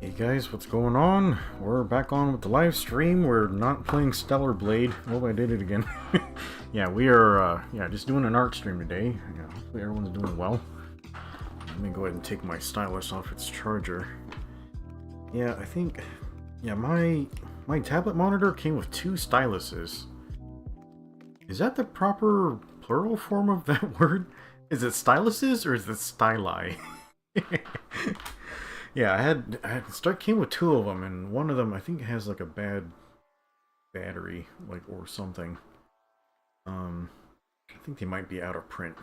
Hey guys, what's going on? We're back on with the live stream. We're not playing Stellar Blade. Oh, I did it again. Yeah, we are just doing an art stream today. Yeah, hopefully everyone's doing well. Let me go ahead and take my stylus off its charger. Yeah, I think my tablet monitor came with two styluses. Is that the proper plural form of that word? Is it styluses or is it styli? Yeah, came with two of them, and one of them I think has like a bad battery, like or something. I think they might be out of print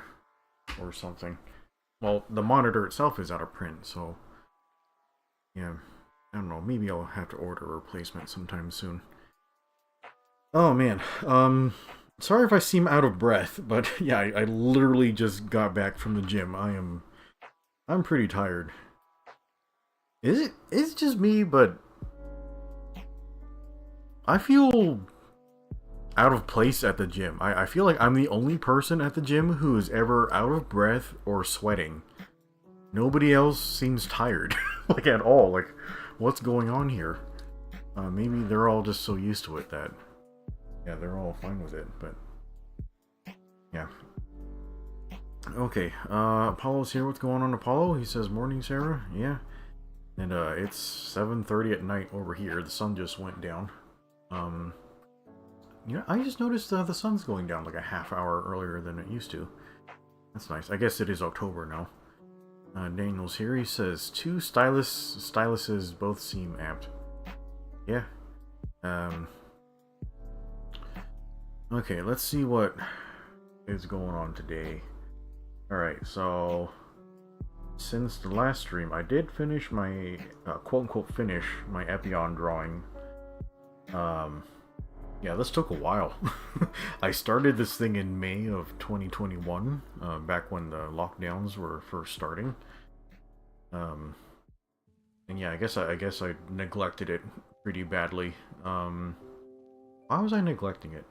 or something. Well, the monitor itself is out of print, so yeah, I don't know. Maybe I'll have to order a replacement sometime soon. Oh man, sorry if I seem out of breath, but yeah, I literally just got back from the gym. I'm pretty tired. It's just me, but I feel out of place at the gym. I feel like I'm the only person at the gym who is ever out of breath or sweating. Nobody else seems tired, like at all. Like, what's going on here? Maybe they're all just so used to it that, yeah, they're all fine with it, but yeah. Okay, Apollo's here. What's going on, Apollo? He says, morning, Sarah. Yeah. And it's 7:30 at night over here. The sun just went down. I just noticed the sun's going down like a half hour earlier than it used to. That's nice. I guess it is October now. Daniel's here. He says, two styluses both seem apt. Yeah. Okay, let's see what is going on today. Alright, so since the last stream, I did finish my, quote-unquote finish my Epion drawing. Yeah, this took a while. I started this thing in May of 2021, back when the lockdowns were first starting. And yeah, I guess I neglected it pretty badly. Why was I neglecting it?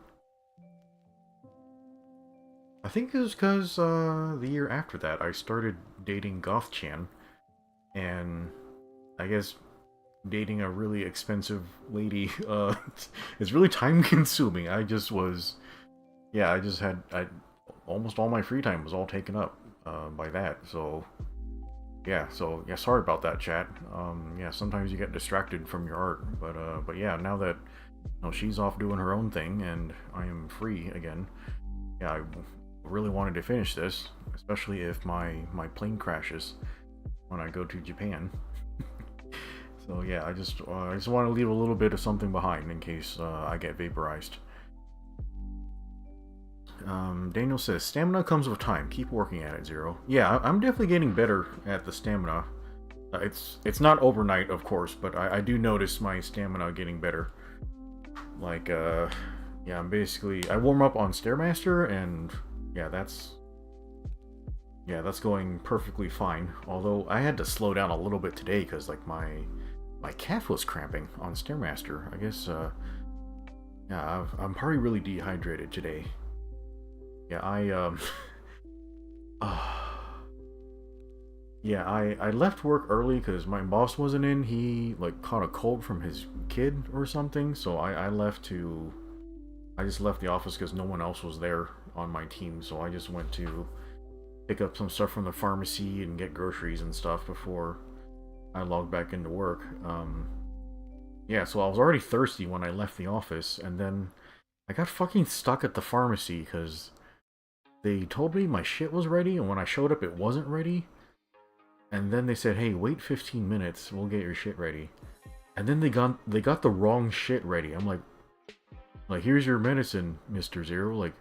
I think it was because the year after that I started dating Goth-chan, and I guess dating a really expensive lady is really time consuming. I almost all my free time was all taken up by that. So yeah, sorry about that, chat. Yeah, sometimes you get distracted from your art, but yeah, now that she's off doing her own thing and I am free again, yeah, I really wanted to finish this, especially if my plane crashes when I go to Japan. So yeah, I just want to leave a little bit of something behind in case I get vaporized. Daniel says, stamina comes with time. Keep working at it, Zero. Yeah, I'm definitely getting better at the stamina. It's not overnight, of course, but I do notice my stamina getting better. Like, yeah, I warm up on Stairmaster, and yeah, that's going perfectly fine. Although I had to slow down a little bit today because like my calf was cramping on Stairmaster. I guess yeah, I'm probably really dehydrated today. Yeah, yeah, I left work early because my boss wasn't in. He like caught a cold from his kid or something, so I just left the office because no one else was there on my team, so I just went to pick up some stuff from the pharmacy and get groceries and stuff before I logged back into work. Yeah, so I was already thirsty when I left the office, and then I got fucking stuck at the pharmacy because they told me my shit was ready, and when I showed up it wasn't ready. And then they said, hey, wait 15 minutes, we'll get your shit ready. And then they got the wrong shit ready. I'm like, here's your medicine, Mr. Zero. Like,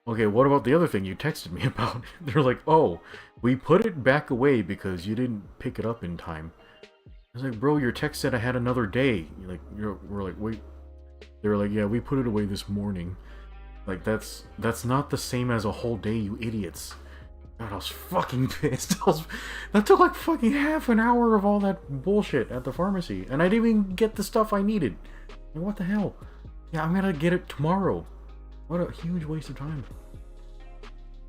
okay, what about the other thing you texted me about? They're like, oh, we put it back away because you didn't pick it up in time. I was like, bro, your text said I had another day. We're like, wait. They were like, yeah, we put it away this morning. Like, that's not the same as a whole day, you idiots. God, I was fucking pissed. That took like fucking half an hour of all that bullshit at the pharmacy, and I didn't even get the stuff I needed. Like, what the hell? Yeah, I'm gonna get it tomorrow. What a huge waste of time.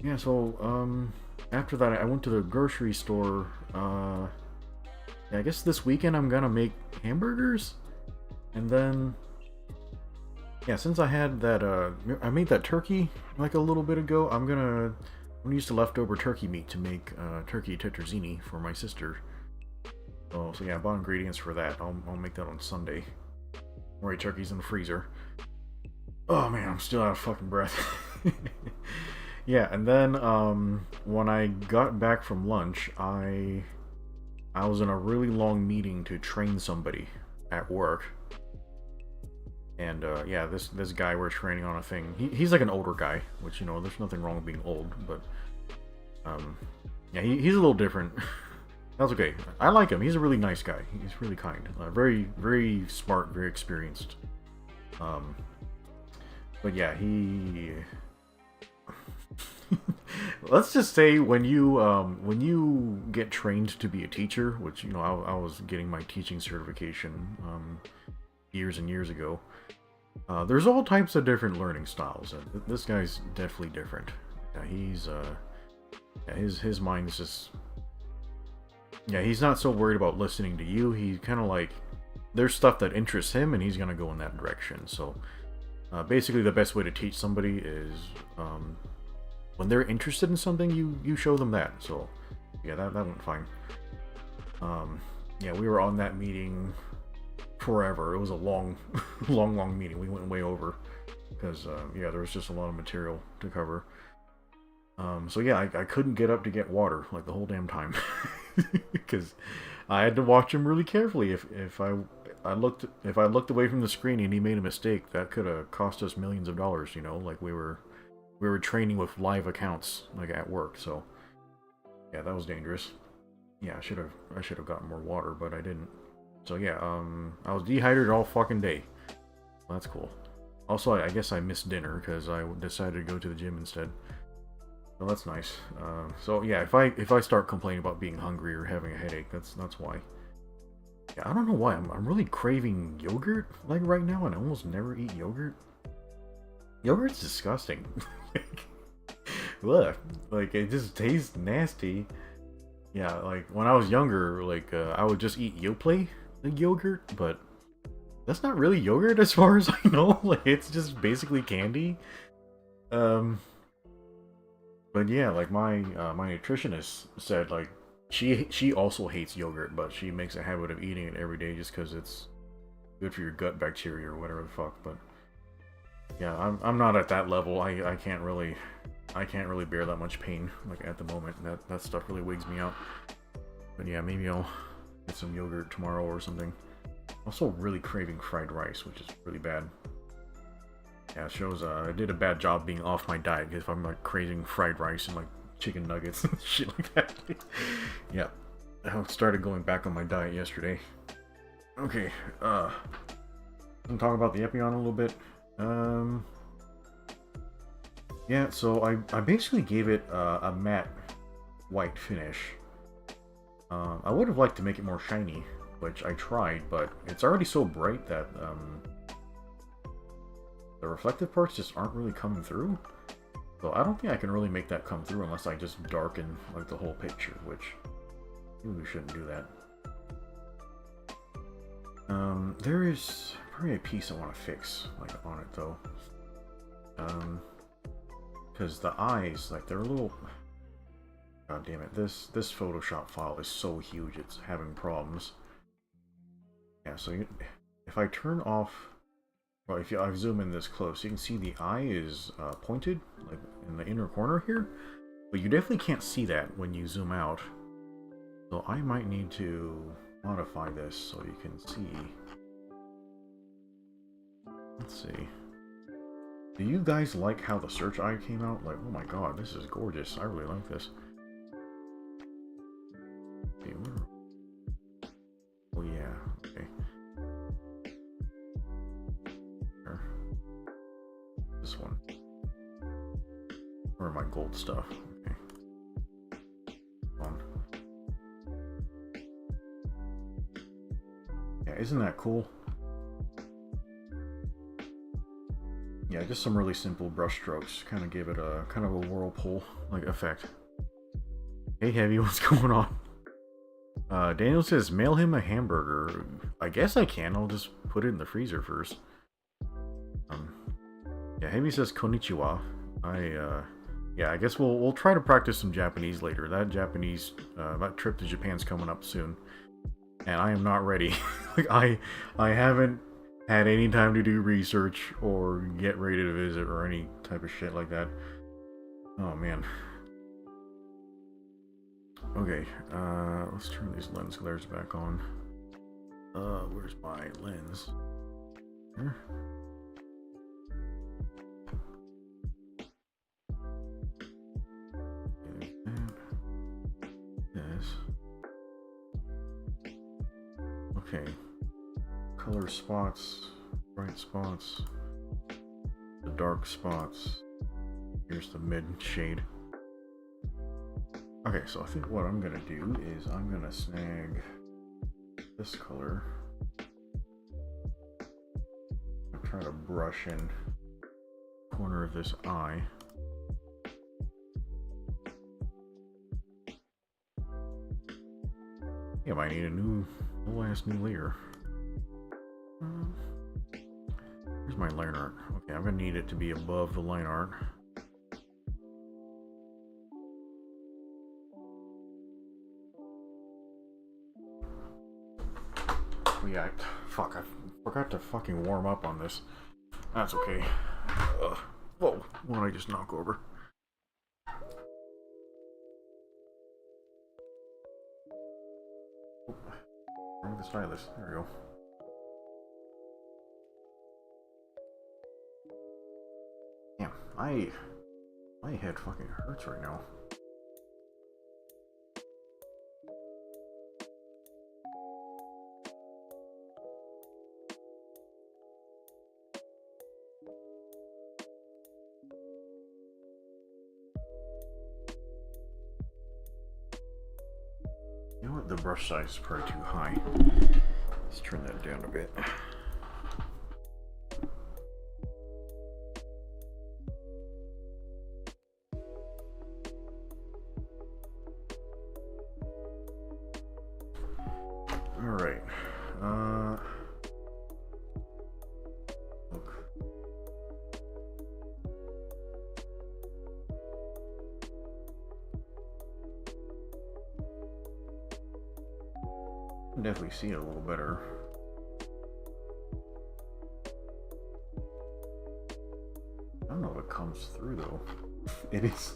Yeah, so, after that, I went to the grocery store, I guess this weekend I'm gonna make hamburgers, and then yeah, since I had that I made that turkey like a little bit ago, I'm gonna use the leftover turkey meat to make turkey tetrazzini for my sister. So yeah, I bought ingredients for that. I'll make that on Sunday. Right, turkey's in the freezer. Oh man, I'm still out of fucking breath. Yeah, and then when I got back from lunch, I was in a really long meeting to train somebody at work. And yeah, this guy we're training on a thing. He's like an older guy, which, you know, there's nothing wrong with being old, but yeah, he's a little different. That's okay. I like him. He's a really nice guy. He's really kind. Very, very smart, very experienced. But yeah, he... Let's just say when you get trained to be a teacher, which, you know, I was getting my teaching certification years and years ago. There's all types of different learning styles. This guy's definitely different. Yeah, he's yeah, his mind's just... Yeah, he's not so worried about listening to you. He's kind of like, there's stuff that interests him, and he's gonna go in that direction. So, basically, the best way to teach somebody is when they're interested in something, you show them that. So, yeah, that went fine. Yeah, we were on that meeting forever. It was a long, long meeting. We went way over because yeah, there was just a lot of material to cover. So yeah, I couldn't get up to get water like the whole damn time because I had to watch him really carefully. If I looked away from the screen and he made a mistake, that could have cost us millions of dollars. You know, like we were training with live accounts like at work. So yeah, that was dangerous. Yeah, I should have gotten more water, but I didn't. So yeah, I was dehydrated all fucking day. Well, that's cool. Also, I guess I missed dinner because I decided to go to the gym instead. So that's nice. So yeah, if I start complaining about being hungry or having a headache, that's why. Yeah, I don't know why. I'm really craving yogurt like right now, and I almost never eat yogurt. Yogurt's disgusting. Ugh. Like, it just tastes nasty. Yeah, like when I was younger, like I would just eat Yoplait, like yogurt, but that's not really yogurt as far as I know. Like, it's just basically candy. But yeah, like my nutritionist said, like she also hates yogurt, but she makes a habit of eating it every day just because it's good for your gut bacteria or whatever the fuck. But yeah, I'm not at that level. I can't really bear that much pain like at the moment. That stuff really wigs me out. But yeah, maybe I'll get some yogurt tomorrow or something. Also really craving fried rice, which is really bad. Yeah, it shows I did a bad job being off my diet because if I'm like craving fried rice and like chicken nuggets and shit like that. Yeah, I started going back on my diet yesterday. Okay, I'm gonna talk about the Epion a little bit. Yeah, so I basically gave it a matte white finish. I would have liked to make it more shiny, which I tried, but it's already so bright that the reflective parts just aren't really coming through. So I don't think I can really make that come through unless I just darken like the whole picture, which maybe we shouldn't do that. There is probably a piece I want to fix like on it though. Because the eyes, like they're a little... God damn it, this Photoshop file is so huge it's having problems. Yeah, so if I turn off... Well, if I zoom in this close, you can see the eye is pointed, like in the inner corner here. But you definitely can't see that when you zoom out. So I might need to modify this so you can see. Let's see. Do you guys like how the search eye came out? Like, oh my god, this is gorgeous. I really like this. Okay, oh yeah, okay. This one. Or my gold stuff. Okay. On. Yeah, isn't that cool? Yeah, just some really simple brush strokes. Kind of give it a kind of a whirlpool like effect. Hey Heavy, what's going on? Daniel says, mail him a hamburger. I guess I can. I'll just put it in the freezer first. Yeah, Heavy says, konnichiwa. Yeah, I guess we'll try to practice some Japanese later. That trip to Japan's coming up soon. And I am not ready. Like, I haven't had any time to do research or get ready to visit or any type of shit like that. Oh, man. Okay, let's turn these lens glares back on. Where's my lens? Here? Yes. Okay. Color spots, bright spots, the dark spots. Here's the mid shade. Okay, so I think what I'm gonna do is I'm gonna snag this color. I'll try to brush in the corner of this eye. Yeah, I need a whole ass new layer. Here's my line art. Okay, I'm gonna need it to be above the line art. Oh yeah, fuck, I forgot to fucking warm up on this. That's okay. Whoa, what did I just knock over? Bring the stylus. There we go. Damn, my head fucking hurts right now. You know what? The brush size is probably too high. Let's turn that down a bit. Alright. Look. I can definitely see it a little better. I don't know if it comes through though. It is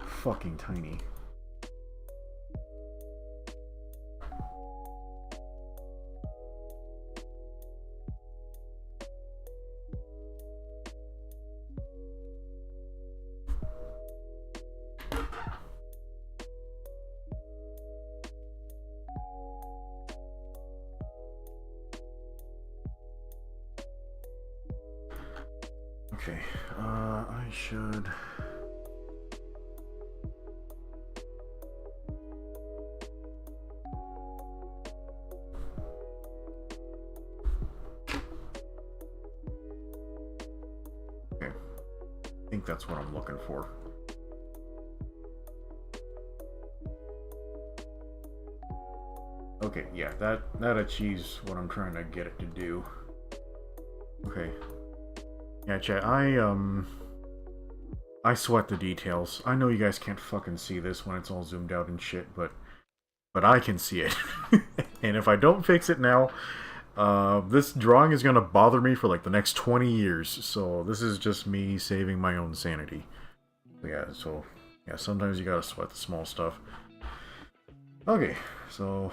fucking tiny. Okay, I should... Okay, I think that's what I'm looking for. Okay, yeah, that achieves what I'm trying to get it to do. Okay. Yeah, chat, I sweat the details. I know you guys can't fucking see this when it's all zoomed out and shit, but I can see it. And if I don't fix it now, this drawing is gonna bother me for like the next 20 years. So this is just me saving my own sanity. Yeah, so yeah, sometimes you gotta sweat the small stuff. Okay, so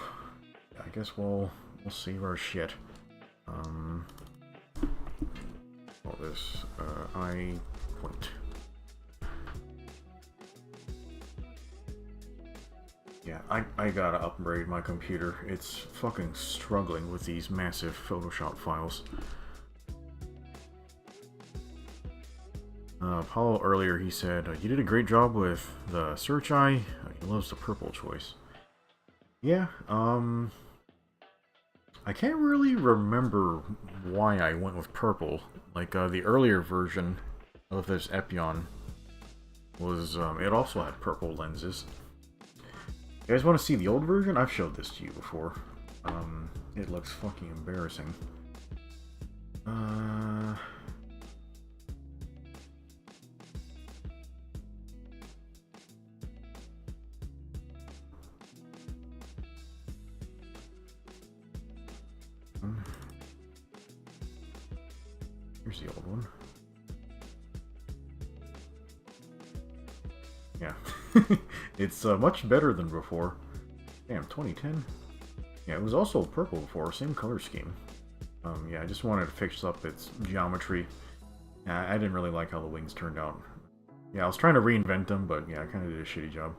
I guess we'll save our shit. All this I point. Yeah, I gotta upgrade my computer. It's fucking struggling with these massive Photoshop files. Paulo earlier, he said, you did a great job with the search eye. He loves the purple choice. Yeah, I can't really remember why I went with purple. Like, the earlier version of this Epion was, it also had purple lenses. You guys want to see the old version? I've showed this to you before. It looks fucking embarrassing. Here's the old one. Yeah. It's much better than before. Damn, 2010? Yeah, it was also purple before, same color scheme. Yeah, I just wanted to fix up its geometry. I didn't really like how the wings turned out. Yeah, I was trying to reinvent them, but yeah, I kind of did a shitty job.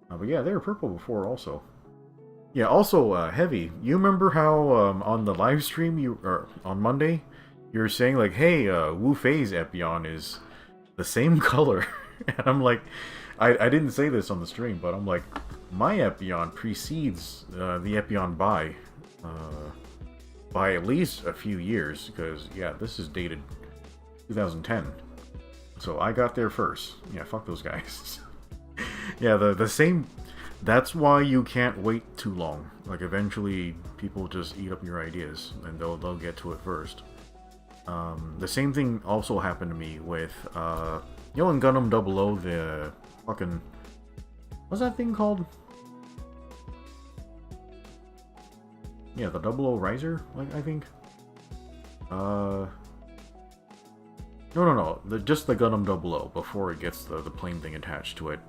But yeah, they were purple before also. Yeah, also, Heavy, you remember how on the live stream, or on Monday, you were saying like, hey, Wu Fei's Epion is the same color. And I'm like, I didn't say this on the stream, but I'm like, my Epion precedes the Epion by at least a few years, because, yeah, this is dated 2010. So I got there first. Yeah, fuck those guys. Yeah, the same... That's why you can't wait too long. Like, eventually, people just eat up your ideas, and they'll get to it first. The same thing also happened to me with, you know, in Gundam 00, the fucking... What's that thing called? Yeah, the 00 Riser, like, I think. No. Just the Gundam 00, before it gets the plane thing attached to it.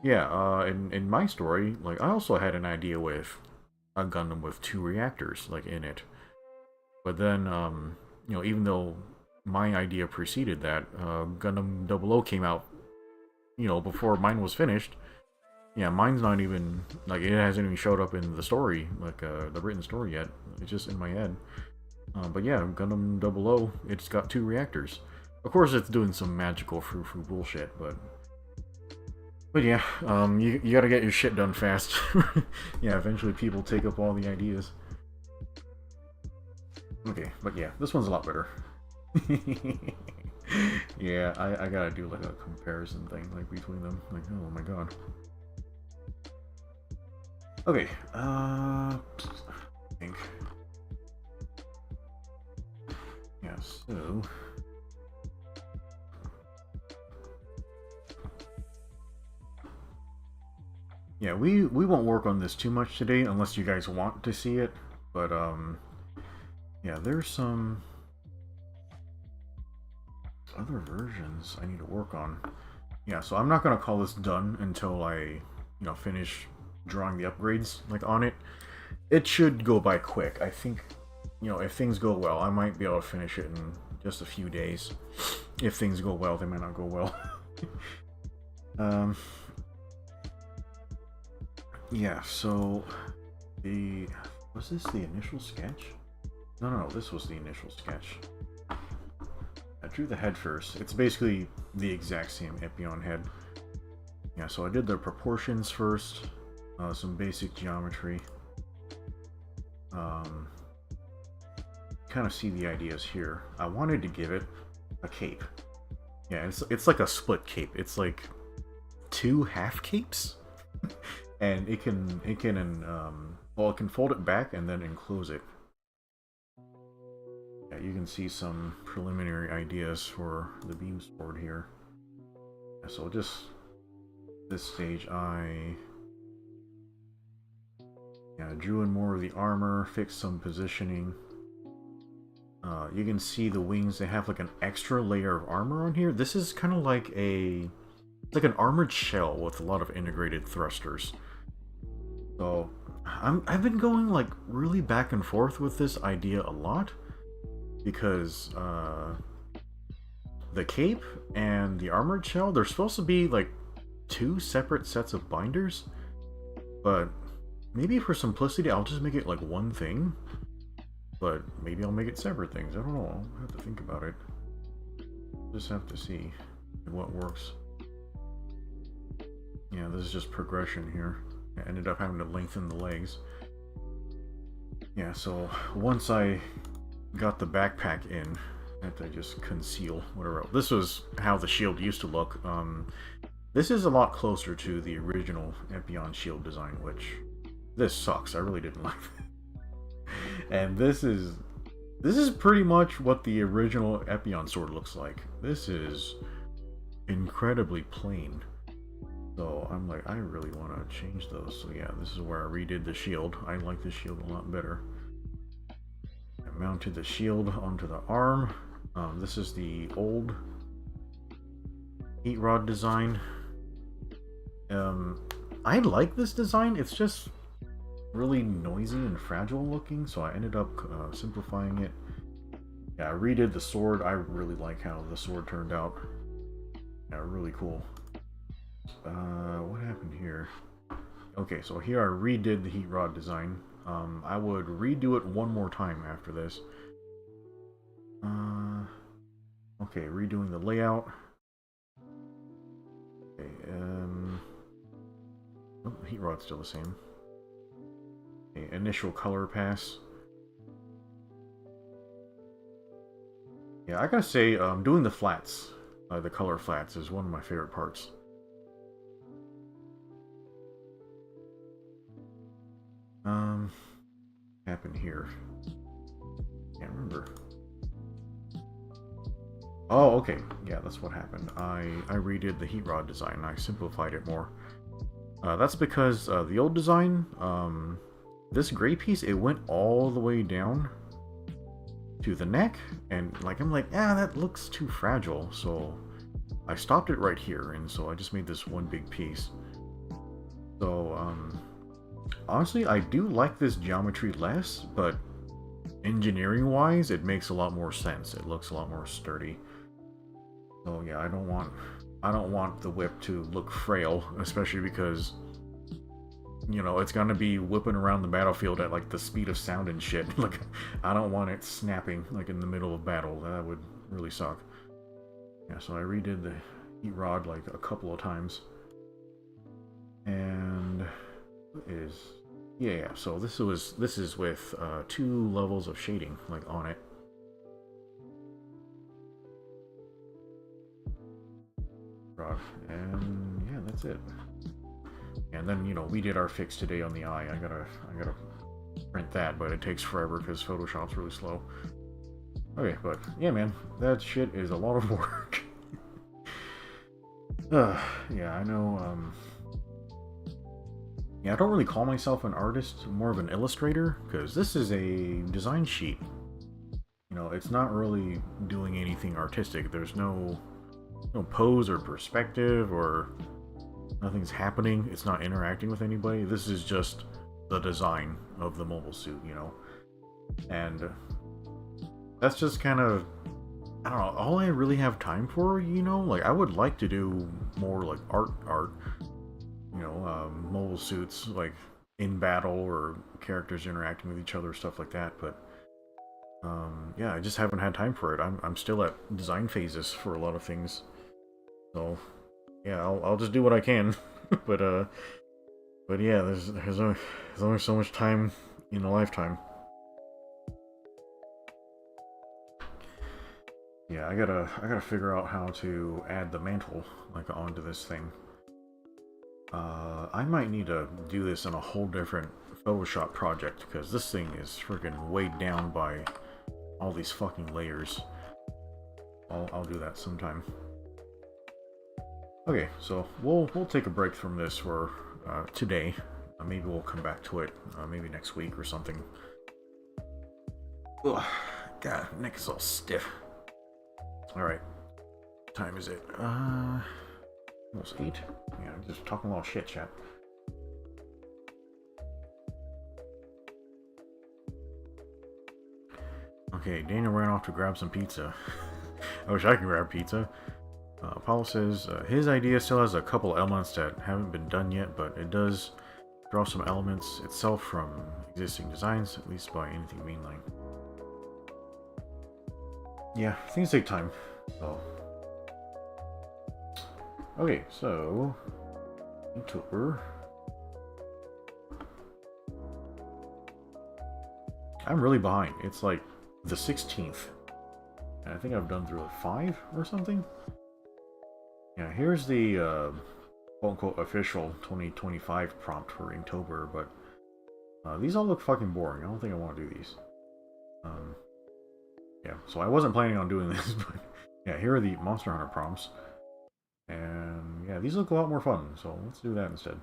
Yeah, in my story, like, I also had an idea with a Gundam with 2 reactors, like, in it. But then, you know, even though my idea preceded that, Gundam 00 came out, you know, before mine was finished. Yeah, mine's not even, like, it hasn't even showed up in the story, like, the written story yet. It's just in my head. But yeah, Gundam 00, it's got 2 reactors. Of course, it's doing some magical frou-frou bullshit, but yeah, you gotta get your shit done fast. Yeah, eventually people take up all the ideas. Okay, but yeah, this one's a lot better. Yeah, I gotta do like a comparison thing, like, between them. Like, oh my god. Okay, I think. Yeah, so... Yeah, we won't work on this too much today, unless you guys want to see it. But, yeah, there's some other versions I need to work on. Yeah, so I'm not gonna call this done until I, you know, finish drawing the upgrades, like, on it. It should go by quick. I think, you know, if things go well, I might be able to finish it in just a few days. If things go well, they might not go well. Yeah, so was this the initial sketch? No, this was the initial sketch. I drew the head first. It's basically the exact same Epion head. Yeah, so I did the proportions first, some basic geometry. Kind of see the ideas here. I wanted to give it a cape. Yeah, it's like a split cape. It's like 2 half capes. And it can well, it can fold it back and then enclose it. Yeah, you can see some preliminary ideas for the beam sword here. Yeah, so just this stage, I drew in more of the armor, fixed some positioning. You can see the wings, they have like an extra layer of armor on here. This is kind of like an armored shell with a lot of integrated thrusters. So I've been going like really back and forth with this idea a lot, because the cape and the armored shell, they're supposed to be like 2 separate sets of binders, but maybe for simplicity I'll just make it like one thing. But maybe I'll make it separate things. I don't know. I'll have to think about it. Just have to see what works. Yeah, this is just progression here. I ended up having to lengthen the legs. Yeah, so once I got the backpack in, I had to just conceal whatever else. This was how the shield used to look. This is a lot closer to the original Epion shield design, which this sucks. I really didn't like it. And this is pretty much what the original Epion sword looks like. This is incredibly plain. So I'm like, I really want to change those. So yeah, this is where I redid the shield. I like the shield a lot better. I mounted the shield onto the arm. This is the old heat rod design. I like this design. It's just really noisy and fragile looking, so I ended up simplifying it. Yeah, I redid the sword. I really like how the sword turned out. Yeah, really cool. What happened here? Okay, so here I redid the heat rod design. I would redo it one more time after this. Okay, redoing the layout. Okay, oh, the heat rod's still the same. Okay, initial color pass. Yeah, I gotta say, doing the flats, the color flats, is one of my favorite parts. Happened here? Can't remember. Oh, okay. Yeah, that's what happened. I redid the heat rod design. I simplified it more. That's because the old design, this gray piece, it went all the way down to the neck, and like I'm like, that looks too fragile. So I stopped it right here, and so I just made this one big piece. So honestly, I do like this geometry less, but engineering-wise, it makes a lot more sense. It looks a lot more sturdy. So yeah, I don't want the whip to look frail, especially because, you know, it's gonna be whipping around the battlefield at like the speed of sound and shit. Like, I don't want it snapping like in the middle of battle. That would really suck. Yeah, so I redid the heat rod like a couple of times. And yeah, so this is with 2 levels of shading like on it. And yeah, that's it. And then, you know, we did our fix today on the eye. I gotta print that, but it takes forever because Photoshop's really slow. Okay, but yeah, man, that shit is a lot of work. Yeah, I know. Yeah, I don't really call myself an artist, I'm more of an illustrator, because this is a design sheet. You know, it's not really doing anything artistic. There's no pose or perspective, or nothing's happening. It's not interacting with anybody. This is just the design of the mobile suit, you know? And that's just kind of, I don't know, all I really have time for, you know? Like, I would like to do more, like, art, you know, mobile suits, like, in battle, or characters interacting with each other, stuff like that, but, yeah, I just haven't had time for it. I'm still at design phases for a lot of things, so, yeah, I'll just do what I can, but yeah, there's only so much time in a lifetime. Yeah, I gotta figure out how to add the mantle, like, onto this thing. I might need to do this in a whole different Photoshop project, because this thing is freaking weighed down by all these fucking layers. I'll do that sometime. Okay, so we'll take a break from this for today. Maybe we'll come back to it maybe next week or something. Ugh, God, neck is all stiff. Alright. What time is it? Almost 8. Yeah, I'm just talking a lot of shit, chat. Okay, Daniel ran off to grab some pizza. I wish I could grab pizza. Paulo says his idea still has a couple elements that haven't been done yet, but it does draw some elements itself from existing designs, at least by anything mainline. Yeah, things take time. So. Okay, so INKTOBER. I'm really behind. It's like the 16th. And I think I've done through 5 or something. Yeah, here's the quote-unquote official 2025 prompt for Inktober, but these all look fucking boring. I don't think I want to do these. Yeah, so I wasn't planning on doing this, but yeah, here are the Monster Hunter prompts. And yeah, these look a lot more fun, so let's do that instead.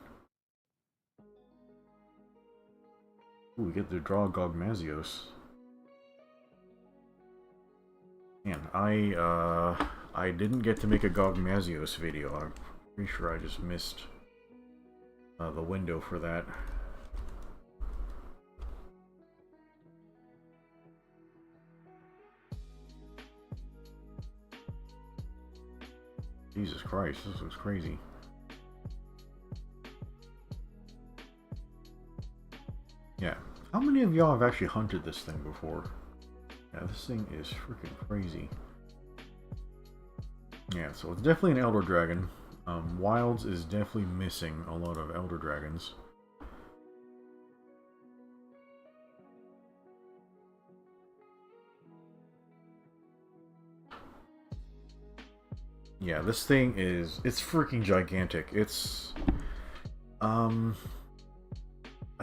Ooh, we get to draw Gogmazios. Man, I didn't get to make a Gogmazios video. I'm pretty sure I just missed the window for that. Jesus Christ, this looks crazy. Yeah, how many of y'all have actually hunted this thing before? Yeah, this thing is freaking crazy. Yeah, so it's definitely an Elder Dragon. Wilds is definitely missing a lot of Elder Dragons. Yeah, this thing it's freaking gigantic. It's, I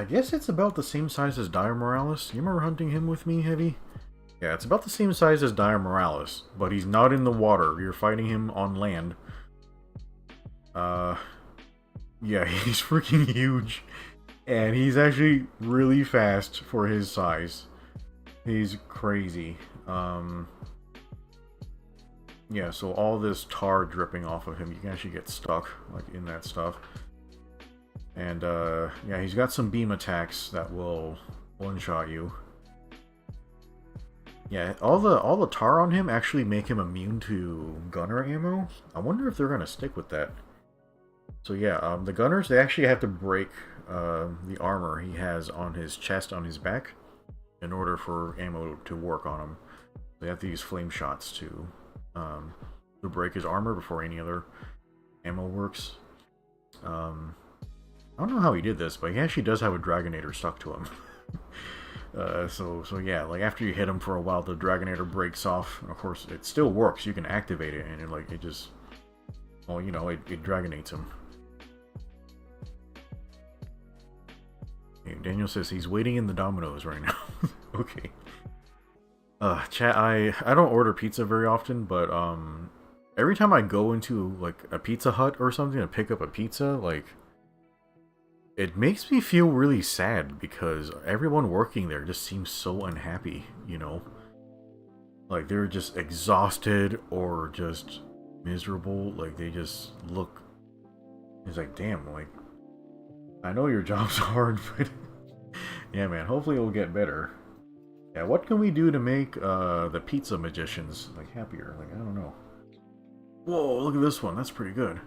guess it's about the same size as Dire Morales. You remember hunting him with me, Heavy? Yeah, it's about the same size as Dire Morales, but he's not in the water. You're fighting him on land. Yeah, he's freaking huge. And he's actually really fast for his size. He's crazy. Yeah, so all this tar dripping off of him, you can actually get stuck, like, in that stuff. And, yeah, he's got some beam attacks that will one-shot you. Yeah, all the tar on him actually make him immune to gunner ammo. I wonder if they're gonna stick with that. So yeah, the gunners, they actually have to break the armor he has on his chest, on his back, in order for ammo to work on him. They have to use flame shots to break his armor before any other ammo works. I don't know how he did this, but he actually does have a Dragonator stuck to him. So yeah, like after you hit him for a while, the Dragonator breaks off. And of course, it still works. You can activate it, and it just, well, you know, it Dragonates him. Okay, Daniel says he's waiting in the Domino's right now. Okay. Chat, I don't order pizza very often, but every time I go into like a Pizza Hut or something to pick up a pizza, like, it makes me feel really sad because everyone working there just seems so unhappy, you know? Like, they're just exhausted or just miserable. Like, they just look... It's like, damn, like, I know your job's hard, but... yeah, man, hopefully it'll get better. Yeah, what can we do to make the pizza magicians, like, happier? Like, I don't know. Whoa, look at this one. That's pretty good.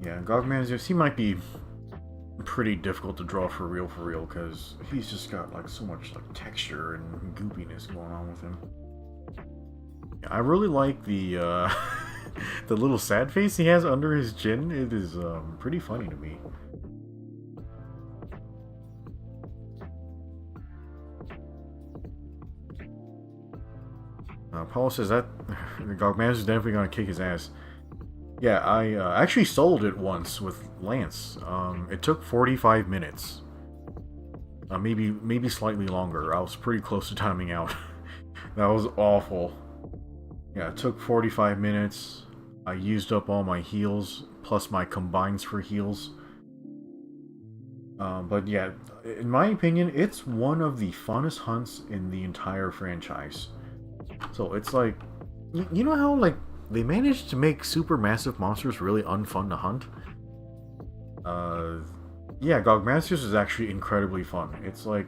Yeah, Gogmazios, he might be pretty difficult to draw for real, because he's just got like so much like texture and goopiness going on with him. Yeah, I really like the the little sad face he has under his chin. It is pretty funny to me. Paul says that Gogmazios is definitely gonna kick his ass. Yeah, I actually sold it once with Lance. It took 45 minutes. Maybe slightly longer. I was pretty close to timing out. That was awful. Yeah, it took 45 minutes. I used up all my heals, plus my combines for heals. But yeah, in my opinion, it's one of the funnest hunts in the entire franchise. So it's like, you know how like they managed to make super massive monsters really unfun to hunt? Yeah, Gogmazios is actually incredibly fun. It's like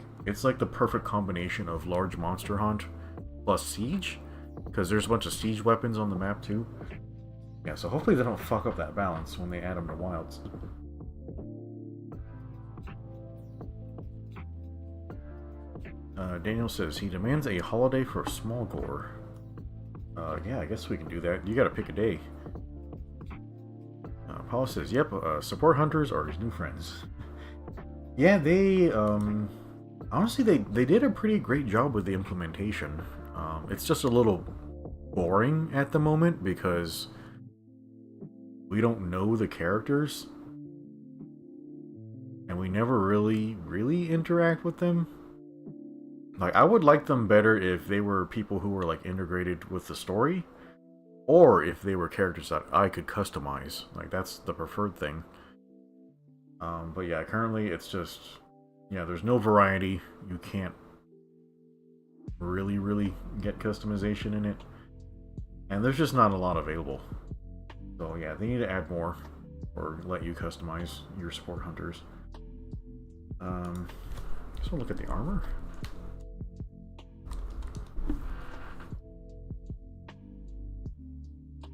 the perfect combination of large monster hunt plus siege, because there's a bunch of siege weapons on the map too. Yeah, so hopefully they don't fuck up that balance when they add them to wilds. Daniel says he demands a holiday for small gore. Yeah, I guess we can do that. You gotta pick a day. Paul says, yep, support hunters are his new friends. Yeah, they, honestly, they did a pretty great job with the implementation. it's just a little boring at the moment because we don't know the characters and we never really interact with them. Like, I would like them better if they were people who were like integrated with the story, or if they were characters that I could customize. Like, that's the preferred thing. But yeah, currently it's just, yeah, there's no variety. You can't really get customization in it, and there's just not a lot available. So yeah, they need to add more, or let you customize your sport hunters. Let's look at the armor.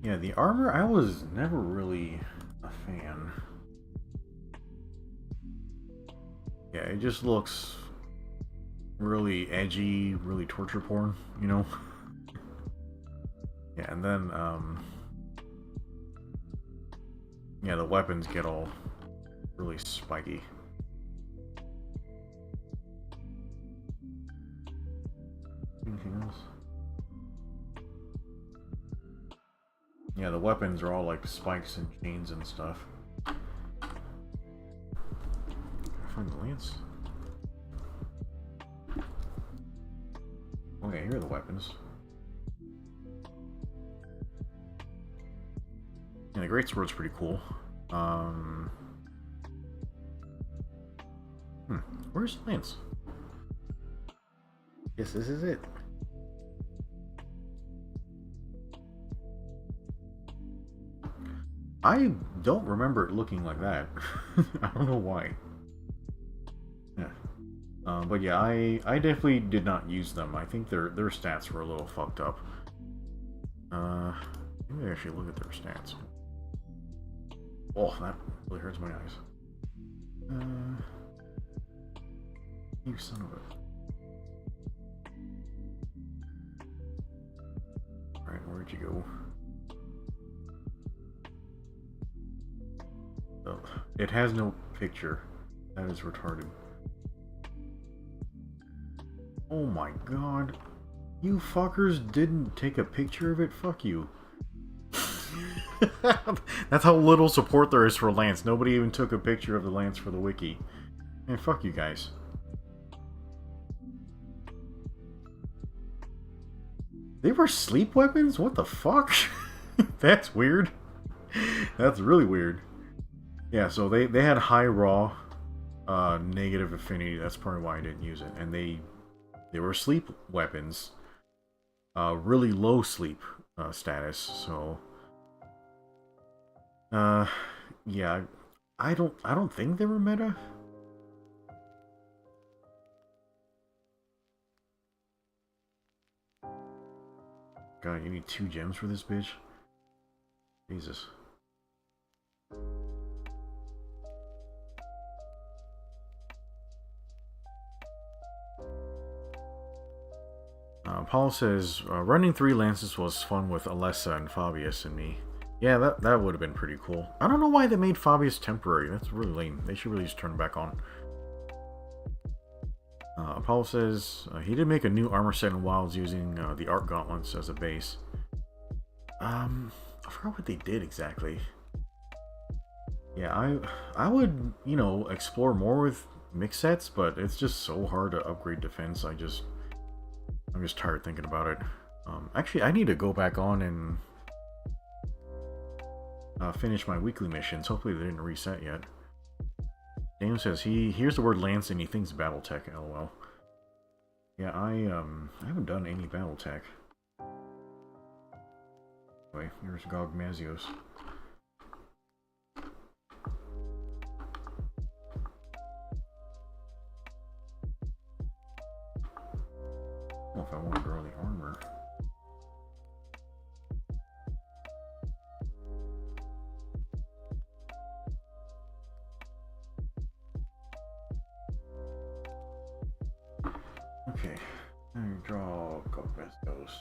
Yeah, the armor, I was never really a fan. Yeah, it just looks really edgy, really torture porn, you know? Yeah, and then, yeah, the weapons get all really spiky. Anything else? Yeah, the weapons are all like spikes and chains and stuff. Find the lance. Okay, here are the weapons. Yeah, the greatsword's pretty cool. Where's the lance? Yes, this is it. I don't remember it looking like that. I don't know why. Yeah. But yeah, I definitely did not use them. I think their stats were a little fucked up. Maybe I should look at their stats. Oh, that really hurts my eyes. You son of a... Alright, where'd you go? Oh, it has no picture. That is retarded. Oh my god. You fuckers didn't take a picture of it? Fuck you. That's how little support there is for Lance. Nobody even took a picture of the Lance for the wiki. Man, fuck you guys. They were sleep weapons? What the fuck? That's weird. That's really weird. Yeah, so they had high raw, negative affinity. That's probably why I didn't use it. And they were sleep weapons. Really low sleep status. So, yeah, I don't think they were meta. God, you need 2 gems for this bitch? Jesus. Paul says, running 3 lances was fun with Alessa and Fabius and me. Yeah, that would have been pretty cool. I don't know why they made Fabius temporary. That's really lame. They should really just turn it back on. Apollo says he did make a new armor set in Wilds using the Art Gauntlets as a base. I forgot what they did exactly. Yeah, I would, you know, explore more with mix sets, but it's just so hard to upgrade defense. I'm just tired thinking about it. Actually, I need to go back on and finish my weekly missions. Hopefully they didn't reset yet. Daniel says he hears the word Lance and he thinks Battletech, lol. Yeah, I haven't done any Battletech. Anyway, here's Gog Mazios. I don't know if I want to grow the armor. Okay, let me draw a couple Vestos.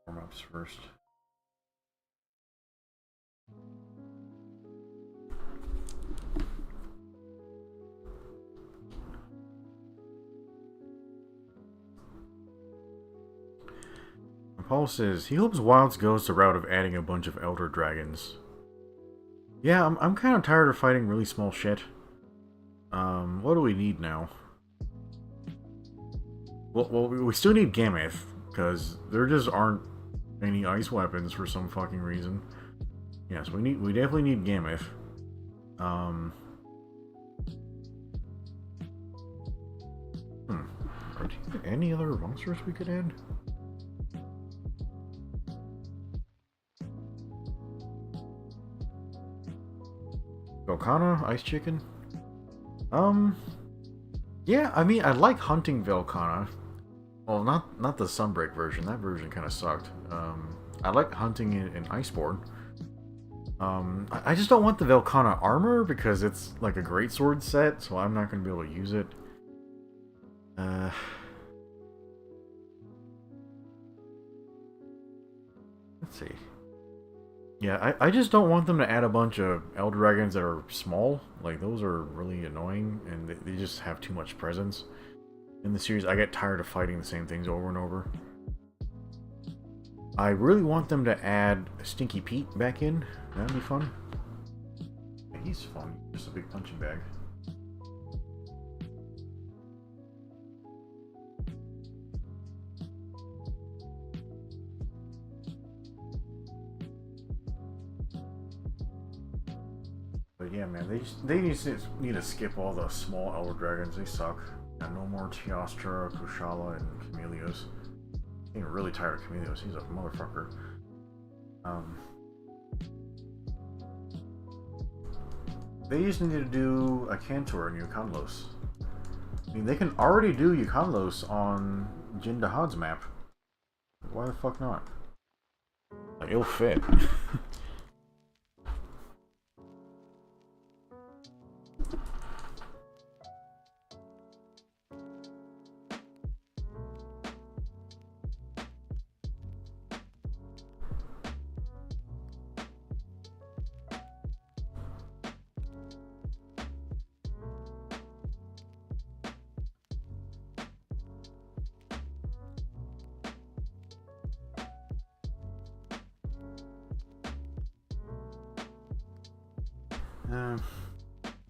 Warm ups first. Paul says he hopes Wilds goes the route of adding a bunch of Elder Dragons. Yeah, I'm kind of tired of fighting really small shit. What do we need now? Well, we still need Gameth, because there just aren't any ice weapons for some fucking reason. Yes, we definitely need Gameth. Are there any other monsters we could add? Velkhana, Ice Chicken? Yeah, I mean, I like hunting Velkhana. Well, not the Sunbreak version. That version kind of sucked. I like hunting in Iceborne. I just don't want the Velkhana armor because it's like a greatsword set, so I'm not going to be able to use it. Let's see. Yeah, I just don't want them to add a bunch of Elder Dragons that are small. Like, those are really annoying, and they just have too much presence. In the series, I get tired of fighting the same things over and over. I really want them to add Stinky Pete back in. That'd be fun. Yeah, he's fun. Just a big punching bag. But yeah, man, they just need to skip all the small Elder Dragons. They suck. And no more Teostra, Kushala, and Chameleos. I'm really tired of Chameleos. He's a motherfucker. They just need to do a Cantor and Yukonlos. I mean, they can already do Yukonlos on Jin Dahad's map. Why the fuck not? Like, it'll fit.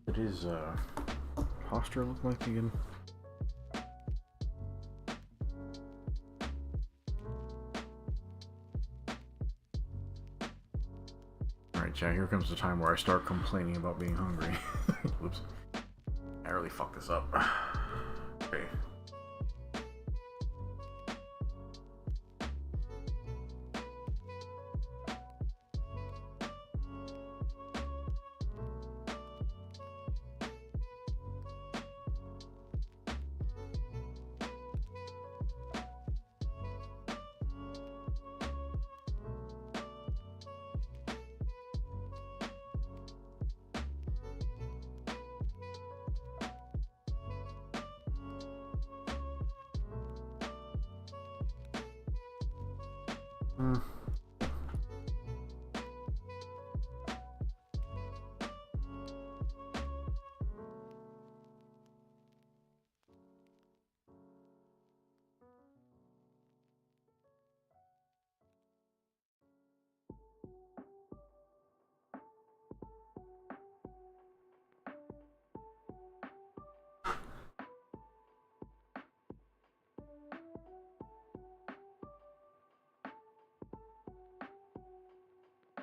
What is posture look like again? Alright, chat, here comes the time where I start complaining about being hungry. Whoops. I really fucked this up. Okay.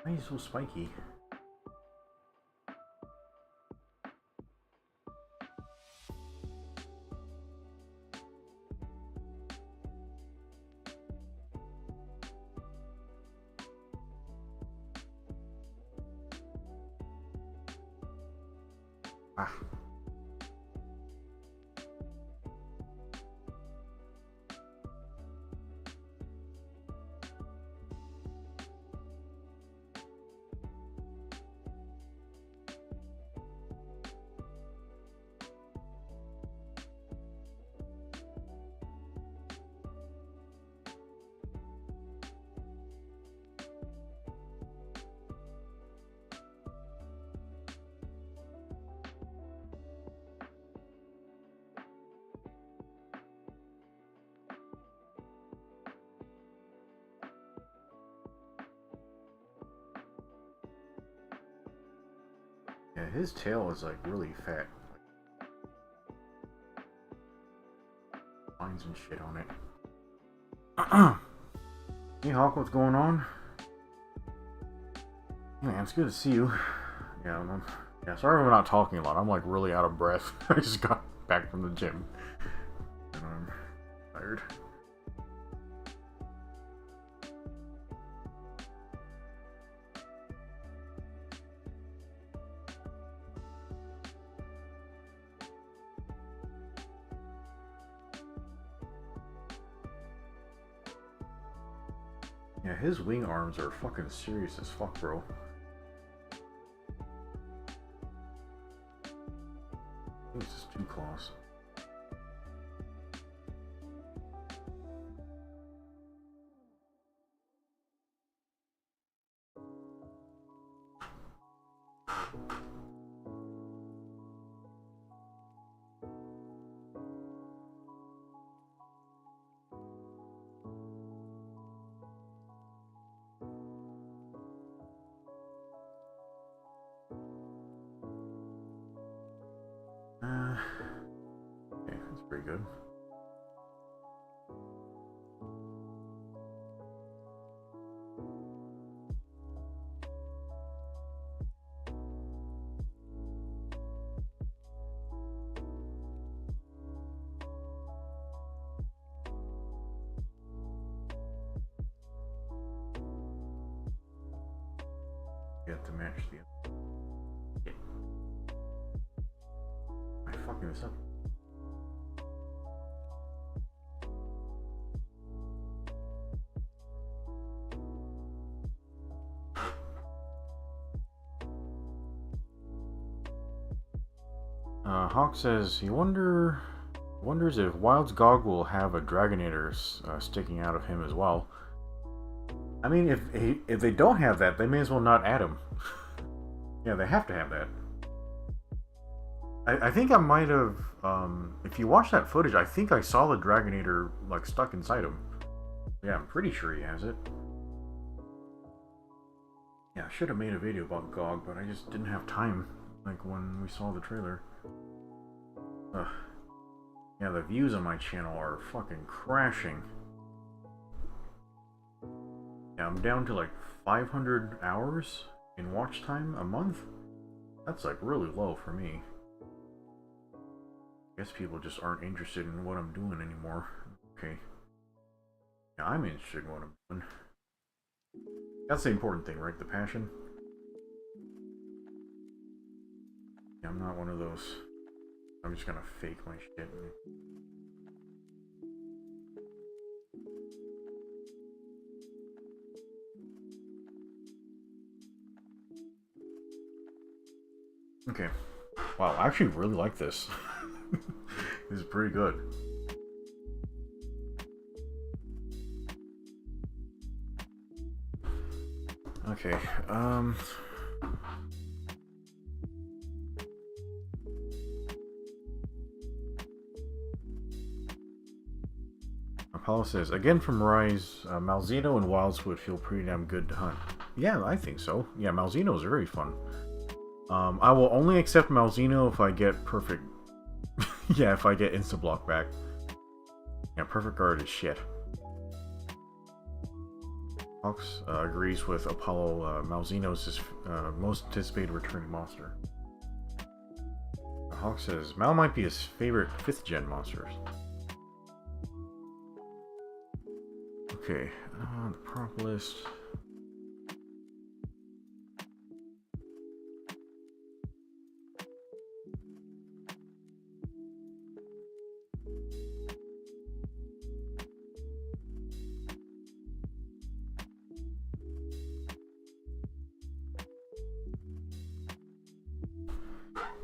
Why are you so spiky? Ah. Yeah, his tail is like really fat. Lines and shit on it. Hey Hawk, what's going on? Man, it's good to see you. Yeah, yeah, sorry we're not talking a lot. I'm like really out of breath. I just got back from the gym. And I'm tired. Yeah, his wing arms are fucking serious as fuck, bro. I think it's just 2 claws. Okay, that's pretty good. You have to match the... Yeah. Am I fucking this up? Hawk says he wonders if Wild's Gog will have a Dragonator sticking out of him as well. I mean, if they don't have that, they may as well not add him. Yeah, they have to have that. I think I might have. If you watch that footage, I think I saw the Dragonator like stuck inside him. Yeah, I'm pretty sure he has it. Yeah, I should have made a video about Gog, but I just didn't have time. Like when we saw the trailer. Ugh. Yeah, the views on my channel are fucking crashing. Yeah, I'm down to like 500 hours in watch time a month. That's like really low for me. I guess people just aren't interested in what I'm doing anymore. Okay. Yeah, I'm interested in what I'm doing. That's the important thing, right? The passion. Yeah, I'm not one of those. I'm just gonna fake my shit. Okay. Wow, I actually really like this. This is pretty good. Okay, Apollo says, again from Rise, Malzeno and Wildswood feel pretty damn good to hunt. Yeah, I think so. Yeah, Malzeno is very fun. I will only accept Malzeno if I get perfect... yeah, if I get insta-block back. Yeah, perfect guard is shit. Hawks agrees with Apollo. Malzeno's his most anticipated returning monster. Hawk says, Mal might be his favorite 5th gen monsters. Okay, the prop list.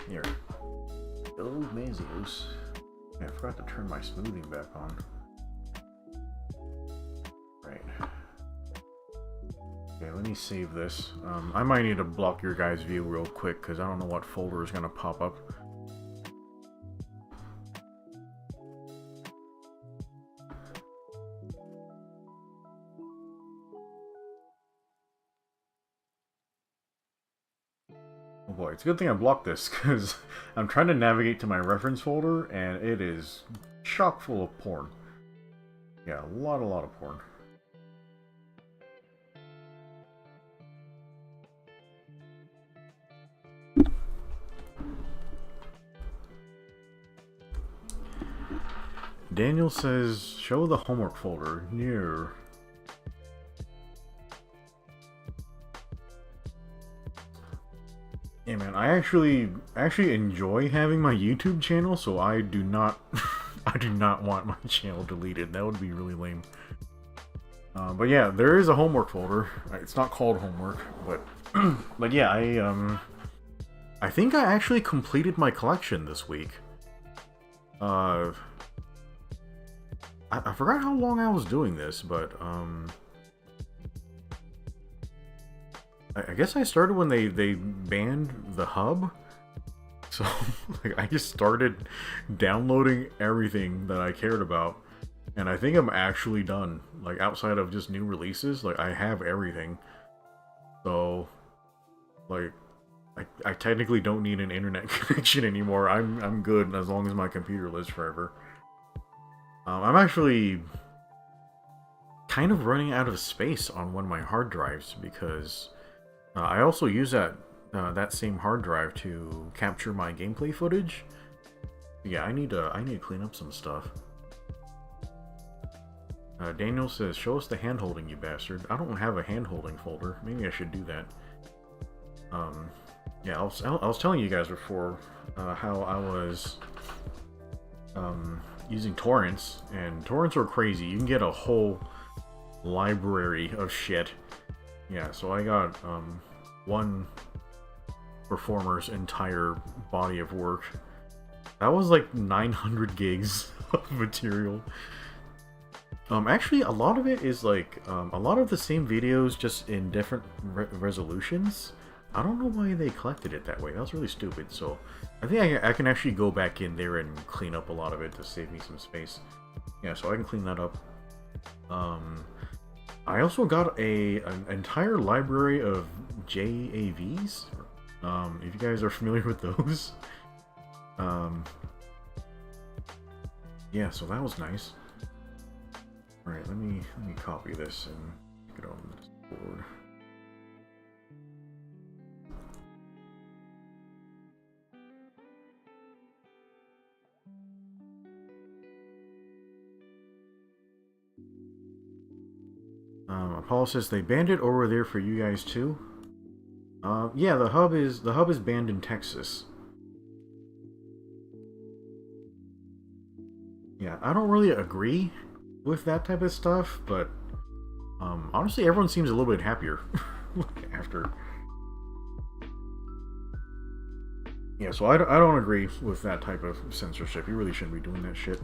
Here. Those Mazios. Yeah, I forgot to turn my smoothing back on. Right. Okay, let me save this. I might need to block your guys' view real quick because I don't know what folder is going to pop up. boy, it's a good thing I blocked this, because I'm trying to navigate to my reference folder, and it is chock full of porn. Yeah, a lot of porn. Daniel says, show the homework folder. Near. Yeah, man, I actually enjoy having my YouTube channel, so I do not I do not want my channel deleted. That would be really lame. But yeah, there is a homework folder. It's not called homework, but but yeah, I think I actually completed my collection this week. I forgot how long I was doing this, but I guess I started when they banned the hub. So like I just started downloading everything that I cared about, and I think I'm actually done. Like outside of just new releases, like I have everything. So like I technically don't need an internet connection anymore. I'm good as long as my computer lives forever. I'm actually kind of running out of space on one of my hard drives because I also use that same hard drive to capture my gameplay footage. Yeah, I need to clean up some stuff. Daniel says, "Show us the hand-holding, you bastard." I don't have a hand-holding folder. Maybe I should do that. Yeah, I was telling you guys before how I was using torrents, and torrents are crazy. You can get a whole library of shit. Yeah, so I got one performer's entire body of work. That was like 900 gigs of material. Actually, a lot of it is like a lot of the same videos, just in different resolutions. I don't know why they collected it that way. That was really stupid. So I think I can actually go back in there and clean up a lot of it to save me some space. Yeah, so I can clean that up. I also got an entire library of JAVs. If you guys are familiar with those. Yeah, so that was nice. Alright, let me copy this and get it on this board. Paul says they banned it over there for you guys too. Yeah, the hub is banned in Texas. Yeah, I don't really agree with that type of stuff, but honestly, everyone seems a little bit happier after. Yeah, so I don't agree with that type of censorship. You really shouldn't be doing that shit.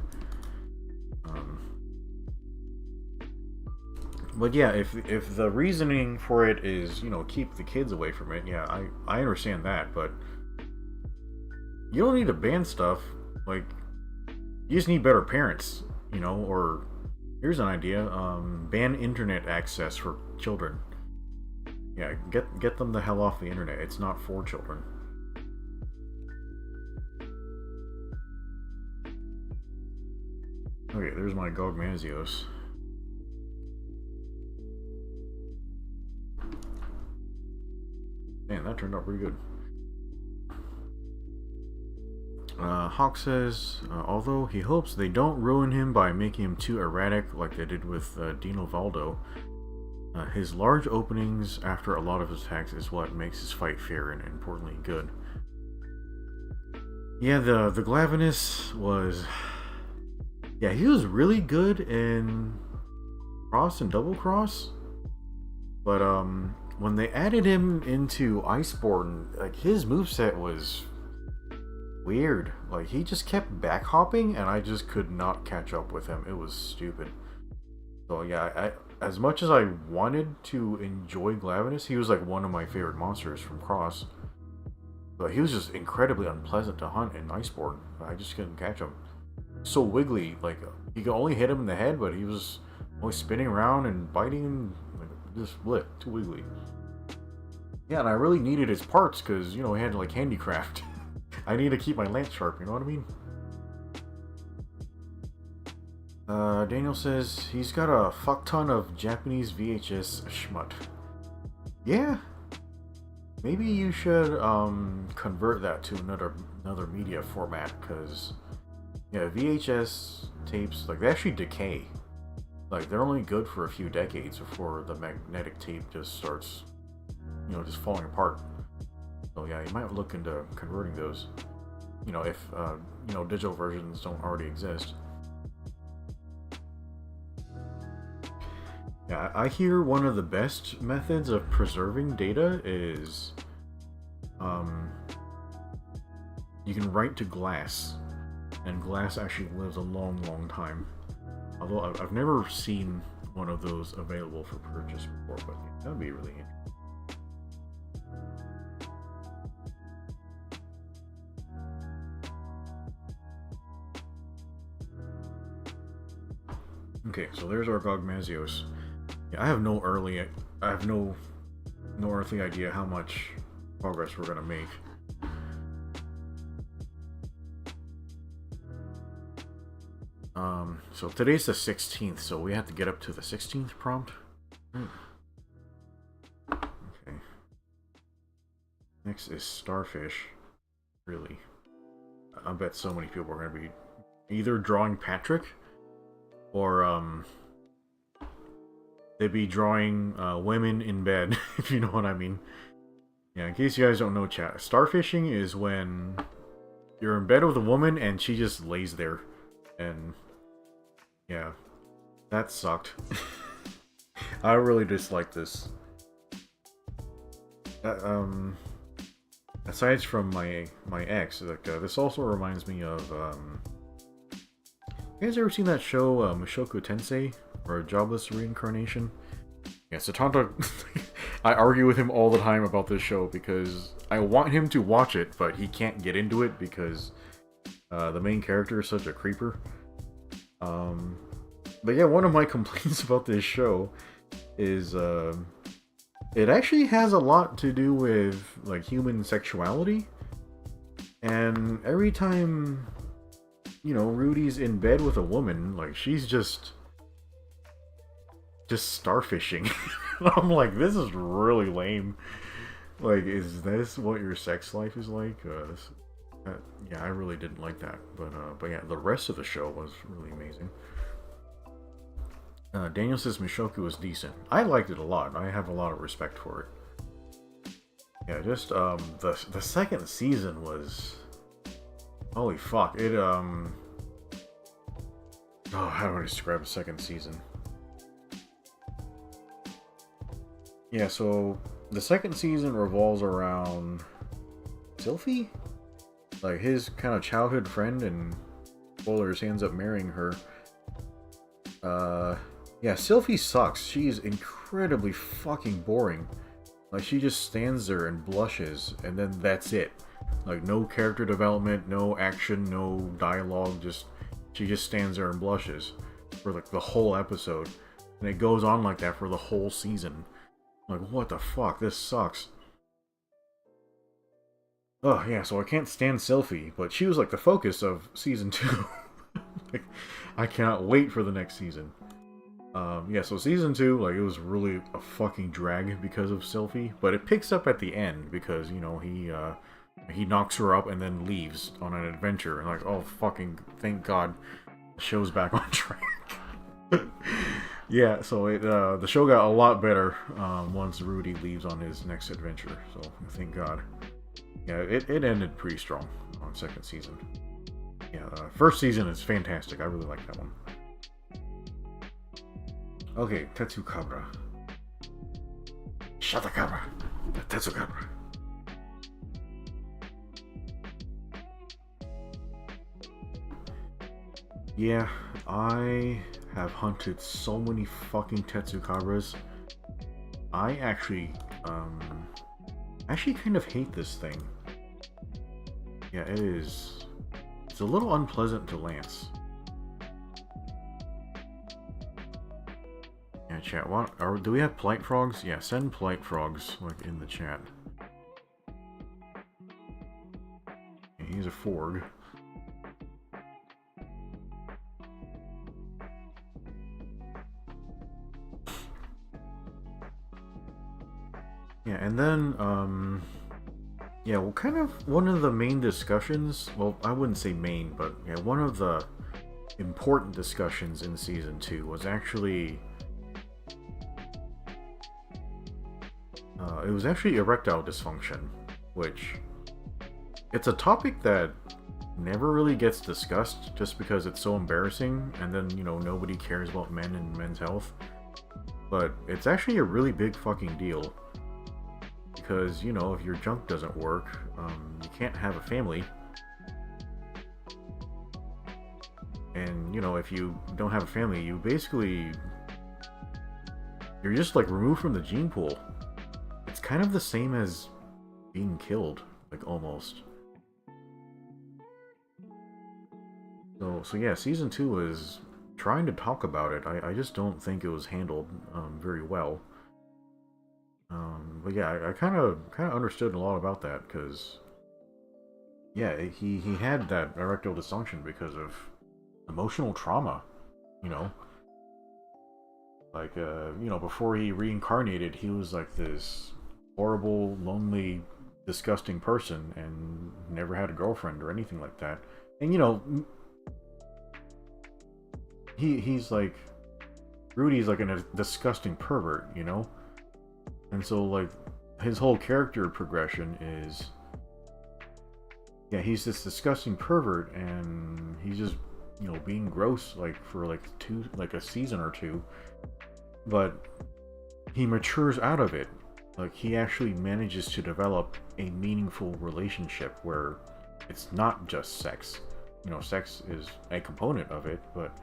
But yeah, if the reasoning for it is, you know, keep the kids away from it, yeah, I understand that, but you don't need to ban stuff. Like, you just need better parents, you know, or here's an idea, ban internet access for children. Yeah, get them the hell off the internet. It's not for children. Okay, there's my Gogmazios. Man, that turned out pretty good. Hawk says, although he hopes they don't ruin him by making him too erratic like they did with Dino Valdo, his large openings after a lot of his attacks is what makes his fight fair and importantly good. Yeah, the Glavenus was... Yeah, he was really good in Cross and Double Cross, but when they added him into Iceborne, like, his moveset was weird. Like, he just kept back hopping, and I just could not catch up with him. It was stupid. So yeah, as much as I wanted to enjoy Glavenus, he was like one of my favorite monsters from Cross. But he was just incredibly unpleasant to hunt in Iceborne. I just couldn't catch him. So wiggly, like, you could only hit him in the head, but he was always spinning around and biting, like, just blip, too wiggly. Yeah, and I really needed his parts because, you know, he had like handicraft. I need to keep my lance sharp, you know what I mean? Daniel says he's got a fuck ton of Japanese VHS schmut. Yeah, maybe you should convert that to another media format, because yeah, VHS tapes, like, they actually decay. Like, they're only good for a few decades before the magnetic tape just starts, you know, just falling apart. So yeah, you might look into converting those, you know, if you know, digital versions don't already exist. Yeah, I hear one of the best methods of preserving data is um, you can write to glass, and glass actually lives a long, long time. Although I've never seen one of those available for purchase before, but yeah, that would be really interesting. Okay, so there's our Gogmazios. Yeah, I have no earthly idea how much progress we're gonna make. So today's the 16th, so we have to get up to the 16th prompt. Okay. Next is Starfish. Really. I bet so many people are gonna be either drawing Patrick, or they'd be drawing women in bed, if you know what I mean. Yeah, in case you guys don't know, chat, starfishing is when you're in bed with a woman and she just lays there. And yeah, that sucked. I really dislike this. Aside from my ex, like, this also reminds me of you guys ever seen that show Mushoku Tensei, or Jobless Reincarnation? Yeah, Satanta. I argue with him all the time about this show because I want him to watch it, but he can't get into it because the main character is such a creeper. But yeah, one of my complaints about this show is it actually has a lot to do with like human sexuality, and every time, you know, Rudy's in bed with a woman, like, she's just starfishing. I'm like, this is really lame. Like, is this what your sex life is like? Yeah, I really didn't like that. But yeah, the rest of the show was really amazing. Daniel says Mushoku was decent. I liked it a lot. I have a lot of respect for it. Yeah, just the second season was, holy fuck. It oh, how do I describe the second season? Yeah, so the second season revolves around Sylphie? Like, his kind of childhood friend, and spoilers, he ends up marrying her. Yeah, Sylphie sucks. She's incredibly fucking boring. Like, she just stands there and blushes, and then that's it. Like, no character development, no action, no dialogue, she just stands there and blushes for like the whole episode. And it goes on like that for the whole season. Like, what the fuck? This sucks. Oh, yeah, so I can't stand Sylphie, but she was like the focus of season 2. Like, I cannot wait for the next season. Yeah, so season 2, like, it was really a fucking drag because of Sylphie, but it picks up at the end because, you know, he knocks her up and then leaves on an adventure, and like, oh fucking thank God, the show's back on track. Yeah, so the show got a lot better once Rudy leaves on his next adventure, so thank God. Yeah, it ended pretty strong on second season. Yeah, first season is fantastic. I really like that one. Okay, Tetsukabra. Shatakabra. Tetsukabra. Yeah, I have hunted so many fucking Tetsukabras. I actually kind of hate this thing. Yeah, it is. It's a little unpleasant to lance. Yeah, chat. What? Do we have polite frogs? Yeah, send polite frogs like in the chat. He's a Ford. Yeah, and then, yeah, well, kind of one of the main discussions, well, I wouldn't say main, but yeah, one of the important discussions in Season 2 was actually, it was actually erectile dysfunction, which, it's a topic that never really gets discussed just because it's so embarrassing, and then, you know, nobody cares about men and men's health. But it's actually a really big fucking deal. Because, you know, if your junk doesn't work, you can't have a family. And, you know, if you don't have a family, you basically... You're just, like, removed from the gene pool. It's kind of the same as being killed, like, almost. So yeah, Season 2 was trying to talk about it. I just don't think it was handled very well. But yeah, I kind of understood a lot about that, because yeah, he had that erectile dysfunction because of emotional trauma, you know. Like, you know, before he reincarnated, he was like this horrible, lonely, disgusting person and never had a girlfriend or anything like that. And, you know, he's like, Rudy's like a disgusting pervert, you know? And so, like, his whole character progression is, yeah, he's this disgusting pervert, and he's just, you know, being gross, like, for, like, a season or two. But he matures out of it. Like, he actually manages to develop a meaningful relationship where it's not just sex. You know, sex is a component of it, but,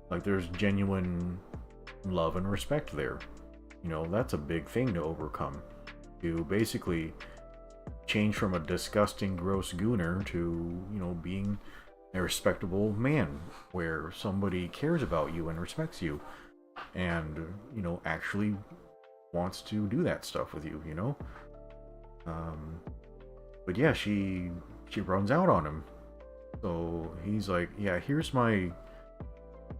like, there's genuine love and respect there. You know, that's a big thing to overcome. You basically change from a disgusting, gross gooner to, you know, being a respectable man, where somebody cares about you and respects you, and, you know, actually wants to do that stuff with you, you know? But yeah, she runs out on him. So he's like, yeah, here's my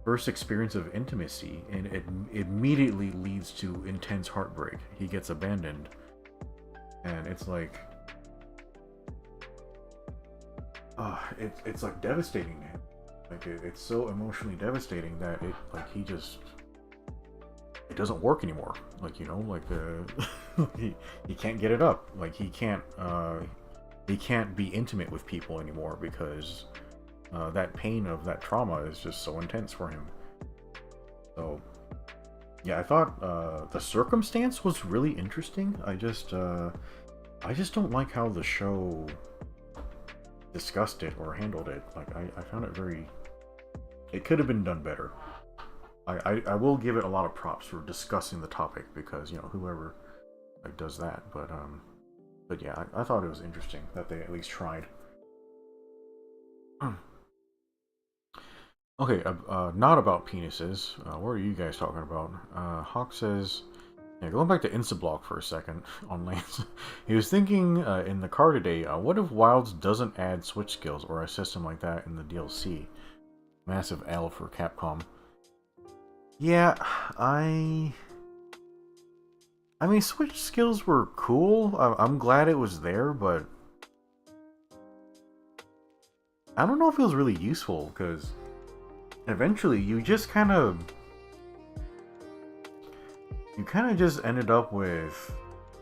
first experience of intimacy, and it immediately leads to intense heartbreak. He gets abandoned, and it's like, it's like devastating to him. Like, it's so emotionally devastating that it doesn't work anymore. Like, you know, like, he can't get it up. Like, he can't be intimate with people anymore, because that pain of that trauma is just so intense for him. So, yeah, I thought the circumstance was really interesting. I just don't like how the show discussed it or handled it. Like, I found it very... It could have been done better. I will give it a lot of props for discussing the topic, because, you know, whoever, like, does that. But yeah, I thought it was interesting that they at least tried. Okay, not about penises. What are you guys talking about? Hawk says, yeah, going back to Instablock for a second on Lance. He was thinking in the car today, what if Wilds doesn't add switch skills or a system like that in the DLC? Massive L for Capcom. Yeah, I mean, switch skills were cool. I'm glad it was there, but I don't know if it was really useful, because eventually you kind of just ended up with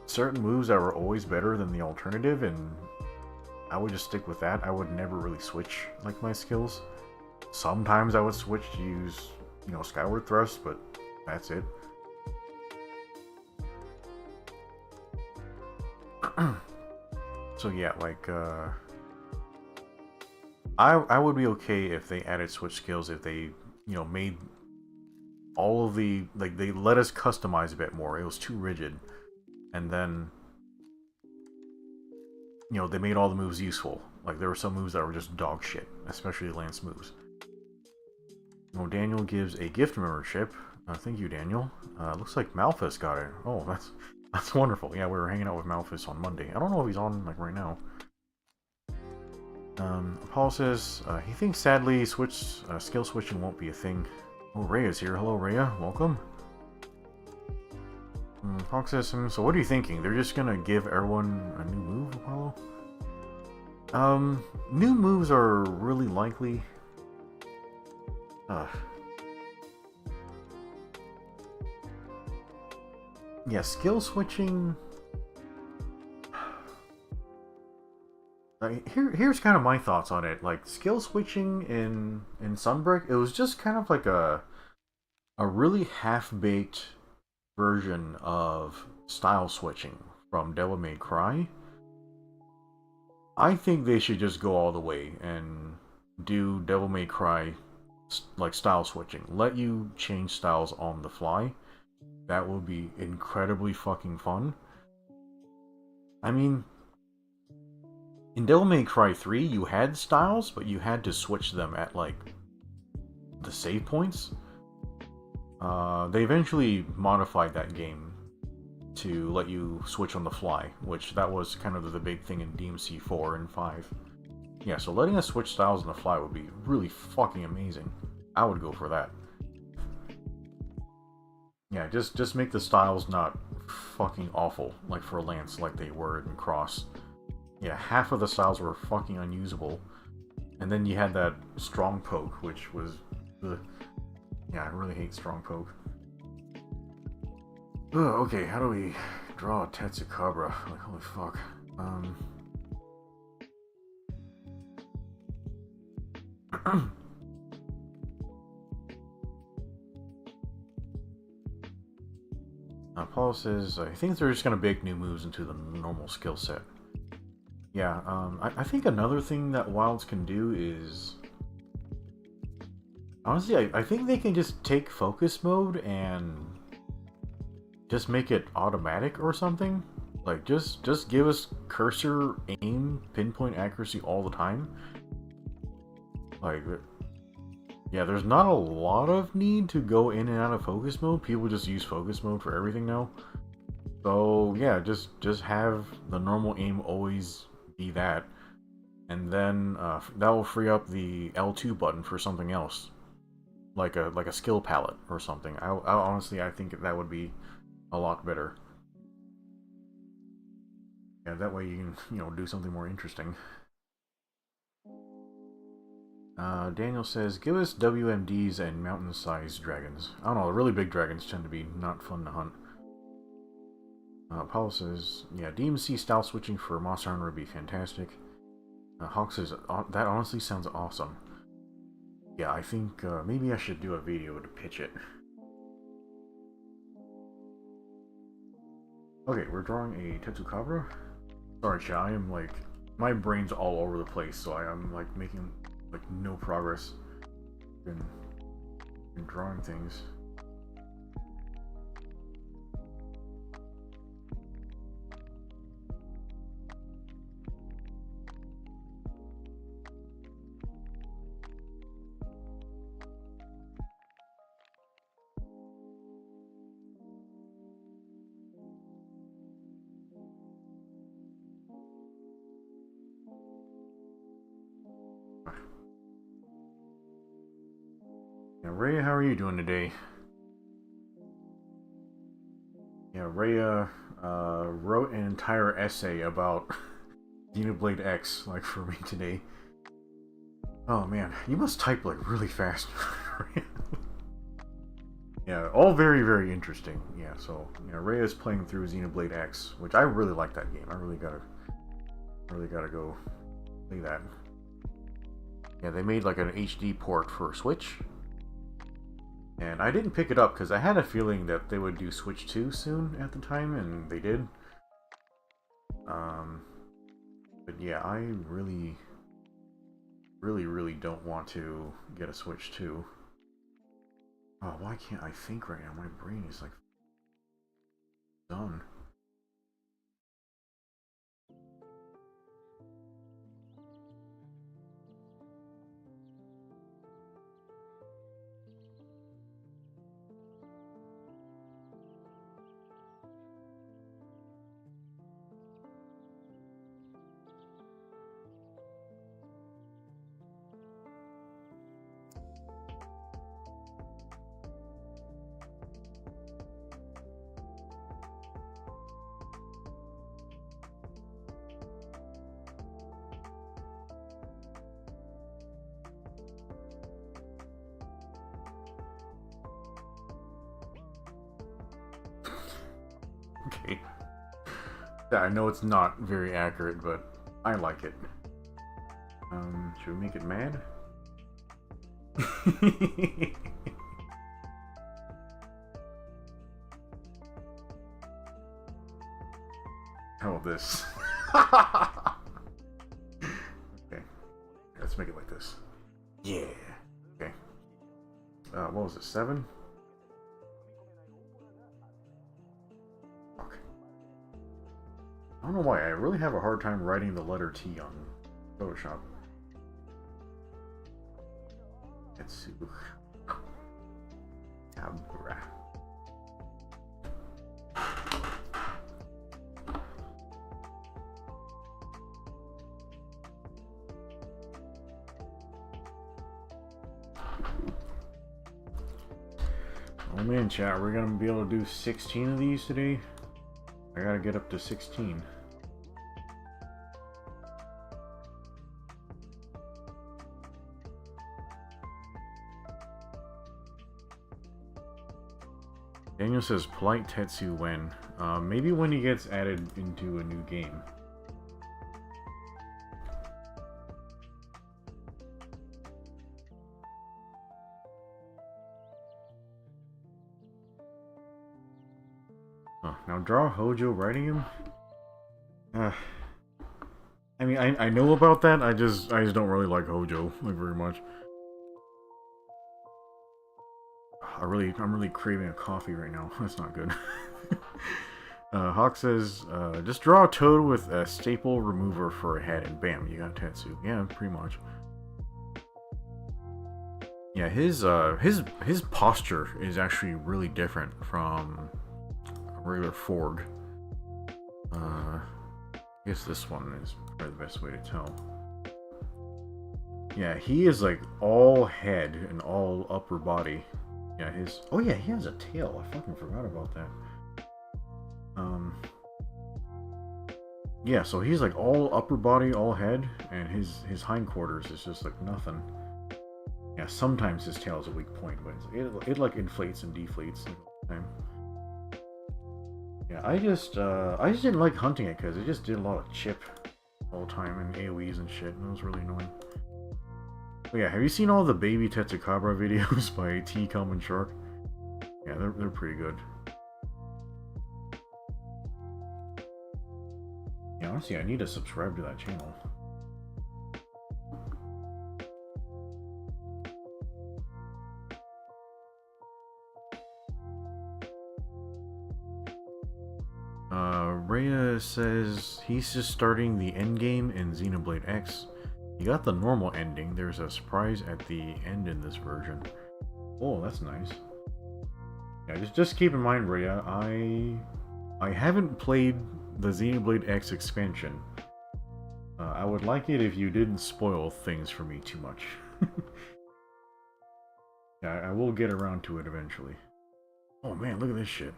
certain moves that were always better than the alternative, and I would just stick with that. I would never really switch, like, my skills. Sometimes I would switch to use, you know, Skyward Thrust, but that's it. So yeah, like, I would be okay if they added switch skills, if they, you know, made all of the, like, they let us customize a bit more. It was too rigid. And then, you know, they made all the moves useful. Like, there were some moves that were just dog shit, especially Lance moves. You know, Daniel gives a gift membership. Thank you, Daniel. Looks like Malphus got it. Oh, that's wonderful. Yeah, we were hanging out with Malphus on Monday. I don't know if he's on, like, right now. Paul says he thinks sadly skill switching won't be a thing. Oh, Rhea's here. Hello, Rhea. Welcome. Hawk says, so what are you thinking? They're just gonna give everyone a new move, Apollo? New moves are really likely. Yeah, skill switching. Here's kind of my thoughts on it. Like skill switching in Sunbreak, it was just kind of like a really half-baked version of style switching from Devil May Cry. I think they should just go all the way and do Devil May Cry like style switching. Let you change styles on the fly. That would be incredibly fucking fun. I mean, in Devil May Cry 3, you had styles, but you had to switch them at like the save points. They eventually modified that game to let you switch on the fly, which that was kind of the big thing in DMC 4 and 5. Yeah, so letting us switch styles on the fly would be really fucking amazing. I would go for that. Yeah, just make the styles not fucking awful, like for Lance, like they were in Cross. Yeah, half of the styles were fucking unusable. And then you had that strong poke, which was... Ugh. Yeah, I really hate strong poke. Ugh, okay, how do we draw a Tetsukabra? Like, holy fuck. Paul says, I think they're just going to bake new moves into the normal skill set. Yeah, I think another thing that Wilds can do is... Honestly, I think they can just take focus mode and just make it automatic or something. Like, just give us cursor, aim, pinpoint accuracy all the time. Like, yeah, there's not a lot of need to go in and out of focus mode. People just use focus mode for everything now. So, yeah, just have the normal aim always be that. And then that will free up the L2 button for something else. Like a skill palette or something. I honestly, I think that would be a lot better. Yeah, that way you can, do something more interesting. Daniel says, give us WMDs and mountain-sized dragons. I don't know, the really big dragons tend to be not fun to hunt. Paul says, yeah, DMC style switching for Monster Hunter would be fantastic. Hawk says, that honestly sounds awesome. Yeah, I think maybe I should do a video to pitch it. Okay, we're drawing a Tetsukabra. Sorry, chat, I am like... My brain's all over the place, so I am like making like no progress in drawing things. Yeah, Rhea, how are you doing today? Yeah, Rhea wrote an entire essay about Xenoblade X, like, for me today. Oh man, you must type like really fast. Yeah, all very, very interesting. Yeah, so Rhea's playing through Xenoblade X, which I really like that game. I really gotta go play that. Yeah, they made like an HD port for Switch. And I didn't pick it up because I had a feeling that they would do Switch 2 soon at the time, and they did. But yeah, I really don't want to get a Switch 2. Oh, why can't I think right now? My brain is like done. Okay. Yeah, I know it's not very accurate, but I like it. Should we make it mad? How about this? Okay. Let's make it like this. Yeah. Okay. What was it? 7? Fuck. I don't know why. I really have a hard time writing the letter T on Photoshop. INKTOBER. Oh man, chat, we're gonna be able to do 16 of these today. I gotta get up to 16. Daniel says polite Tetsu when. Maybe when he gets added into a new game. Now draw Hojo writing him? I mean, I know about that, I just don't really like Hojo, like, very much. I'm really craving a coffee right now. That's not good. Hawk says, just draw a toad with a staple remover for a head, and bam, you got Tetsu. Yeah, pretty much. Yeah, his posture is actually really different from a regular Ford. I guess this one is probably the best way to tell. Yeah, he is like all head and all upper body. Yeah, oh yeah, he has a tail. I fucking forgot about that. Yeah, so he's like all upper body, all head, and his hindquarters is just like nothing. Yeah, sometimes his tail is a weak point, but it like inflates and deflates all the time. Yeah, I just didn't like hunting it because it just did a lot of chip all the time and AoEs and shit, and it was really annoying. But yeah, have you seen all the baby Tetsukabra videos by T Common Shark? Yeah, they're pretty good. Yeah, honestly, I need to subscribe to that channel. Rhea says he's just starting the endgame in Xenoblade X. You got the normal ending. There's a surprise at the end in this version. Oh, that's nice. Yeah, just keep in mind, Rhea, I haven't played the Xenoblade X expansion. I would like it if you didn't spoil things for me too much. Yeah, I will get around to it eventually. Oh man, look at this shit.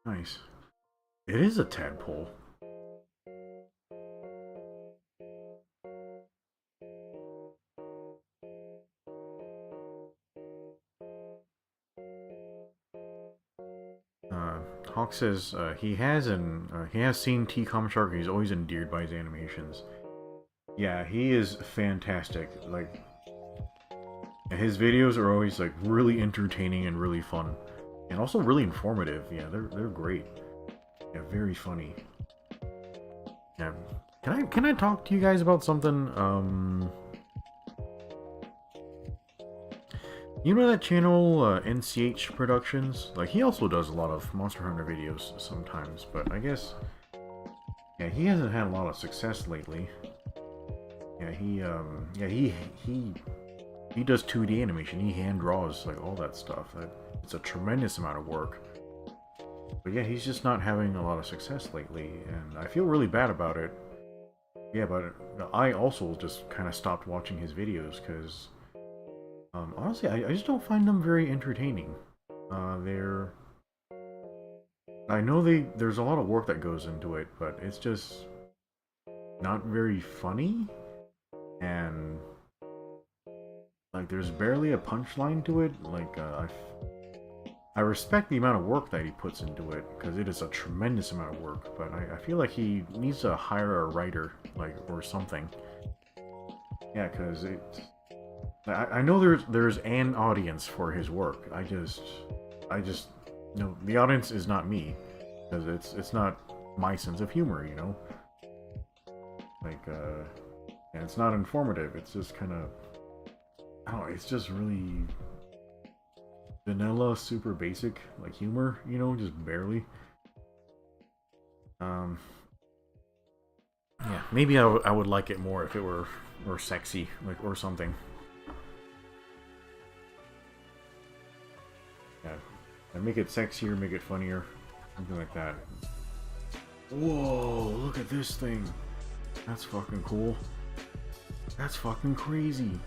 Nice. It is a tadpole. Hawk says he has seen T. Common Shark. He's always endeared by his animations. Yeah, he is fantastic. Like, his videos are always like really entertaining and really fun, and also really informative. Yeah, they're great. Yeah, very funny. Yeah, can I talk to you guys about something? You know that channel, NCH Productions? Like, he also does a lot of Monster Hunter videos sometimes, but I guess, yeah, he hasn't had a lot of success lately. Yeah, he does 2D animation. He hand draws, like, all that stuff. It's a tremendous amount of work. But yeah, he's just not having a lot of success lately, and I feel really bad about it. Yeah, but I also just kind of stopped watching his videos, because honestly, I just don't find them very entertaining. I know there's a lot of work that goes into it, but it's just not very funny, and like there's barely a punchline to it. Like I respect the amount of work that he puts into it, because it is a tremendous amount of work, but I feel like he needs to hire a writer, like, or something. Yeah, because I know there's an audience for his work. I just, no, the audience is not me, because it's not my sense of humor, you know? Like, and it's not informative, it's just kind of, I don't know, it's just really vanilla, super basic, like, humor, you know, just barely. Yeah, maybe I would like it more if it were sexy, like, or something. Yeah, and make it sexier, make it funnier, something like that. Whoa, look at this thing. That's fucking cool. That's fucking crazy.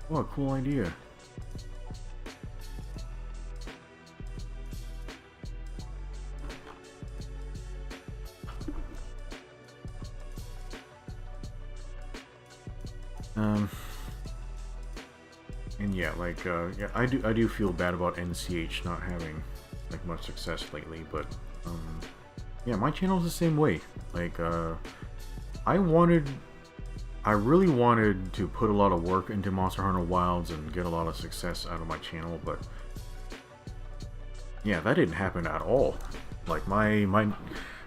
What a cool idea. And yeah, like, yeah, I do feel bad about NCH not having, like, much success lately, but, yeah, my channel's the same way. Like, I really wanted to put a lot of work into Monster Hunter Wilds and get a lot of success out of my channel, but, yeah, that didn't happen at all. Like, my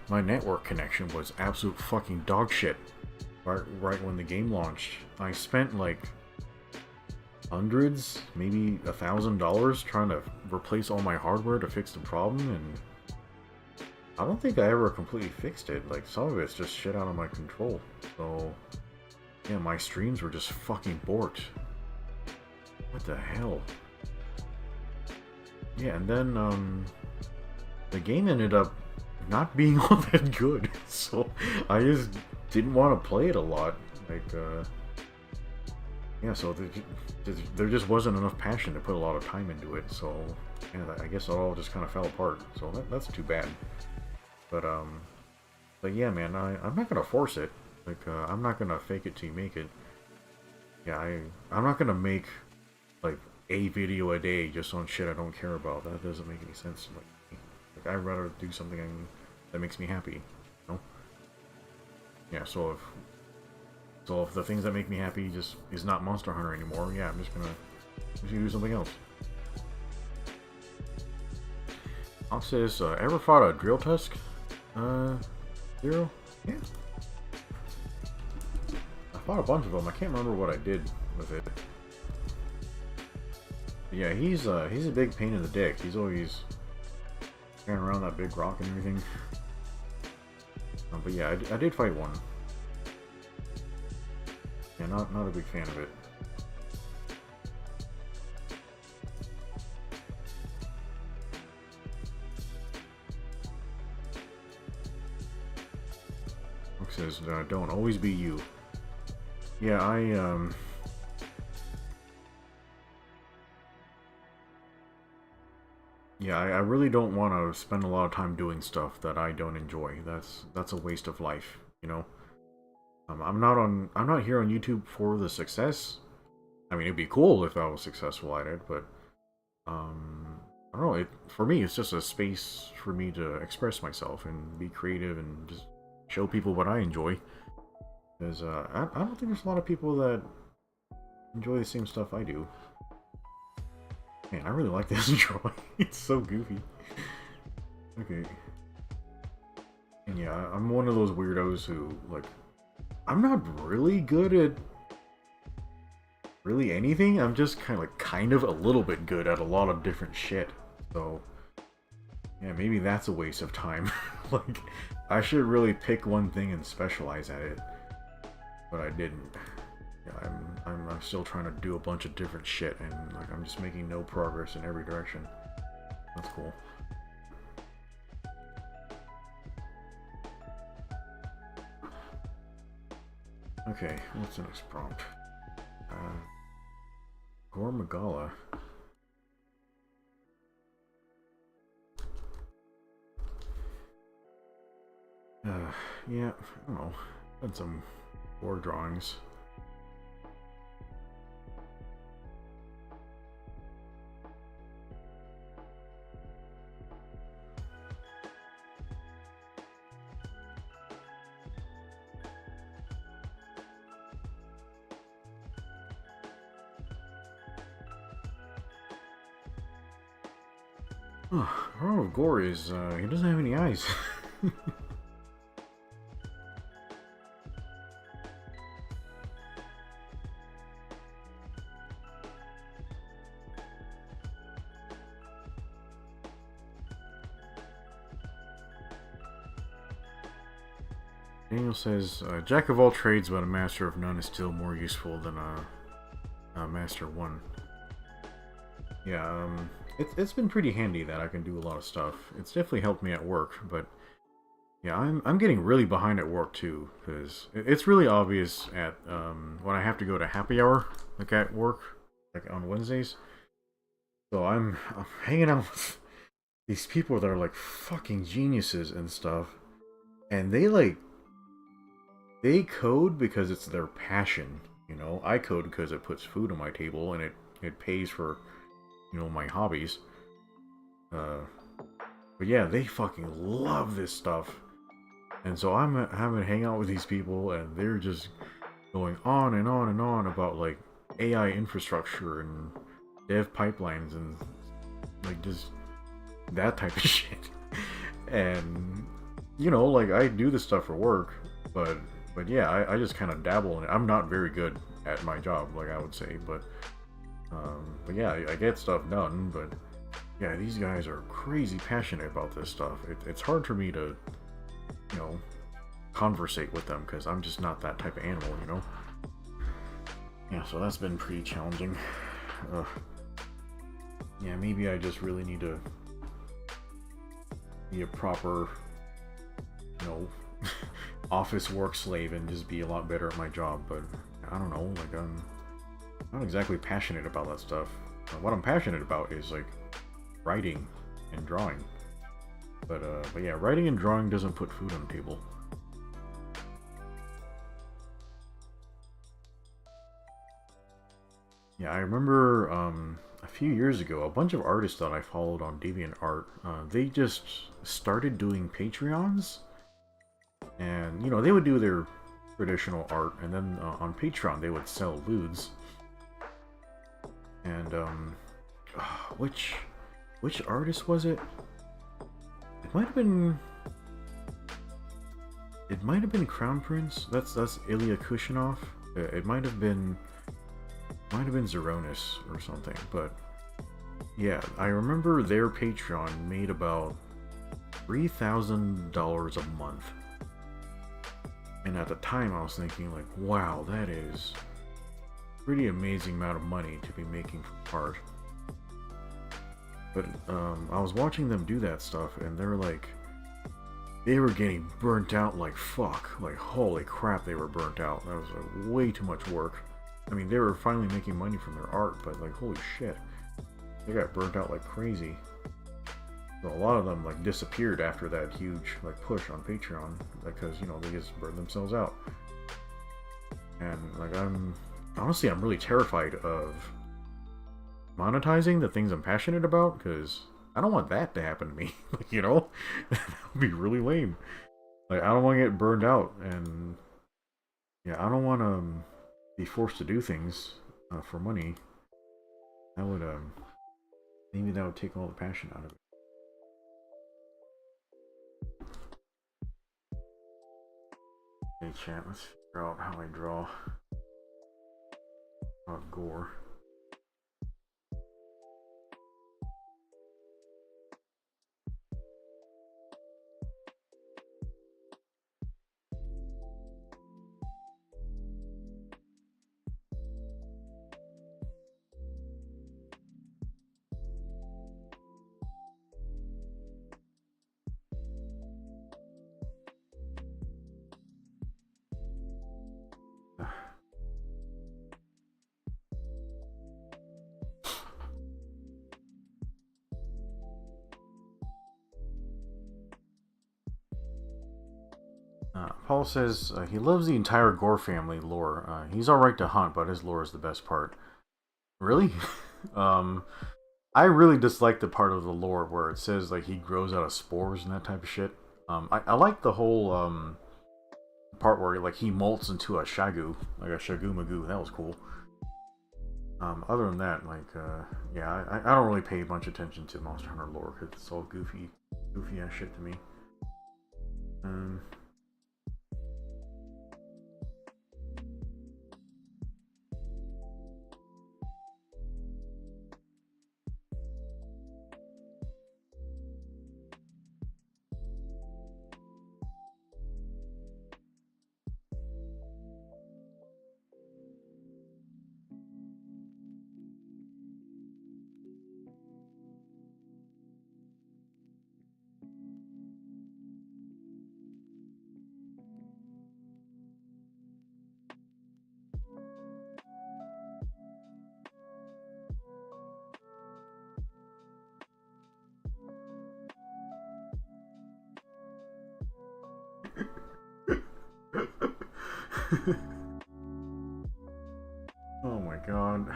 network connection was absolute fucking dog shit right when the game launched. I spent, like, hundreds, maybe $1,000 trying to replace all my hardware to fix the problem, and I don't think I ever completely fixed it. Like, some of it's just shit out of my control. So, yeah, my streams were just fucking borked. What the hell? Yeah, and then, the game ended up not being all that good, so I just didn't want to play it a lot. Like, yeah, so there just wasn't enough passion to put a lot of time into it, so yeah, I guess it all just kind of fell apart, so that's too bad. But yeah, man, I'm not gonna force it. Like, I'm not gonna fake it till you make it. Yeah, I'm not gonna make, like, a video a day just on shit I don't care about. That doesn't make any sense. Like I'd rather do something that makes me happy, you know? Yeah, so if the things that make me happy just is not Monster Hunter anymore, yeah, I'm just gonna do something else. Ox says, ever fought a drill tusk? Zero? Yeah. I fought a bunch of them. I can't remember what I did with it. But yeah, he's a big pain in the dick. He's always carrying around that big rock and everything. But yeah, I did fight one. Yeah, not a big fan of it. Brooke says, don't always be you. Yeah, yeah, I really don't want to spend a lot of time doing stuff that I don't enjoy. That's a waste of life, you know? I'm not here on YouTube for the success. I mean, it'd be cool if I was successful at it, but I don't know. For me, it's just a space for me to express myself and be creative and just show people what I enjoy. Because I don't think there's a lot of people that enjoy the same stuff I do. Man, I really like this drawing. It's so goofy. Okay. And yeah, I'm one of those weirdos who, like, I'm not really good at really anything. I'm just kind of a little bit good at a lot of different shit. So, yeah, maybe that's a waste of time. Like, I should really pick one thing and specialize at it. But I didn't. Yeah, I'm still trying to do a bunch of different shit, and like I'm just making no progress in every direction. That's cool. Okay, what's the next prompt? Gormagala. Yeah, I don't know. Had some board drawings. Oh, the problem with Gore is he doesn't have any eyes. Daniel says, Jack of all trades, but a master of none is still more useful than a master one. Yeah, it's been pretty handy that I can do a lot of stuff. It's definitely helped me at work, but yeah, I'm getting really behind at work too, because it's really obvious at when I have to go to happy hour, like at work, like on Wednesdays. So I'm hanging out with these people that are like fucking geniuses and stuff, and they code because it's their passion. You know, I code because it puts food on my table and it pays for, you know, my hobbies. Uh, but yeah, they fucking love this stuff, and so I'm having to hang out with these people, and they're just going on and on and on about like AI infrastructure and dev pipelines and like just that type of shit. And you know, like I do this stuff for work, but yeah, I just kind of dabble in it. I'm not very good at my job, like I would say, but yeah, I get stuff done. But yeah, these guys are crazy passionate about this stuff. It's hard for me to, you know, conversate with them because I'm just not that type of animal, you know. Yeah, so that's been pretty challenging. Yeah, maybe I just really need to be a proper, you know, office work slave and just be a lot better at my job. But I don't know, like I'm not exactly passionate about that stuff. What I'm passionate about is like writing and drawing. But yeah, writing and drawing doesn't put food on the table. Yeah, I remember a few years ago, a bunch of artists that I followed on DeviantArt, they just started doing Patreons, and you know they would do their traditional art, and then on Patreon they would sell lewds. And which artist was it? It might have been. It might have been Crown Prince. That's Ilya Kushinov. It might have been. Might have been Zeronis or something, but yeah, I remember their Patreon made about $3,000 a month. And at the time I was thinking like, wow, that is a pretty amazing amount of money to be making from art. But I was watching them do that stuff, and they're like, they were getting burnt out like fuck. Like, holy crap, they were burnt out. That was like, way too much work. I mean, they were finally making money from their art, but like, holy shit, they got burnt out like crazy. So a lot of them like disappeared after that huge like push on Patreon because, you know, they just burned themselves out. And like, I'm really terrified of monetizing the things I'm passionate about, because I don't want that to happen to me. You know, that would be really lame. Like, I don't want to get burned out, and yeah, I don't want to be forced to do things for money. That would maybe that would take all the passion out of it. Hey chat, let's figure out how I draw gore. Paul says he loves the entire Gore family lore. He's alright to hunt, but his lore is the best part. Really? um, I really dislike the part of the lore where it says like he grows out of spores and that type of shit. I like the whole part where like he molts into a shagu, like a shagu magoo. That was cool. Other than that, like, yeah, I don't really pay much attention to Monster Hunter lore because it's all goofy ass shit to me. Um, oh my god.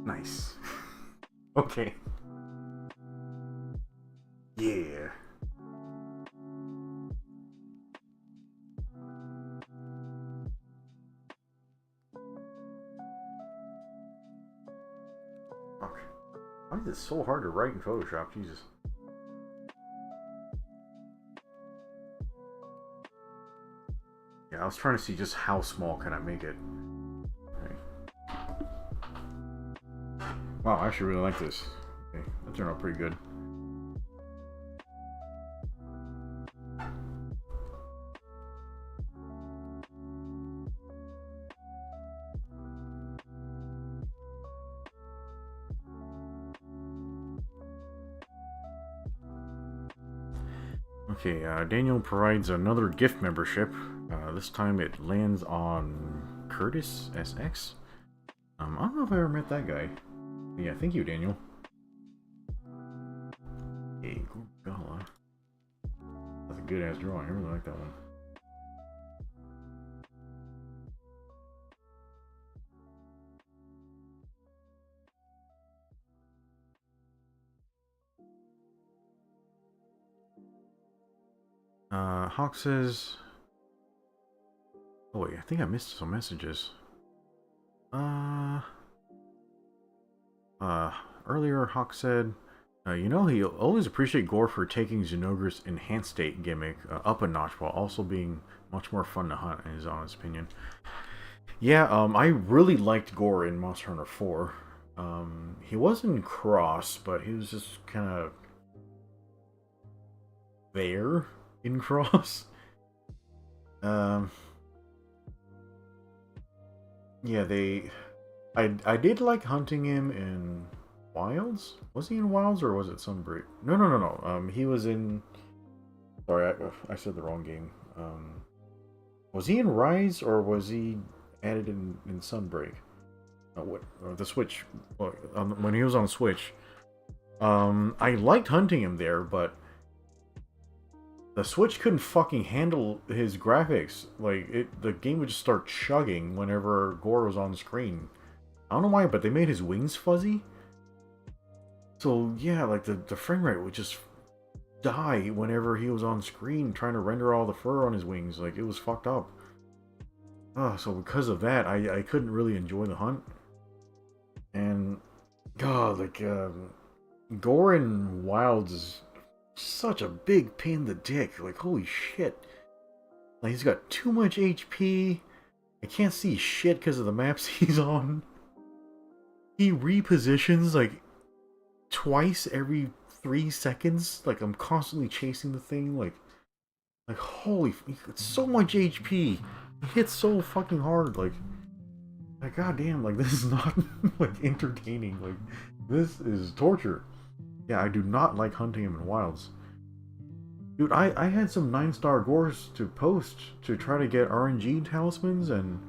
Nice. Okay. Yeah. Fuck. Why is it so hard to write in Photoshop? Jesus. Yeah, I was trying to see just how small can I make it. Okay. Wow, I actually really like this. Okay, that turned out pretty good. Okay, Daniel provides another gift membership. This time it lands on Curtis SX. I don't know if I ever met that guy. Yeah, thank you, Daniel. Hey, Gala. That's a good ass drawing. I really like that one. Hawk says. Oh wait, I think I missed some messages. Earlier Hawk said, you know, he always appreciate Gore for taking Zenogre's enhanced state gimmick up a notch while also being much more fun to hunt, in his honest opinion. Yeah, I really liked Gore in Monster Hunter 4. He wasn't cross, but he was just kind of there in cross. Yeah, I did like hunting him in Wilds. Was he in Wilds or was it Sunbreak? No. He was in. Sorry, I said the wrong game. Was he in Rise or was he added in Sunbreak? What? The Switch. When he was on Switch. I liked hunting him there, but the Switch couldn't fucking handle his graphics. Like, the game would just start chugging whenever Gore was on the screen. I don't know why, but they made his wings fuzzy. So, yeah, like, the frame rate would just die whenever he was on screen trying to render all the fur on his wings. Like, it was fucked up. So because of that, I couldn't really enjoy the hunt. And, God, like, Gore in Wilds is such a big pain in the dick. Like, holy shit. Like, he's got too much HP. I can't see shit because of the maps he's on. He repositions, like, twice every 3 seconds. Like, I'm constantly chasing the thing. Like holy, he's got so much HP. He hits so fucking hard. Like goddamn, like, this is not, like, entertaining. Like, this is torture. Yeah, I do not like hunting him in Wilds. Dude, I had some 9-star Gores to post to try to get RNG talismans, and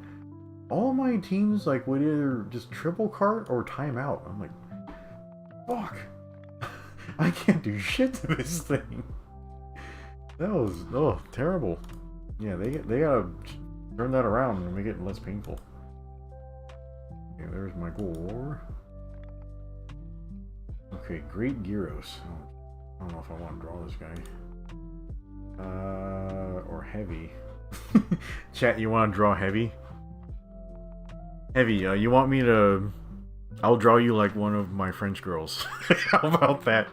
all my teams, like, would either just triple cart or time out. I'm like, fuck. I can't do shit to this thing. That was, oh, terrible. Yeah, they gotta turn that around and make it less painful. Okay, there's my goal. Okay, Great Gyros. I don't know if I want to draw this guy. Or Heavy. Chat, you want to draw Heavy? Heavy, you want me to... I'll draw you like one of my French girls. How about that?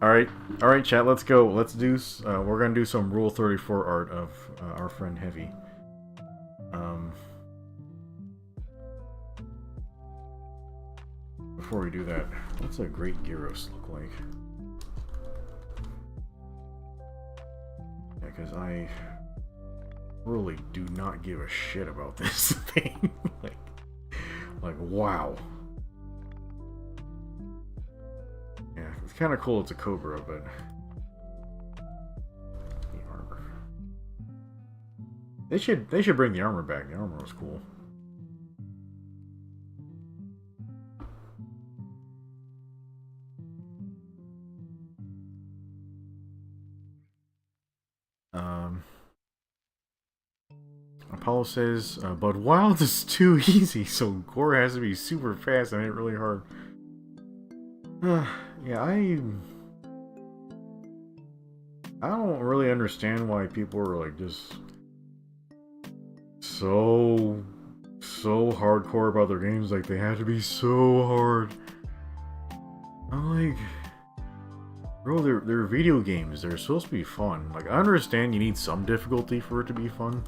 Alright, chat, let's go. Let's do... we're gonna do some Rule 34 art of our friend Heavy. Before we do that, what's a Great Gyros look like? Yeah, because I really do not give a shit about this thing. like, wow. Yeah, it's kind of cool it's a Cobra, but... The armor. They should bring the armor back. The armor was cool. Apollo says, but Wild is too easy, so Gore has to be super fast and hit really hard. Yeah, I don't really understand why people are like just so hardcore about their games. Like they have to be so hard. I'm like, bro, they're video games. They're supposed to be fun. Like I understand you need some difficulty for it to be fun.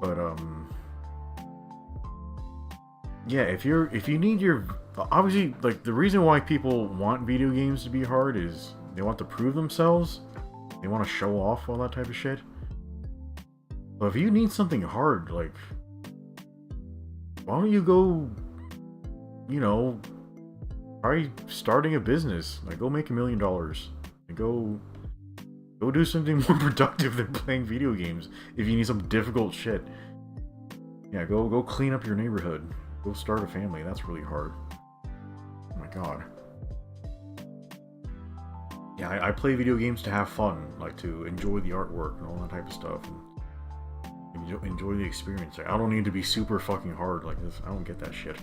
But yeah, if you need your, obviously, like the reason why people want video games to be hard is they want to prove themselves, they want to show off, all that type of shit. But if you need something hard, like, why don't you go, you know, try starting a business, like go make $1 million, and go do something more productive than playing video games. If you need some difficult shit, yeah, go clean up your neighborhood. Go start a family. That's really hard. Oh my god. Yeah, I play video games to have fun, like to enjoy the artwork and all that type of stuff, and enjoy the experience. Like, I don't need to be super fucking hard like this. I don't get that shit.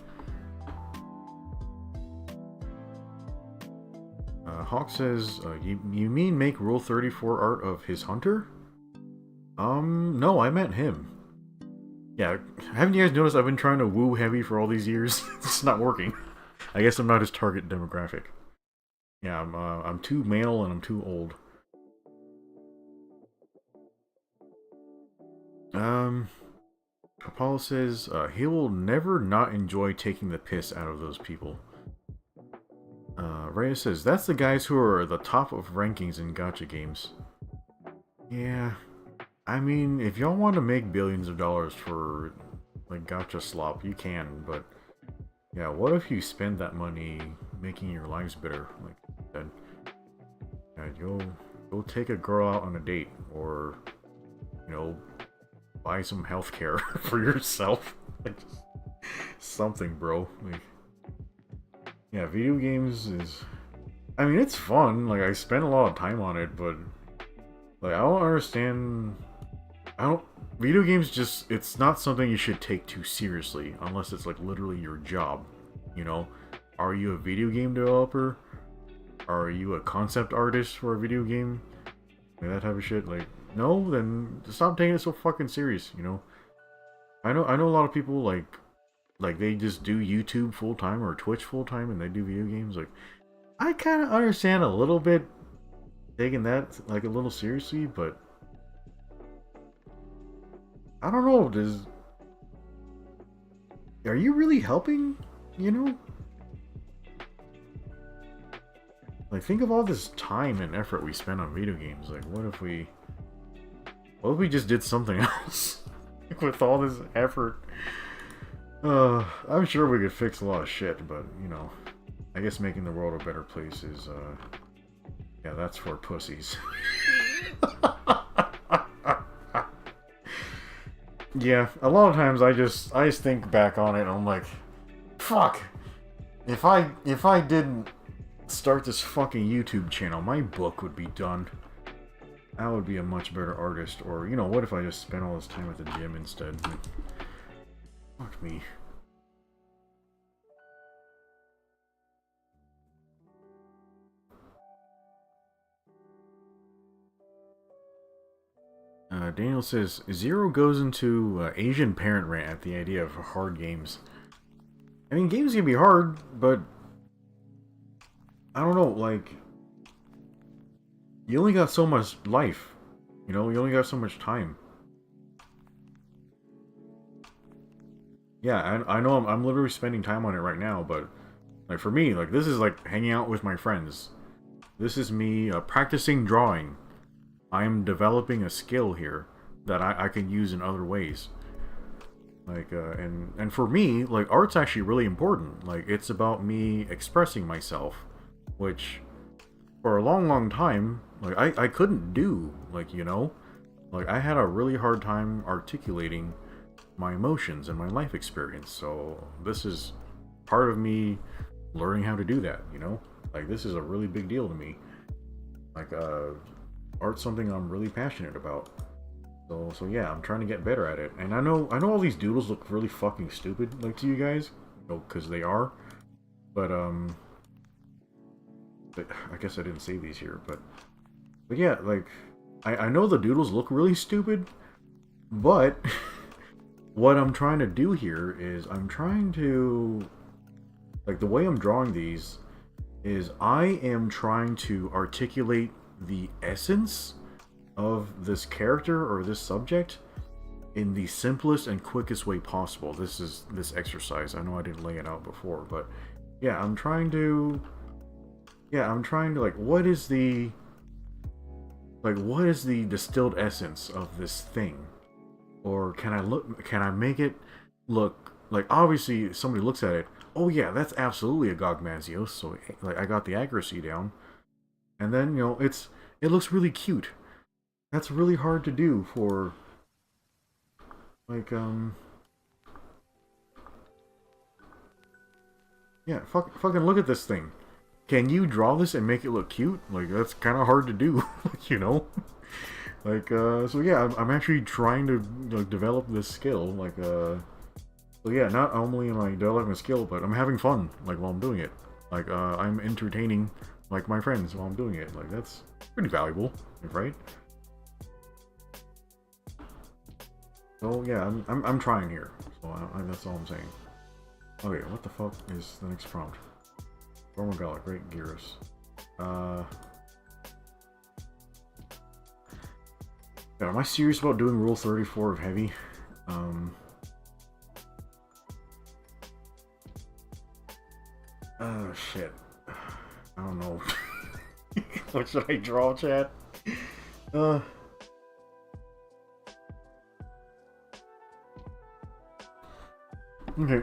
Hawk says, you mean make Rule 34 art of his hunter? No, I meant him. Yeah, haven't you guys noticed I've been trying to woo Heavy for all these years? It's not working. I guess I'm not his target demographic. Yeah, I'm too male and I'm too old. Apollo says, he will never not enjoy taking the piss out of those people. Reyes says, that's the guys who are the top of rankings in gacha games. Yeah, I mean, if y'all want to make billions of dollars for, like, gacha slop, you can, but, yeah, what if you spend that money making your lives better? Like, then, yeah, go take a girl out on a date, or, you know, buy some healthcare for yourself. Like, something, bro. Like, yeah, video games is... I mean, it's fun. Like, I spend a lot of time on it, but... Like, I don't understand... Video games just... It's not something you should take too seriously, unless it's, like, literally your job. You know? Are you a video game developer? Are you a concept artist for a video game? Like, that type of shit. Like, no? Then stop taking it so fucking serious, you know? I know a lot of people, like they just do YouTube full-time or Twitch full-time and they do video games. Like, I kind of understand a little bit taking that, like, a little seriously, but I don't know, are you really helping, you know? Like, think of all this time and effort we spend on video games. Like, what if we just did something else with all this effort? I'm sure we could fix a lot of shit, but, you know, I guess making the world a better place is, yeah, that's for pussies. Yeah, a lot of times I just think back on it and I'm like, fuck, if I didn't start this fucking YouTube channel, my book would be done. I would be a much better artist. Or, you know, what if I just spent all this time at the gym instead? Like, fuck me. Daniel says, Zero goes into Asian parent rant at the idea of hard games. I mean, games can be hard, but I don't know, like, you only got so much life. You know, you only got so much time. Yeah, I know I'm literally spending time on it right now, but, like, for me, like, this is like hanging out with my friends. This is me practicing drawing. I am developing a skill here that I can use in other ways. Like, and for me, like, art's actually really important. Like, it's about me expressing myself, which, for a long, long time, like, I couldn't do. Like, you know? Like, I had a really hard time articulating my emotions and my life experience, so this is part of me learning how to do that, you know? Like, this is a really big deal to me. Like, art's something I'm really passionate about. So yeah, I'm trying to get better at it. And I know all these doodles look really fucking stupid, like, to you guys, you know, because they are. But I guess I didn't save these here, but yeah, like, I know the doodles look really stupid, but what I'm trying to do here is I'm trying to, like, the way I'm drawing these is I am trying to articulate the essence of this character or this subject in the simplest and quickest way possible. This is this exercise. I know I didn't lay it out before, but yeah, I'm trying to like, what is the distilled essence of this thing? Or can I make it look like, obviously somebody looks at it, oh yeah, that's absolutely a Gogmazios, so like I got the accuracy down. And then, you know, it looks really cute. That's really hard to do for, like, yeah, fucking look at this thing. Can you draw this and make it look cute? Like, that's kind of hard to do, you know? Like, so yeah, I'm actually trying to, like, develop this skill. Like, so yeah, not only am I developing a skill, but I'm having fun, like, while I'm doing it. Like, I'm entertaining, like, my friends while I'm doing it. Like, that's pretty valuable, right? So yeah, I'm trying here. So that's all I'm saying. Okay, what the fuck is the next prompt? Former Gala, Great Gyros. Yeah, am I serious about doing Rule 34 of Heavy? Oh shit. I don't know. What should I draw, chat? Okay.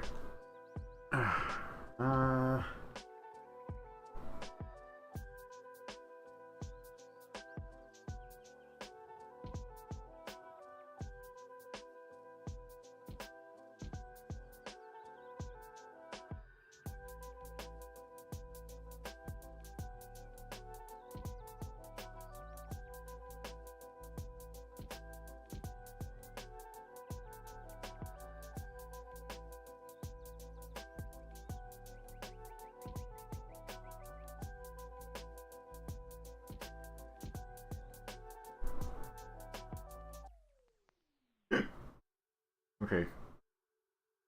Okay.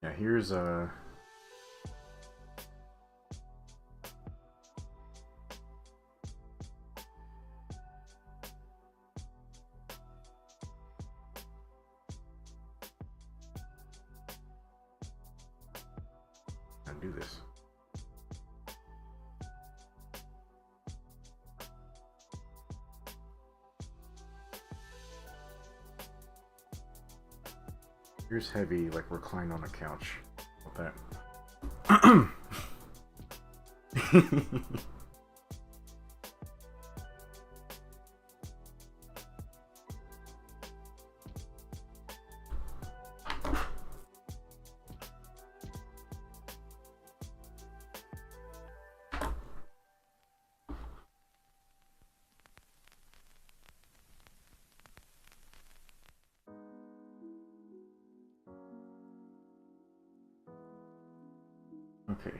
Yeah, here's how to do this. Here's Heavy, like, reclined on a couch. What that? Okay.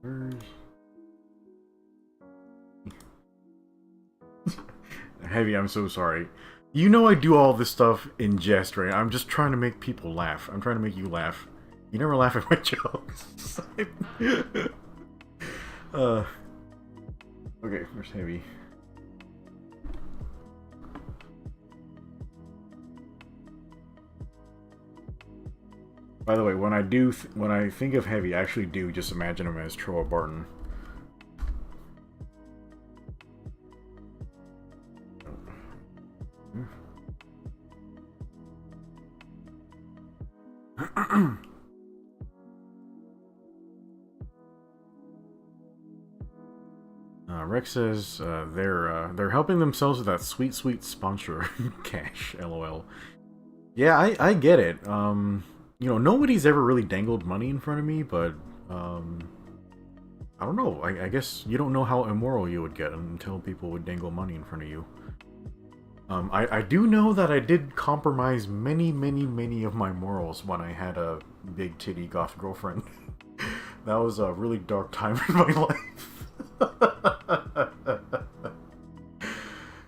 Where's Heavy? I'm so sorry. You know I do all this stuff in jest, right? I'm just trying to make people laugh. I'm trying to make you laugh. You never laugh at my jokes. Okay, where's Heavy? By the way, when I think of Heavy, I actually do just imagine him as Troy Barton. Rex says they're helping themselves with that sweet sponsor cash. LOL. Yeah, I get it. You know, nobody's ever really dangled money in front of me, but I don't know. I guess you don't know how immoral you would get until people would dangle money in front of you. I do know that I did compromise many of my morals when I had a big titty goth girlfriend. That was a really dark time in my life.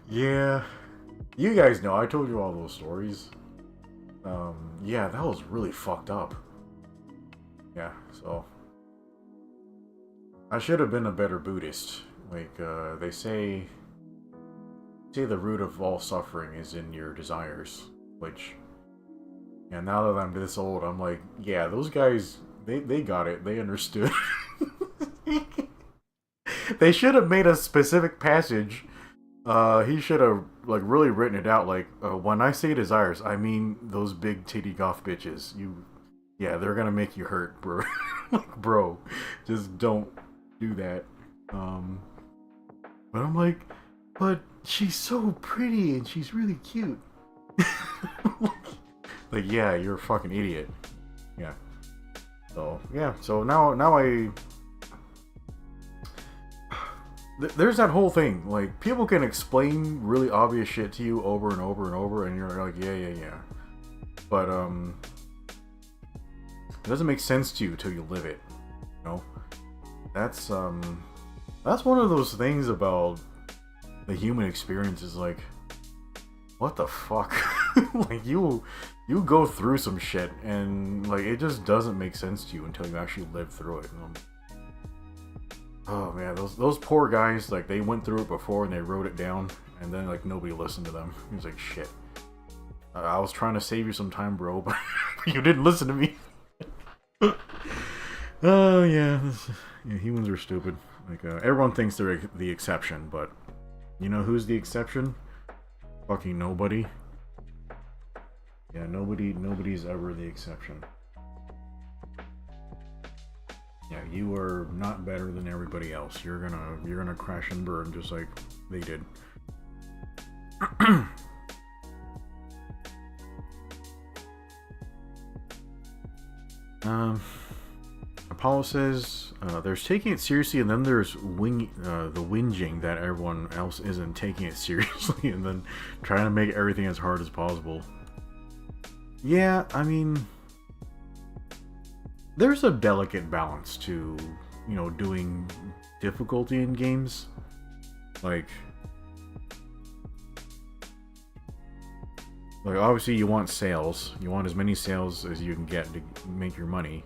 Yeah. You guys know, I told you all those stories. Yeah, that was really fucked up. Yeah, so... I should have been a better Buddhist. Like, they say the root of all suffering is in your desires. Which... Yeah, now that I'm this old, I'm like, yeah, those guys, they got it. They understood. They should have made a specific passage. He should have, like, really written it out. Like, when I say desires, I mean those big titty goth bitches. Yeah, they're gonna make you hurt, bro. Like, bro, just don't do that. But I'm like, but she's so pretty and she's really cute. Like, yeah, you're a fucking idiot. Yeah. So, yeah. So now I... There's that whole thing. Like, people can explain really obvious shit to you over and over and over, and you're like, yeah. But, it doesn't make sense to you till you live it. You know? That's one of those things about the human experience is like, what the fuck? Like, you go through some shit, and, like, it just doesn't make sense to you until you actually live through it. Oh man, those poor guys, like, they went through it before and they wrote it down, and then, like, nobody listened to them. He was like, shit. I was trying to save you some time, bro, but you didn't listen to me. Oh, yeah. Humans are stupid. Like, everyone thinks they're the exception, but you know who's the exception? Fucking nobody. Yeah, nobody's ever the exception. Yeah, you are not better than everybody else. You're gonna crash and burn just like they did. Apollo says there's taking it seriously, and then there's the whinging that everyone else isn't taking it seriously, and then trying to make everything as hard as possible. Yeah, I mean, there's a delicate balance to, you know, doing difficulty in games. Like obviously you want sales. You want as many sales as you can get to make your money.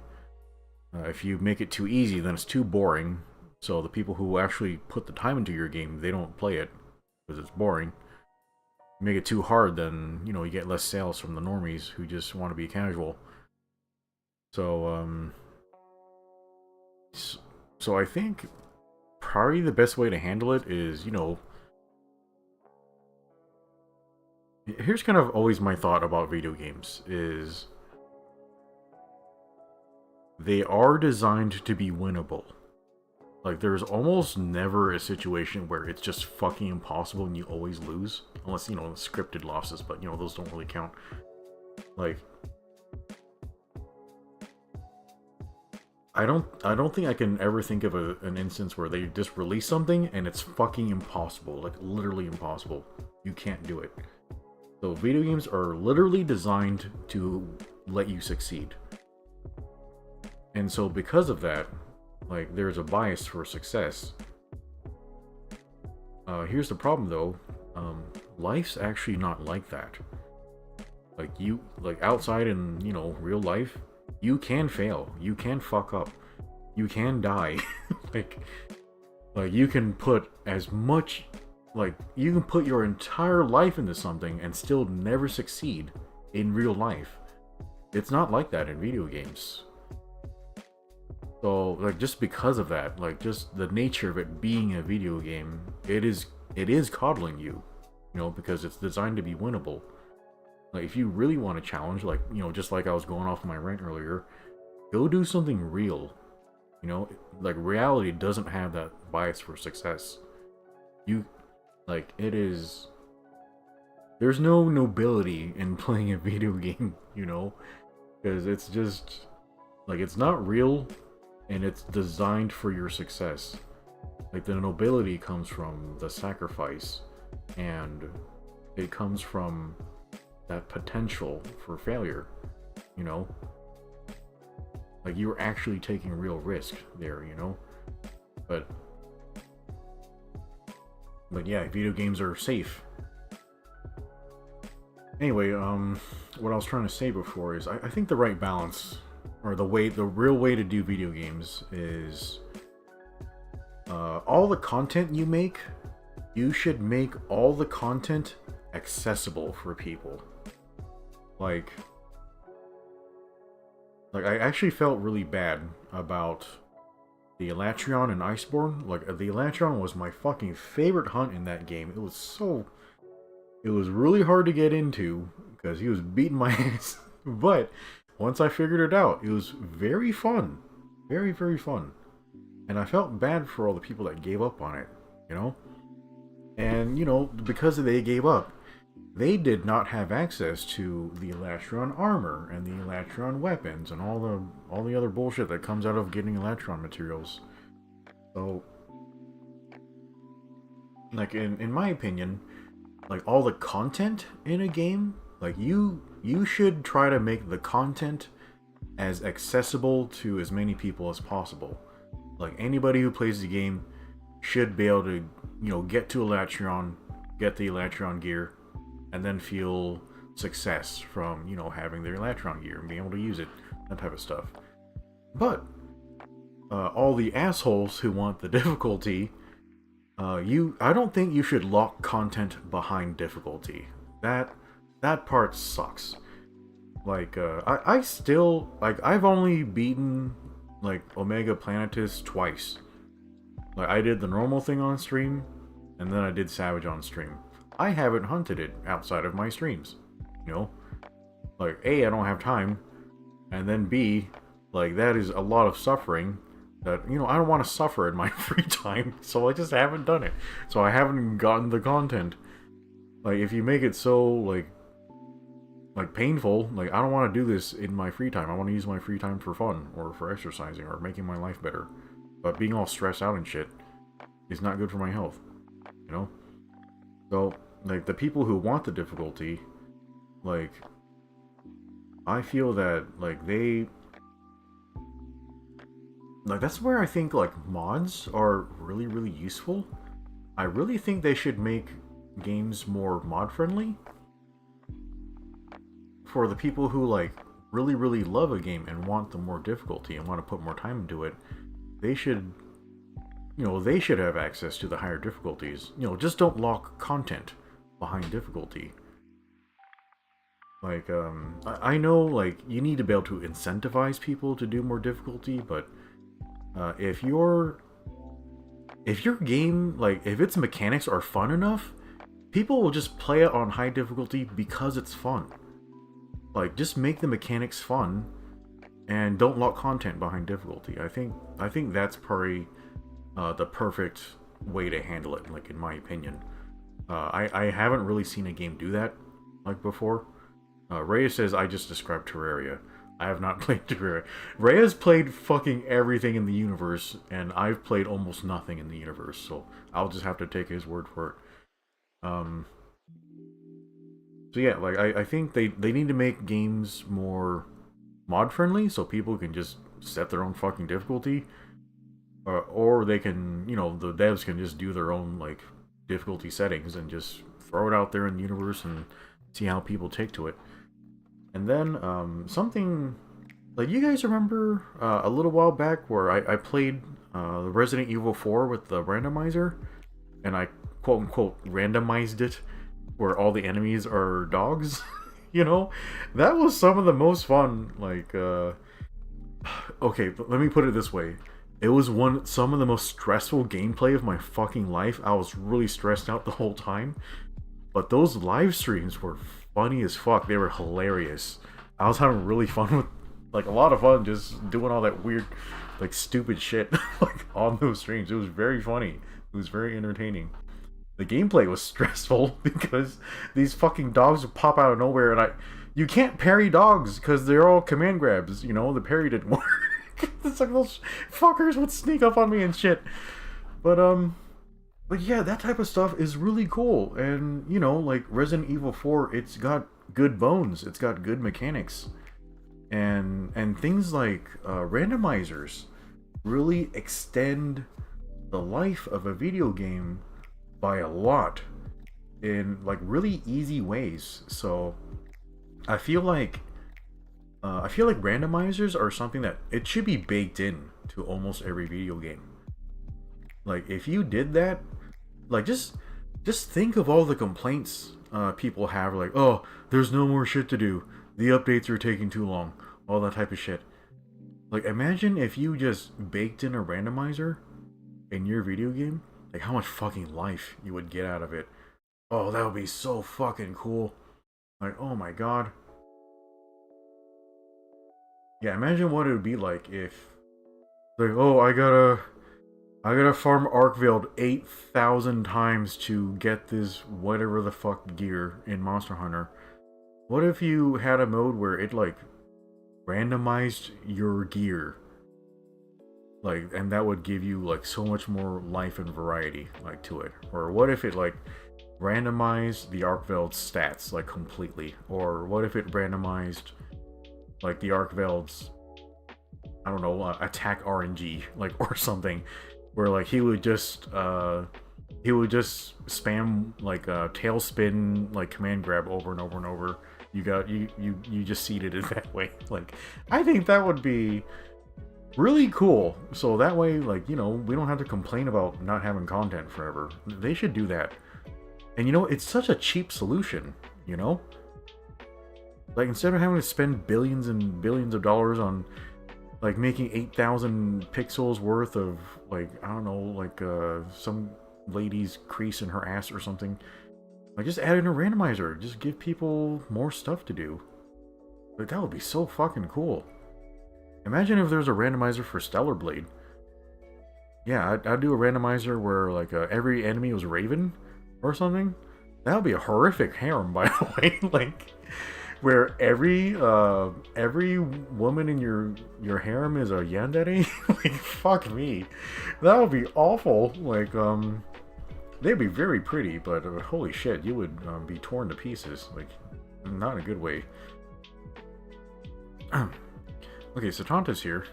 If you make it too easy, then it's too boring. So the people who actually put the time into your game, they don't play it because it's boring. You make it too hard, then, you know, you get less sales from the normies who just want to be casual. So, so I think probably the best way to handle it is, you know, here's kind of always my thought about video games is they are designed to be winnable. Like, there's almost never a situation where it's just fucking impossible and you always lose. Unless, you know, scripted losses, but, you know, those don't really count. Like, I don't think I can ever think of an instance where they just release something and it's fucking impossible. Like, literally impossible. You can't do it. So video games are literally designed to let you succeed. And so because of that, like, there's a bias for success. Here's the problem though. Life's actually not like that. Like outside in, real life, you can fail. You can fuck up. You can die. like, like you can put as much, like, you can put your entire life into something and still never succeed in real life. It's not like that in video games. So, like, just because of that, like, just the nature of it being a video game, it is coddling you, because it's designed to be winnable. Like, if you really want a challenge, like, just like I was going off my rant earlier, go do something real. Like, reality doesn't have that bias for success. There's no nobility in playing a video game, because it's just, like, it's not real, and it's designed for your success. Like, the nobility comes from the sacrifice, and it comes from that potential for failure, Like, you're actually taking real risk there, But yeah, video games are safe. Anyway, what I was trying to say before is I think the right balance, or the real way to do video games is all the content you make, you should make all the content accessible for people. Like I actually felt really bad about the Elytron and Iceborne. Like, the Elytron was my fucking favorite hunt in that game. It was really hard to get into because he was beating my ass. But once I figured it out, it was very fun. Very, very fun. And I felt bad for all the people that gave up on it, And, because they gave up, they did not have access to the Elytron armor and the Elytron weapons and all the other bullshit that comes out of getting Elytron materials. So, like, in my opinion, like, all the content in a game, like, you should try to make the content as accessible to as many people as possible. Like, anybody who plays the game should be able to, get to Elytron, get the Elytron gear, and then feel success from, having their Elytron gear and being able to use it, that type of stuff. But all the assholes who want the difficulty, I don't think you should lock content behind difficulty. That part sucks. Like, I still, like, I've only beaten, like, Omega Planetus twice. Like, I did the normal thing on stream, and then I did Savage on stream. I haven't hunted it outside of my streams, Like, A, I don't have time, and then B, like, that is a lot of suffering that, I don't want to suffer in my free time, so I just haven't done it. So I haven't gotten the content. Like, if you make it so, like painful, like, I don't want to do this in my free time. I want to use my free time for fun, or for exercising, or making my life better. But being all stressed out and shit is not good for my health, So, like, the people who want the difficulty, like, I feel that, like, that's where I think, like, mods are really, really useful. I really think they should make games more mod friendly. For the people who, like, really, really love a game and want the more difficulty and want to put more time into it, they should, they should have access to the higher difficulties. Just don't lock content behind difficulty. Like, I know, like, you need to be able to incentivize people to do more difficulty, but if your game, like, if its mechanics are fun enough, people will just play it on high difficulty because it's fun. Like, just make the mechanics fun, and don't lock content behind difficulty. I think that's probably the perfect way to handle it, like, in my opinion. I haven't really seen a game do that, like, before. Rhea says, I just described Terraria. I have not played Terraria. Rhea's played fucking everything in the universe, and I've played almost nothing in the universe, so I'll just have to take his word for it. So yeah, like, I think they need to make games more mod friendly so people can just set their own fucking difficulty, or they can, you know, the devs can just do their own like difficulty settings and just throw it out there in the universe and see how people take to it. And then something like, you guys remember a little while back where I played the Resident Evil 4 with the randomizer, and I quote unquote randomized it where all the enemies are dogs. You know, that was some of the most fun. Like, okay, let me put it this way: it was some of the most stressful gameplay of my fucking life. I was really stressed out the whole time, but those live streams were funny as fuck. They were hilarious. I was having really fun with, like, a lot of fun just doing all that weird, like, stupid shit like on those streams. It was very funny. It was very entertaining. The gameplay was stressful because these fucking dogs would pop out of nowhere, and you can't parry dogs because they're all command grabs. You know, the parry didn't work. It's like those fuckers would sneak up on me and shit. But yeah, that type of stuff is really cool. And, you know, like Resident Evil 4, it's got good bones. It's got good mechanics. And things like randomizers really extend the life of a video game by a lot in like really easy ways. So I feel like randomizers are something that it should be baked in to almost every video game. Like, if you did that, like, just think of all the complaints people have, like, oh, there's no more shit to do, the updates are taking too long, all that type of shit. Like, imagine if you just baked in a randomizer in your video game, like how much fucking life you would get out of it. Oh, that would be so fucking cool. Like, oh my god. Yeah, imagine what it would be like if, like, oh, I gotta farm Arkveld 8,000 times to get this whatever the fuck gear in Monster Hunter. What if you had a mode where it, like, randomized your gear? Like, and that would give you, like, so much more life and variety, like, to it. Or what if it, like, randomized the Arkveld's stats, like, completely? Or what if it randomized, like, the Arkveld's, I don't know, attack RNG, like, or something, where, like, he would just spam, like, tailspin, like, command grab over and over and over. You just seeded it that way. Like, I think that would be really cool. So that way, like, you know, we don't have to complain about not having content forever. They should do that. And, you know, it's such a cheap solution, you know? Like, instead of having to spend billions and billions of dollars on, like, making 8,000 pixels worth of, like, I don't know, like, some lady's crease in her ass or something, like, just add in a randomizer. Just give people more stuff to do. Like, that would be so fucking cool. Imagine if there's a randomizer for Stellar Blade. Yeah, I'd do a randomizer where, like, every enemy was Raven or something. That would be a horrific harem, by the way. Like, where every woman in your harem is a yandere. Like, fuck me, that would be awful. Like, they'd be very pretty, but holy shit, you would be torn to pieces. Like, not in a good way. Okay, so Tanta's here.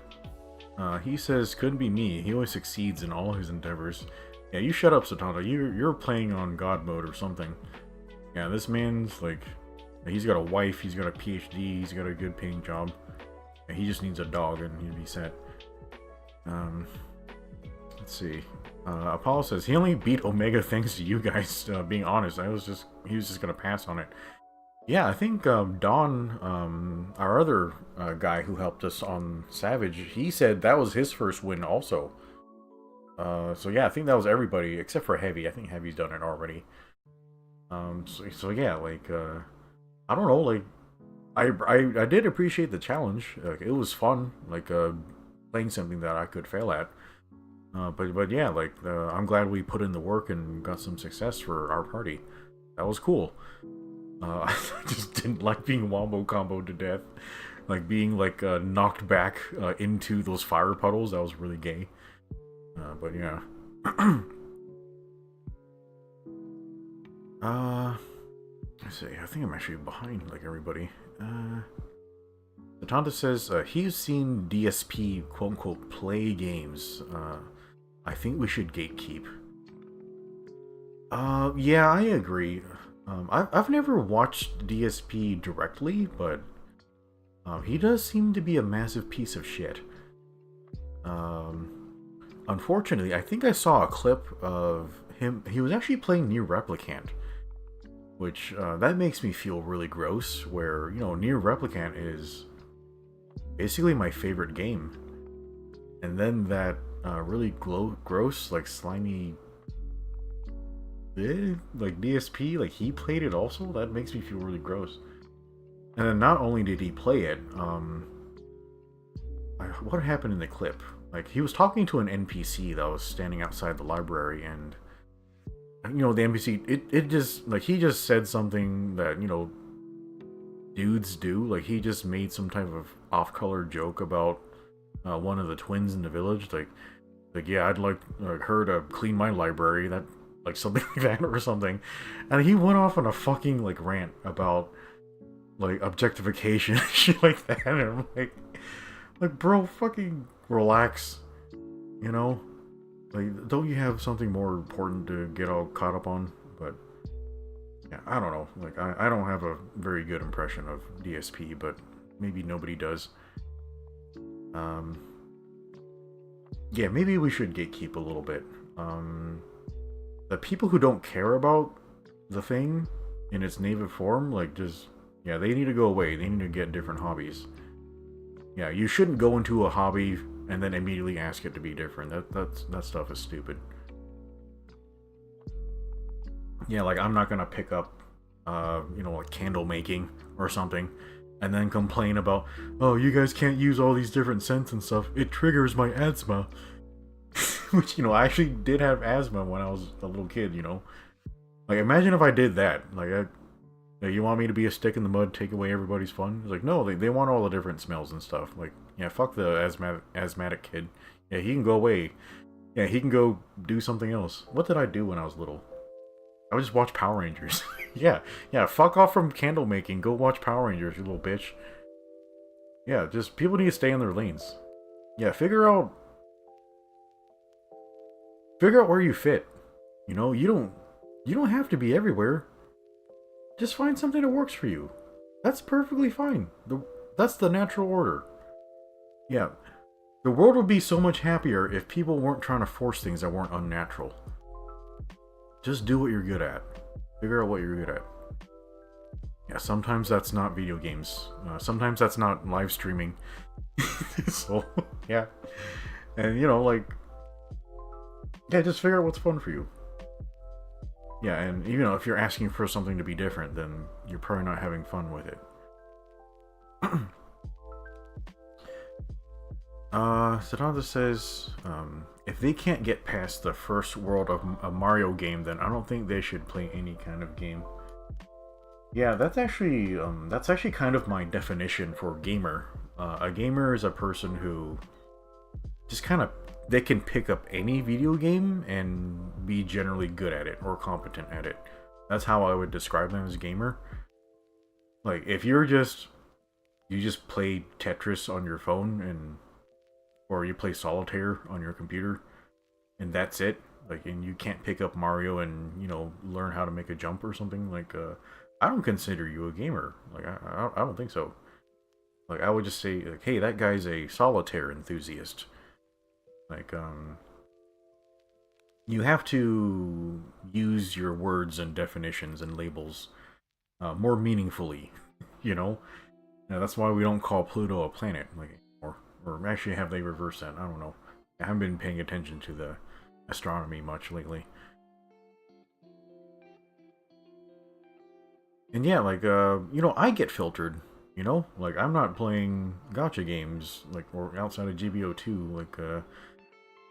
He says, couldn't be me. He always succeeds in all his endeavors. Yeah, you shut up, Satanta. You're playing on God mode or something. Yeah, this man's like, he's got a wife, he's got a PhD, he's got a good paying job. And he just needs a dog and he'd be set. Let's see. Apollo says he only beat Omega thanks to you guys. Being honest, he was just gonna pass on it. Yeah, I think Don, our other guy who helped us on Savage, he said that was his first win also. So yeah, I think that was everybody except for Heavy. I think Heavy's done it already. So yeah, like, I don't know, like, I did appreciate the challenge. Like, it was fun, like, playing something that I could fail at. But yeah, like, I'm glad we put in the work and got some success for our party. That was cool. I just didn't like being wombo comboed to death. Like, being, like, knocked back into those fire puddles. That was really gay. But yeah. Let's see. I think I'm actually behind, like, everybody. Satanta says he's seen DSP quote unquote play games. I think we should gatekeep. Yeah, I agree. I've never watched DSP directly, but he does seem to be a massive piece of shit. Unfortunately, I think I saw a clip of him. He was actually playing Near Replicant, which that makes me feel really gross. Where Near Replicant is basically my favorite game, and then that really gross, like slimy, like DSP, like he played it also. That makes me feel really gross. And then not only did he play it, what happened in the clip? Like he was talking to an NPC that was standing outside the library, and the NPC, it just like he just said something that dudes do. Like he just made some type of off-color joke about one of the twins in the village. Like yeah, I'd like her to clean my library. That like something like that or something. And he went off on a fucking like rant about like objectification and shit like that. And I'm like bro, fucking relax. Like don't you have something more important to get all caught up on? But yeah, I don't know. Like I don't have a very good impression of DSP, but maybe nobody does. Yeah, maybe we should gatekeep a little bit. The people who don't care about the thing in its native form, like just yeah, they need to go away. They need to get different hobbies. Yeah, you shouldn't go into a hobby and then immediately ask it to be different. That stuff is stupid. Yeah, like I'm not gonna pick up, like candle making or something, and then complain about, oh, you guys can't use all these different scents and stuff. It triggers my asthma. Which I actually did have asthma when I was a little kid. Like imagine if I did that. Like, you want me to be a stick in the mud, take away everybody's fun? It's like no, they want all the different smells and stuff. Like yeah, fuck the asthmatic kid. Yeah, he can go away. Yeah, he can go do something else. What did I do when I was little? I would just watch Power Rangers. yeah, fuck off from candle making. Go watch Power Rangers, you little bitch. Yeah, just people need to stay in their lanes. Yeah, figure out where you fit. You don't have to be everywhere. Just find something that works for you. That's perfectly fine. That's the natural order. Yeah. The world would be so much happier if people weren't trying to force things that weren't unnatural. Just do what you're good at. Figure out what you're good at. Yeah, sometimes that's not video games. Sometimes that's not live streaming. So, yeah. And, yeah, just figure out what's fun for you. Yeah, and, if you're asking for something to be different, then you're probably not having fun with it. Sedanta says, if they can't get past the first world of a Mario game, then I don't think they should play any kind of game. Yeah, that's actually kind of my definition for gamer. A gamer is a person who just kind of, they can pick up any video game and be generally good at it or competent at it. That's how I would describe them as a gamer. Like, if you just play Tetris on your phone or you play Solitaire on your computer, and that's it. Like, and you can't pick up Mario and learn how to make a jump or something. Like, I don't consider you a gamer. Like, I don't think so. Like, I would just say, like, hey, that guy's a Solitaire enthusiast. Like, you have to use your words and definitions and labels more meaningfully. Now, that's why we don't call Pluto a planet. Like. Or actually, have they reversed that? I don't know. I haven't been paying attention to the astronomy much lately. And yeah, like, I get filtered, Like, I'm not playing gacha games, like, or outside of GBO2. Like,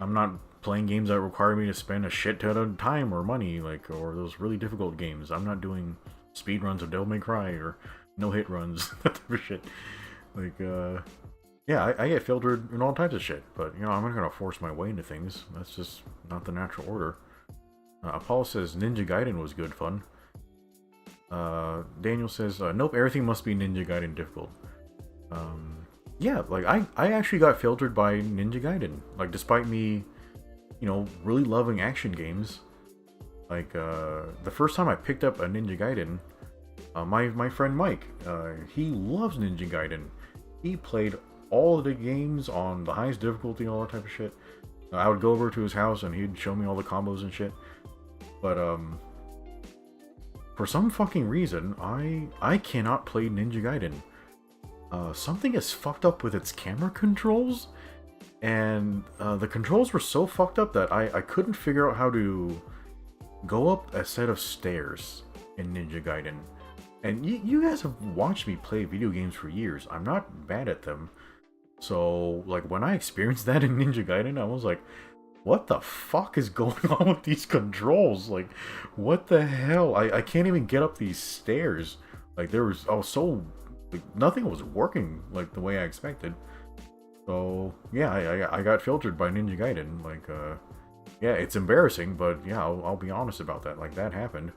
I'm not playing games that require me to spend a shit ton of time or money, like, or those really difficult games. I'm not doing speed runs of Devil May Cry or no-hit runs, that type of shit. Like, yeah, I get filtered in all types of shit, but, I'm not gonna force my way into things. That's just not the natural order. Apollo says Ninja Gaiden was good fun. Daniel says, nope, everything must be Ninja Gaiden difficult. Yeah, like I actually got filtered by Ninja Gaiden. Like despite me, really loving action games. Like the first time I picked up a Ninja Gaiden, my friend Mike, he loves Ninja Gaiden. He played all of the games on the highest difficulty and all that type of shit. I would go over to his house and he'd show me all the combos and shit. But for some fucking reason, I cannot play Ninja Gaiden. Something is fucked up with its camera controls, and the controls were so fucked up that I couldn't figure out how to go up a set of stairs in Ninja Gaiden. And you guys have watched me play video games for years. I'm not bad at them. So, like, when I experienced that in Ninja Gaiden, I was like, what the fuck is going on with these controls? Like, what the hell? I can't even get up these stairs. Like, I was so, like, nothing was working, like, the way I expected. So, yeah, I got filtered by Ninja Gaiden. Like, yeah, it's embarrassing, but yeah, I'll be honest about that. Like, that happened.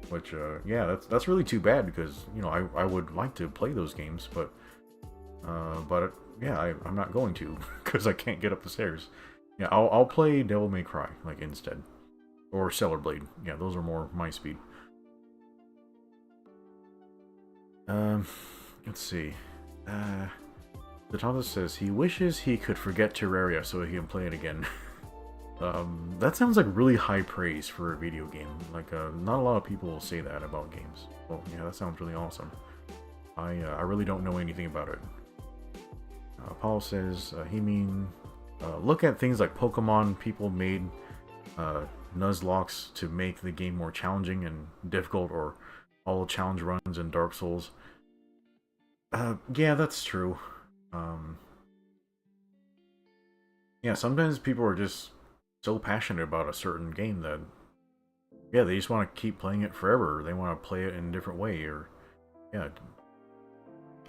Which, yeah, that's really too bad because, I would like to play those games, but yeah, I'm not going to because I can't get up the stairs. Yeah, I'll play Devil May Cry, like, instead. Or Stellar Blade. Yeah, those are more my speed. Let's see. Zatanza says he wishes he could forget Terraria so he can play it again. That sounds like really high praise for a video game. Like, not a lot of people will say that about games. Well, yeah, that sounds really awesome. I really don't know anything about it. Paul says look at things like Pokemon. People made Nuzlocke to make the game more challenging and difficult, or all challenge runs in Dark Souls. Yeah, that's true. Yeah, sometimes people are just so passionate about a certain game that, yeah, they just want to keep playing it forever. They want to play it in a different way, or, yeah.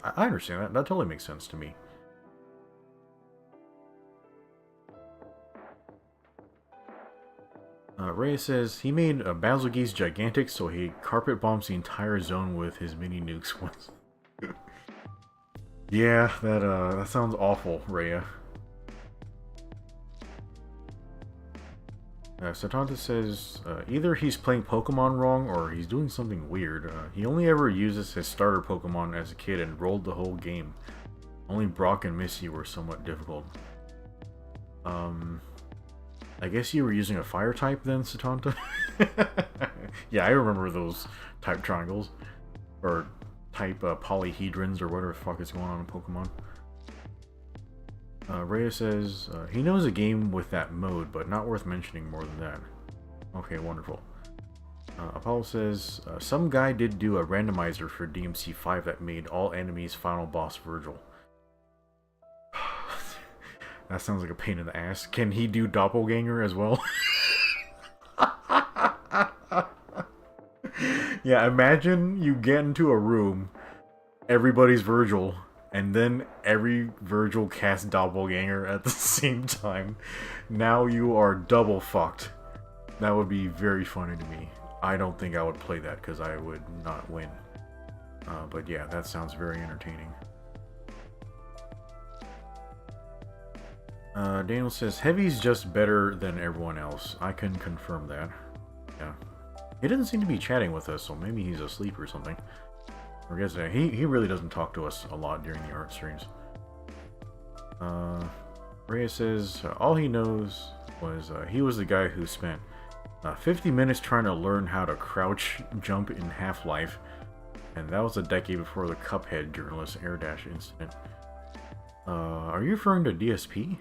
I understand that. That totally makes sense to me. Ray says he made a Basilgeese gigantic, so he carpet bombs the entire zone with his mini nukes once. Yeah, that sounds awful, Rhea. Satanta says either he's playing Pokemon wrong or he's doing something weird. He only ever uses his starter Pokemon as a kid and rolled the whole game. Only Brock and Misty were somewhat difficult. I guess you were using a fire type then, Satanta? Yeah, I remember those type triangles. Or type polyhedrons or whatever the fuck is going on in Pokemon. Rhea says, he knows a game with that mode, but not worth mentioning more than that. Okay, wonderful. Apollo says, some guy did do a randomizer for DMC 5 that made all enemies final boss Virgil. That sounds like a pain in the ass. Can he do Doppelganger as well? Yeah, imagine you get into a room, everybody's Virgil, and then every Virgil casts Doppelganger at the same time. Now you are double fucked. That would be very funny to me. I don't think I would play that because I would not win. But yeah, that sounds very entertaining. Daniel says, Heavy's just better than everyone else. I can confirm that. Yeah. He doesn't seem to be chatting with us, so maybe he's asleep or something. Or I guess he really doesn't talk to us a lot during the art streams. Rhea says, all he knows was he was the guy who spent 50 minutes trying to learn how to crouch jump in Half-Life, and that was a decade before the Cuphead journalist air dash incident. Are you referring to DSP?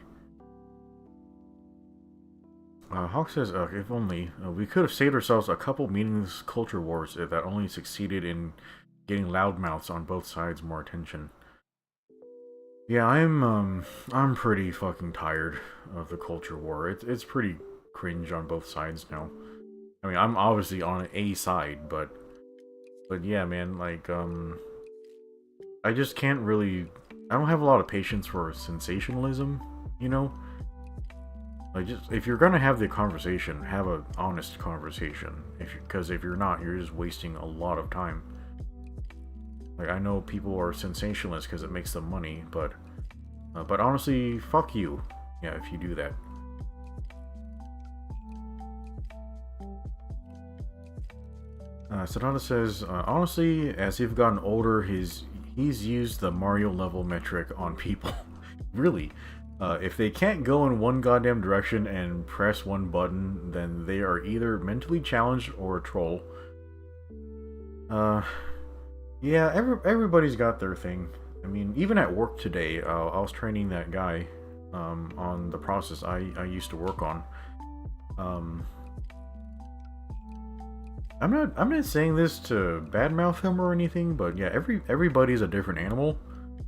Hawk says, if only, we could have saved ourselves a couple meaningless culture wars that only succeeded in getting loudmouths on both sides more attention. Yeah, I'm pretty fucking tired of the culture war. It's pretty cringe on both sides now. I mean, I'm obviously on a side, but yeah, man, like, I just can't really, I don't have a lot of patience for sensationalism, you know? Like, just, if you're gonna have the conversation, have an honest conversation. Because if you're not, you're just wasting a lot of time. Like, I know people are sensationalists because it makes them money, but honestly, fuck you. Yeah, if you do that. Sonata says, honestly, as he's gotten older, he's used the Mario level metric on people. Really. If they can't go in one goddamn direction and press one button, then they are either mentally challenged or a troll. Yeah, everybody's got their thing. I mean, even at work today, I was training that guy on the process I used to work on. I'm not saying this to badmouth him or anything, but yeah, everybody's a different animal,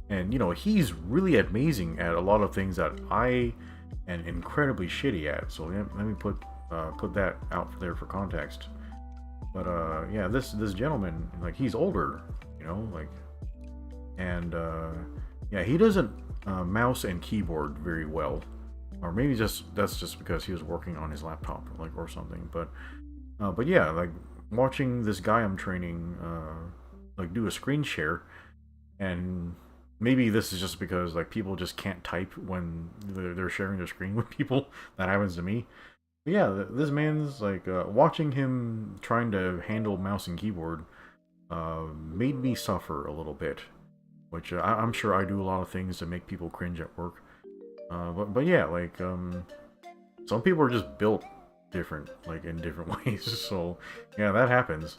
and you know he's really amazing at a lot of things that I am incredibly shitty at. So let me put that out there for context. But yeah, this gentleman, like, he's older, you know, like, and yeah, he doesn't mouse and keyboard very well, or maybe that's just because he was working on his laptop, like, or something. But yeah, like, watching this guy I'm training like do a screen share, and maybe this is just because like people just can't type when they're sharing their screen with people. That happens to me. But yeah, this man's like watching him trying to handle mouse and keyboard made me suffer a little bit, which I'm sure I do a lot of things to make people cringe at work. But yeah, like some people are just built different, like in different ways. So yeah, that happens.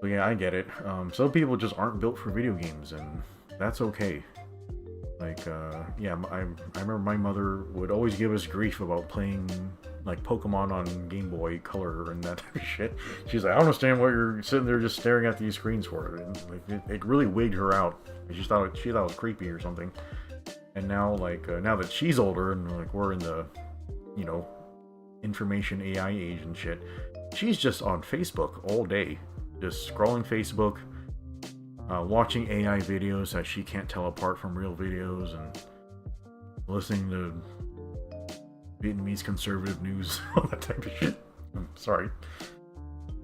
But yeah, I get it. Some people just aren't built for video games, and that's okay. Like yeah, I remember my mother would always give us grief about playing like Pokemon on Game Boy Color and that type of shit. She's like, I don't understand what you're sitting there just staring at these screens for. And like it really wigged her out. She thought it was creepy or something. And now, like now that she's older and like we're in the, you know, information AI age and shit, she's just on Facebook all day, just scrolling Facebook, watching AI videos that she can't tell apart from real videos, and listening to Vietnamese conservative news, all that type of shit. I'm sorry.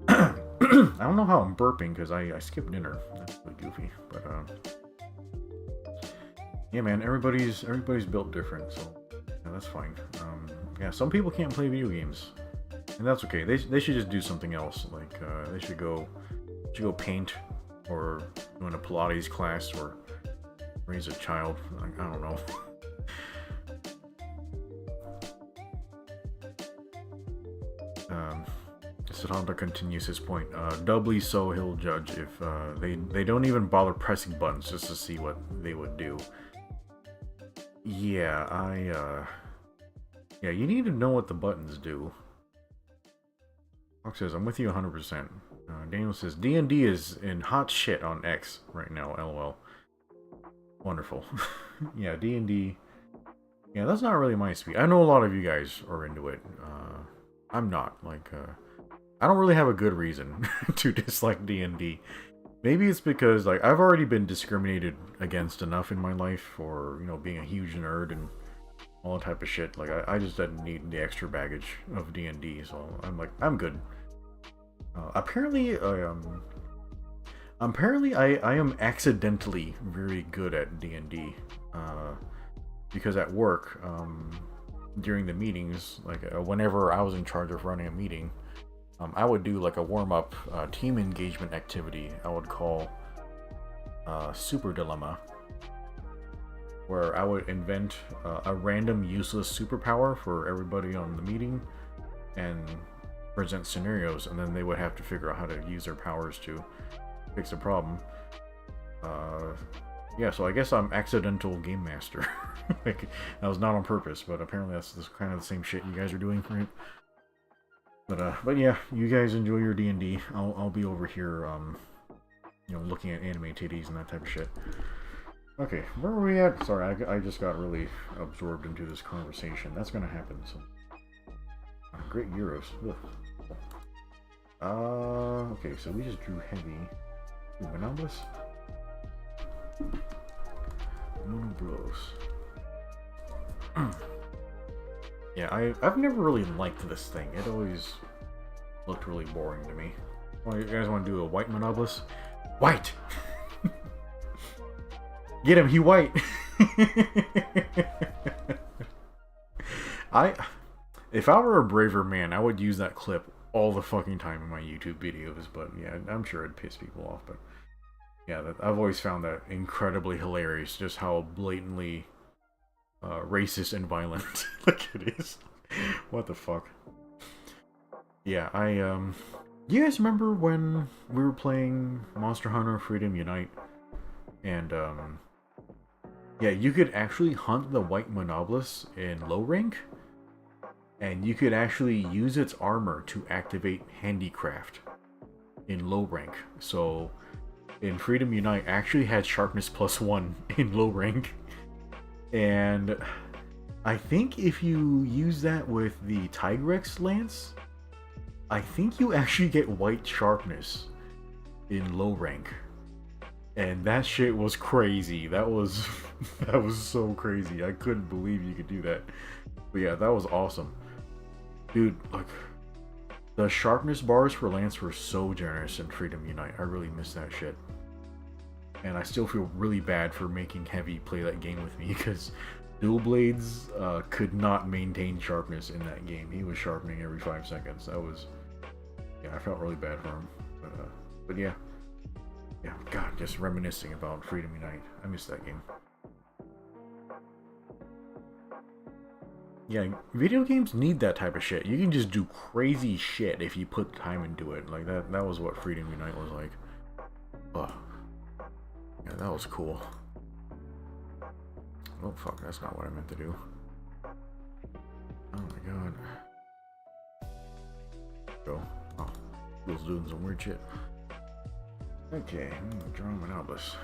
I don't know how I'm burping because I skipped dinner. That's really goofy, but yeah, man, everybody's built different, so yeah, that's fine. Yeah, some people can't play video games, and that's okay. They should just do something else. Like they should go paint, or go in a Pilates class, or raise a child. Like, I don't know. Sadhanta continues his point. Doubly so, he'll judge if they don't even bother pressing buttons just to see what they would do. Yeah, yeah, you need to know what the buttons do. Fox says, I'm with you 100%. Daniel says, D&D is in hot shit on X right now, lol. Wonderful. Yeah, D&D. Yeah, that's not really my speed. I know a lot of you guys are into it. I'm not. Like, I don't really have a good reason to dislike D&D. Maybe it's because, like, I've already been discriminated against enough in my life for, you know, being a huge nerd and all that type of shit. Like, I just didn't need the extra baggage of D&D, so I'm like, I'm good. Apparently I am accidentally very good at D&D, because at work, during the meetings, like whenever I was in charge of running a meeting, I would do like a warm-up team engagement activity I would call Super Dilemma, where I would invent a random useless superpower for everybody on the meeting and present scenarios, and then they would have to figure out how to use their powers to fix a problem. Yeah, so I guess I'm accidental game master. Like, that was not on purpose, but apparently that's kind of the same shit you guys are doing, right? But yeah, you guys enjoy your D&D. I'll be over here, you know, looking at anime titties and that type of shit. Okay, where are we at? Sorry, I just got really absorbed into this conversation. That's gonna happen. So, great euros. Ugh. Okay, so we just drew heavy. Ooh, Monobolus? Monoblos. Yeah, I've never really liked this thing. It always looked really boring to me. Well, you guys want to do a white Monobolus? White! Get him, he white. I, if I were a braver man, I would use that clip all the fucking time in my YouTube videos. But yeah, I'm sure it'd piss people off. But yeah, I've always found that incredibly hilarious, just how blatantly racist and violent like it is. What the fuck? Yeah, you guys remember when we were playing Monster Hunter Freedom Unite? And, yeah, you could actually hunt the white Monobolus in low rank, and you could actually use its armor to activate Handicraft in low rank. So, in Freedom Unite, I actually had Sharpness +1 in low rank, and I think if you use that with the Tigrex Lance, I think you actually get white sharpness in low rank. And that shit was crazy. That was that was so crazy. I couldn't believe you could do that. But yeah, that was awesome. Dude, like the sharpness bars for Lance were so generous in Freedom Unite. I really miss that shit. And I still feel really bad for making Heavy play that game with me because Dual Blades could not maintain sharpness in that game. He was sharpening every 5 seconds. That was... yeah, I felt really bad for him. But yeah. Yeah, God, just reminiscing about Freedom Unite. I miss that game. Yeah, video games need that type of shit. You can just do crazy shit if you put time into it. Like, that was what Freedom Unite was like. Ugh. Yeah, that was cool. Oh, fuck, that's not what I meant to do. Oh my god. Go. Oh, Will's doing some weird shit. Okay, I'm gonna draw my Monobolus.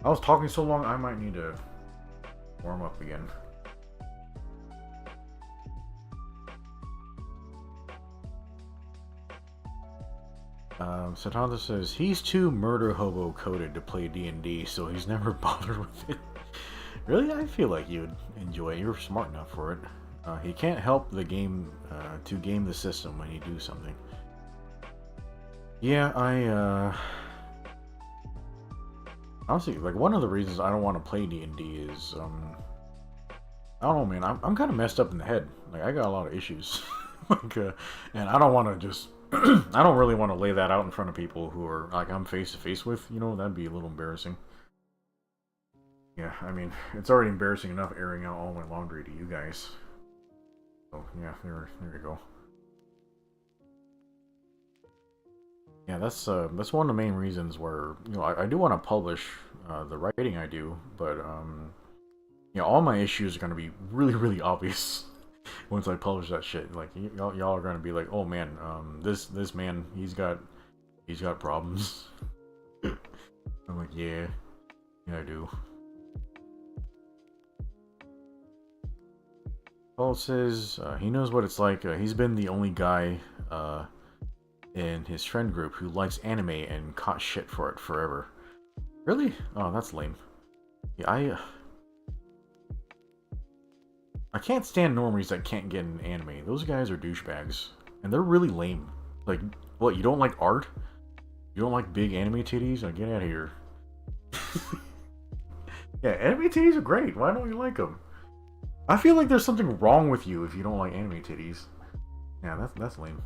I was talking so long, I might need to warm up again. Satanta says, he's too murder hobo coded to play D&D, so he's never bothered with it. Really? I feel like you'd enjoy it. You're smart enough for it. He can't help the game to game the system when you do something. Yeah, honestly, like, one of the reasons I don't want to play D&D is, I don't know, man, I'm kind of messed up in the head. Like, I got a lot of issues. Like, and I don't want to just, I don't really want to lay that out in front of people who are, like, I'm face to face with, you know, that'd be a little embarrassing. Yeah, I mean, it's already embarrassing enough airing out all my laundry to you guys. So, yeah, there you go. Yeah, that's one of the main reasons where, you know, I do want to publish the writing I do, but you know, all my issues are going to be really, really obvious once I publish that shit. Like, y'all are going to be like, oh man, this man, he's got problems. I'm like, yeah, I do. Paul says he knows what it's like. He's been the only guy in his friend group who likes anime and caught shit for it forever. Really? Oh, that's lame. Yeah, I can't stand normies that can't get an anime. Those guys are douchebags. And they're really lame. Like, what, you don't like art? You don't like big anime titties? Like, get out of here. Yeah, anime titties are great. Why don't you like them? I feel like there's something wrong with you if you don't like anime titties. Yeah, that's lame.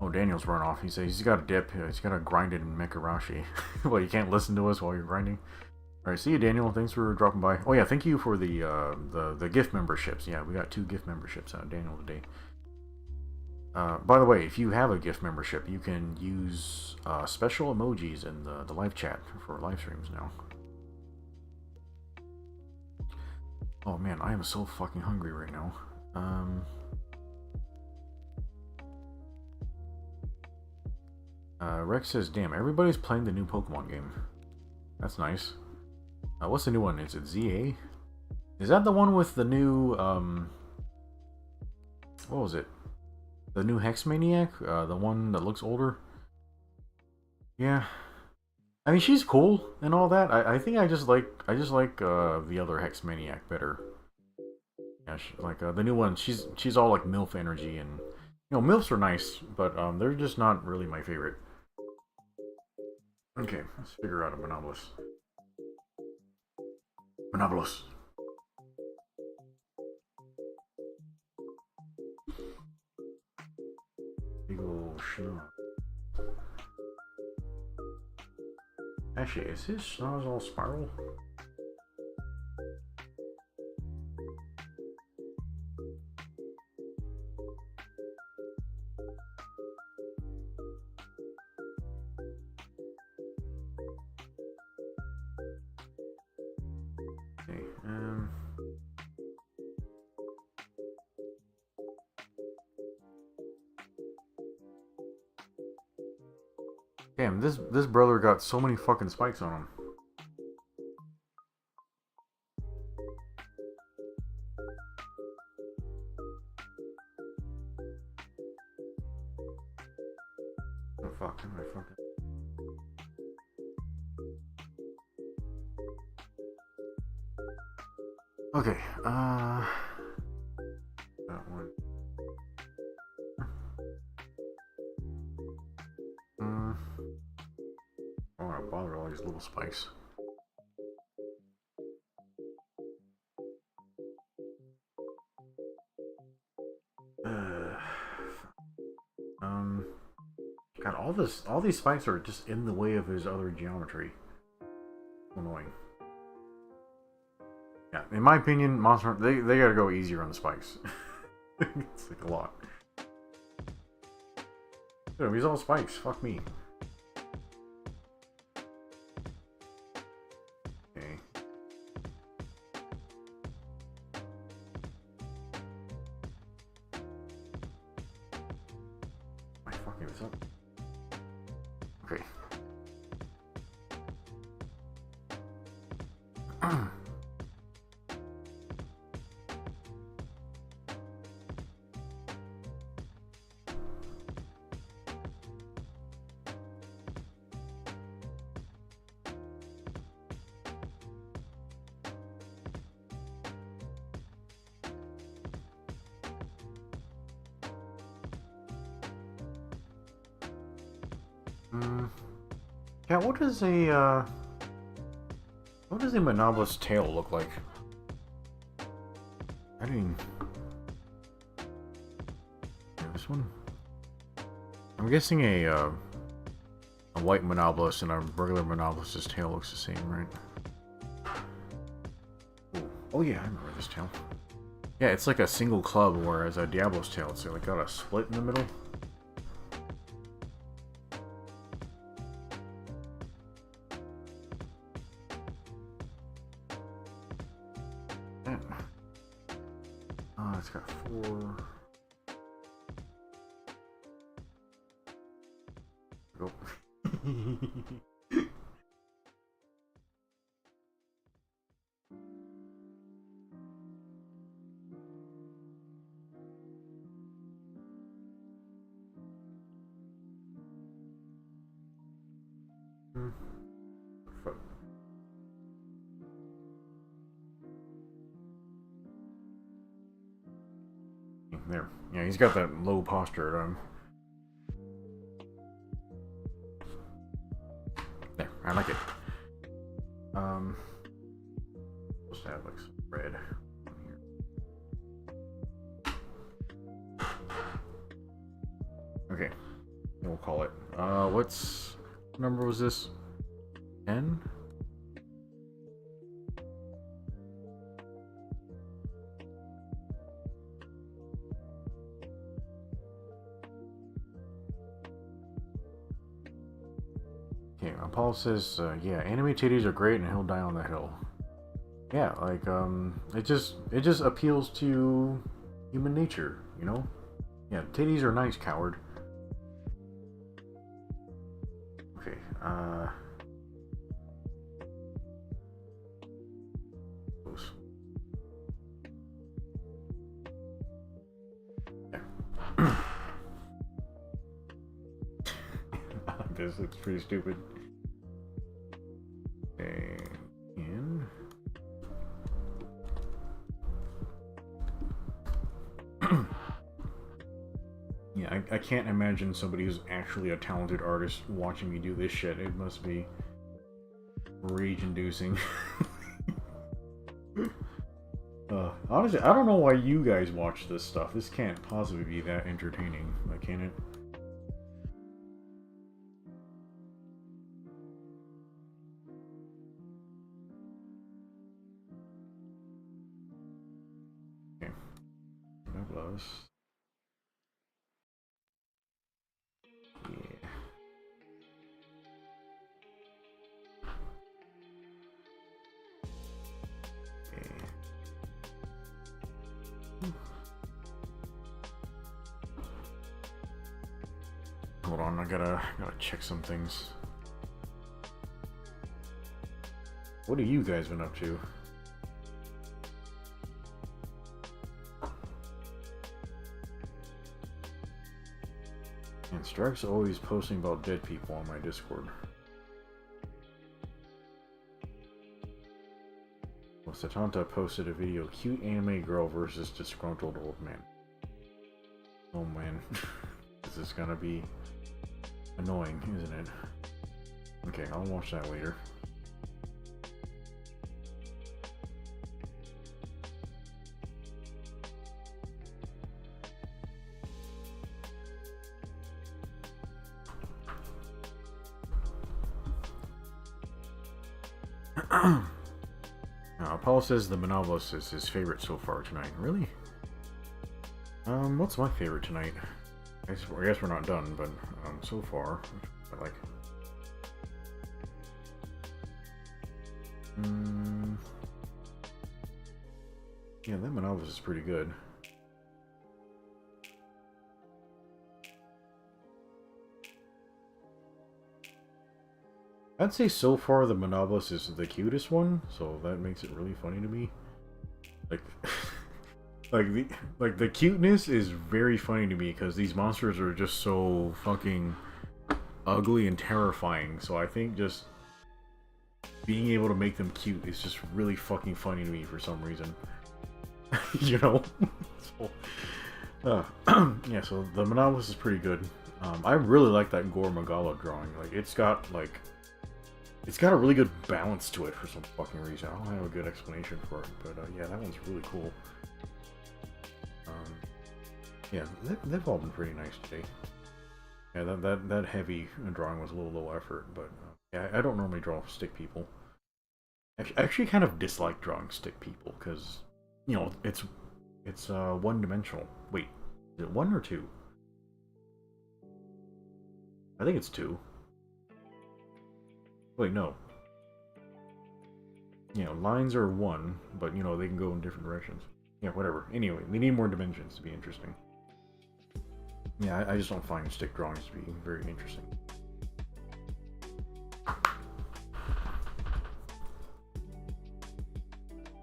Oh, Daniel's run off. He says he's got a dip. He's got to grind it in Mekarashi. Well, you can't listen to us while you're grinding. All right, see you, Daniel. Thanks for dropping by. Oh yeah, thank you for the gift memberships. Yeah, we got 2 gift memberships out of Daniel today. By the way, if you have a gift membership, you can use special emojis in the live chat for live streams now. Oh man, I am so fucking hungry right now. Rex says, damn, everybody's playing the new Pokemon game. That's nice. What's the new one? Is it ZA? Is that the one with the new, what was it? The new Hex Maniac? The one that looks older? Yeah. I mean, she's cool and all that. I think I just like the other Hex Maniac better. Yeah, the new one, she's all like MILF energy, and you know, MILFs are nice, but they're just not really my favorite. Okay, let's figure out a monobolus. Monobolus. Big ol' schnoz. Actually, is his schnoz all spiral? Okay, damn, this brother got so many fucking spikes on him. Oh fuck, am I fucking... Okay, that one. I don't want to bother all these little spikes. God, all these spikes are just in the way of his other geometry. Annoying. Yeah, in my opinion, Monster Hunter, they gotta go easier on the spikes. It's like a lot. Dude, he's all spikes. Fuck me. Okay. Am I fucking this up? Okay. Yeah, what does a monobolus tail look like? I mean, this one. I'm guessing a white monobolus and a regular monobolus's tail looks the same, right? Ooh. Oh yeah, I remember this tail. Yeah, it's like a single club, whereas a Diablo's tail, it's like got a split in the middle. It's got 4. Oh. Fuck. There. Yeah, he's got that low posture. There, I like it. Supposed to have like some red here. Okay, we'll call it. What number was this? 10? Okay, Paul says, yeah, anime titties are great and he'll die on the hill. Yeah, like, it just appeals to human nature, you know? Yeah, titties are nice, coward. Okay, close. There. This looks pretty stupid. And yeah, I can't imagine somebody who's actually a talented artist watching me do this shit. It must be rage-inducing. Honestly, I don't know why you guys watch this stuff. This can't possibly be that entertaining, like, can it? Okay. That was... Yeah. Okay. Hold on, I gotta check some things. What have you guys been up to? And Strike's always posting about dead people on my Discord. Well, Satanta posted a video, cute anime girl versus disgruntled old man. Oh man, this is gonna be annoying, isn't it? Okay, I'll watch that later. Paul says the Monobolus is his favorite so far tonight. Really? What's my favorite tonight? I guess we're not done, but so far, I like. Yeah, that Monobolus is pretty good. I'd say so far the Monobolus is the cutest one, so that makes it really funny to me. Like, like the cuteness is very funny to me because these monsters are just so fucking ugly and terrifying. So I think just being able to make them cute is just really fucking funny to me for some reason. You know? So, yeah, so the Monobolus is pretty good. I really like that Gore Magala drawing. Like, it's got a really good balance to it for some fucking reason. I don't have a good explanation for it, but yeah, that one's really cool. Yeah, they've all been pretty nice today. Yeah, that heavy drawing was a little low effort, but yeah, I don't normally draw stick people. I actually kind of dislike drawing stick people because, you know, it's one-dimensional. Wait, is it 1 or 2? I think it's 2. Wait, no. You know, lines are 1, but, you know, they can go in different directions. Yeah, whatever. Anyway, they need more dimensions to be interesting. Yeah, I just don't find stick drawings to be very interesting.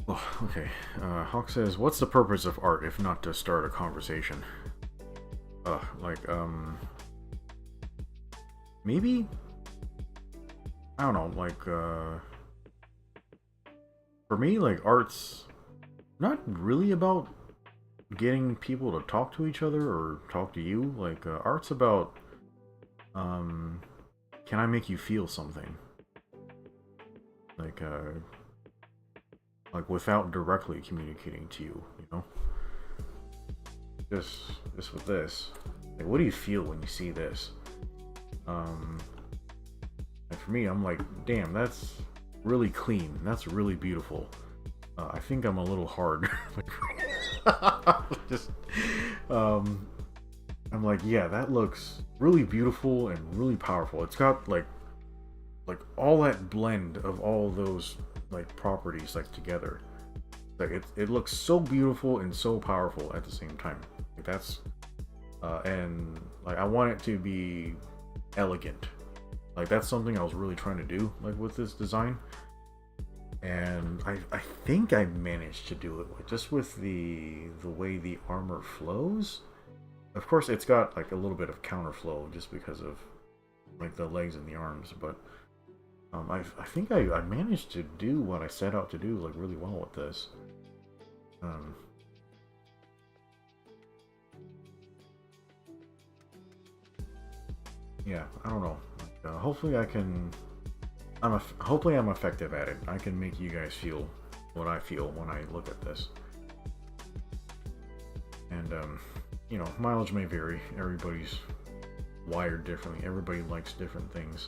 Oh, okay. Hawk says, what's the purpose of art if not to start a conversation? Maybe? I don't know, like, for me, like, art's not really about getting people to talk to each other or talk to you. Like, art's about, can I make you feel something? Like without directly communicating to you, you know? Just with this. Like, what do you feel when you see this? And for me, I'm like, damn, that's really clean. That's really beautiful. I think I'm a little hard. Just, I'm like, yeah, that looks really beautiful and really powerful. It's got like all that blend of all those like properties like together. Like it looks so beautiful and so powerful at the same time. Like that's, and like I want it to be elegant. Like that's something I was really trying to do like with this design. And I think I managed to do it just with the way the armor flows. Of course, it's got like a little bit of counterflow just because of like the legs and the arms, but I think I managed to do what I set out to do like really well with this. yeah, I don't know. Like, hopefully I can. Hopefully I'm effective at it. I can make you guys feel what I feel when I look at this. And you know, mileage may vary. Everybody's wired differently. Everybody likes different things.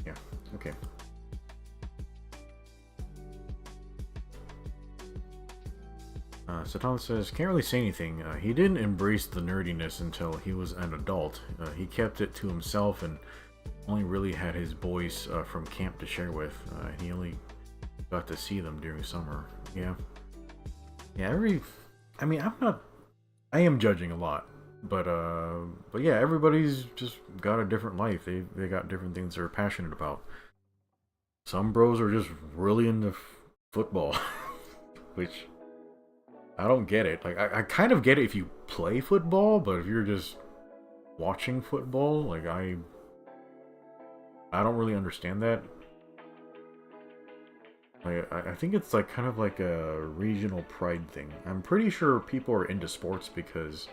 Yeah. Okay. Satan says, can't really say anything. He didn't embrace the nerdiness until he was an adult. He kept it to himself and only really had his boys from camp to share with. He only got to see them during summer. Yeah. Yeah, I mean, I am judging a lot. But yeah, everybody's just got a different life. They got different things they're passionate about. Some bros are just really into football. Which I don't get it. Like, I kind of get it if you play football, but if you're just watching football, like, I don't really understand that. Like, I think it's like kind of like a regional pride thing. I'm pretty sure people are into sports because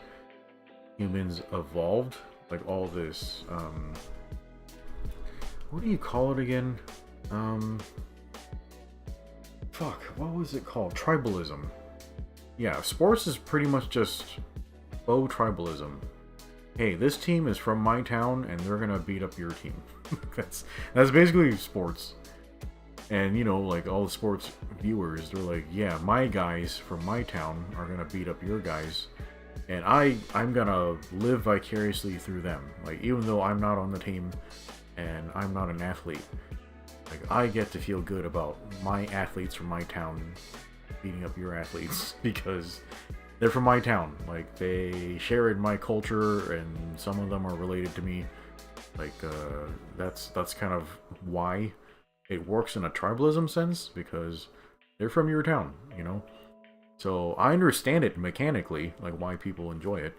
humans evolved. Like, all this, what do you call it again? Fuck, what was it called? Tribalism. Yeah, sports is pretty much just faux tribalism. Hey, this team is from my town, and they're gonna beat up your team. that's basically sports. And, you know, like, all the sports viewers, they're like, yeah, my guys from my town are gonna beat up your guys, and I'm gonna live vicariously through them. Like, even though I'm not on the team, and I'm not an athlete, like, I get to feel good about my athletes from my town beating up your athletes because they're from my town. Like, they share in my culture, and some of them are related to me. Like, that's kind of why it works in a tribalism sense, because they're from your town, you know? So I understand it mechanically, like, why people enjoy it.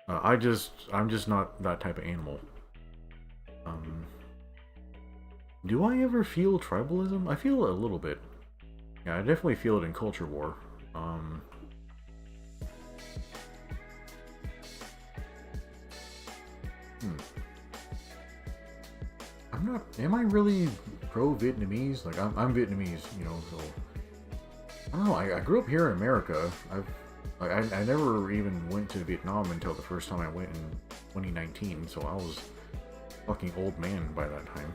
I'm just not that type of animal. Do I ever feel tribalism? I feel it a little bit. Yeah, I definitely feel it in Culture War. I'm not. Am I really pro-Vietnamese? Like, I'm Vietnamese, you know. So I don't know. I grew up here in America. I never even went to Vietnam until the first time I went in 2019. So I was a fucking old man by that time.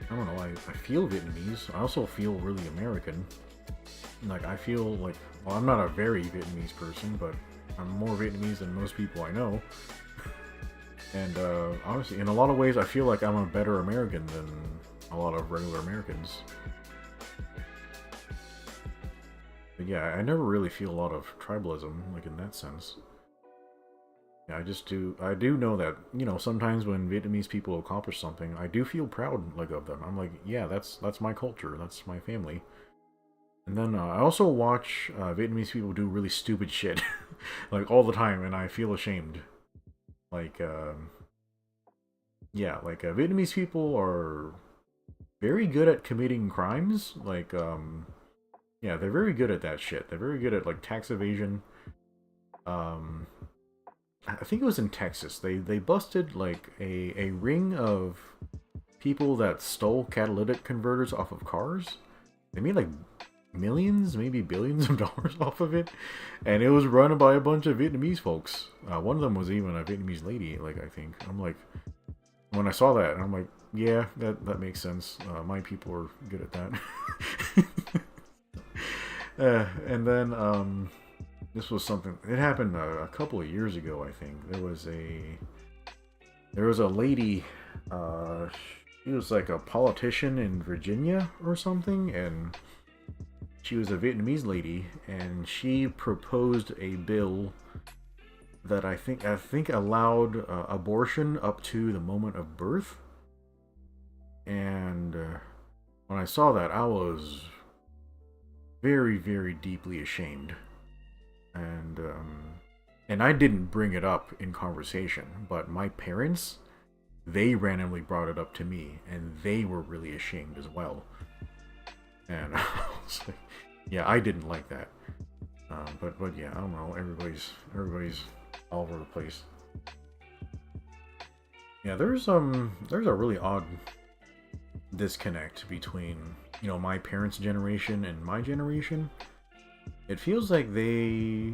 I don't know, I feel Vietnamese. I also feel really American. Like, I feel like, well, I'm not a very Vietnamese person, but I'm more Vietnamese than most people I know. And honestly, in a lot of ways, I feel like I'm a better American than a lot of regular Americans. But yeah, I never really feel a lot of tribalism, like, in that sense. Yeah, I do know that, you know, sometimes when Vietnamese people accomplish something, I do feel proud, like, of them. I'm like, yeah, that's my culture, that's my family. And then I also watch Vietnamese people do really stupid shit, like, all the time, and I feel ashamed. Like, yeah, like, Vietnamese people are very good at committing crimes. Like, yeah, they're very good at that shit. They're very good at, like, tax evasion. I think it was in Texas. They busted, like, a ring of people that stole catalytic converters off of cars. They made, like, millions, maybe billions of dollars off of it. And it was run by a bunch of Vietnamese folks. One of them was even a Vietnamese lady, like, I think. I'm like, when I saw that, I'm like, yeah, that makes sense. My people are good at that. And then, this was something, it happened a couple of years ago, I think. There was a lady, she was like a politician in Virginia or something, and she was a Vietnamese lady, and she proposed a bill that I think allowed abortion up to the moment of birth. And when I saw that, I was very, very deeply ashamed. And I didn't bring it up in conversation, but my parents, they randomly brought it up to me, and they were really ashamed as well. And I was like, yeah, I didn't like that. But yeah, I don't know. Everybody's all over the place. Yeah, there's a really odd disconnect between, you know, my parents' generation and my generation. It feels like they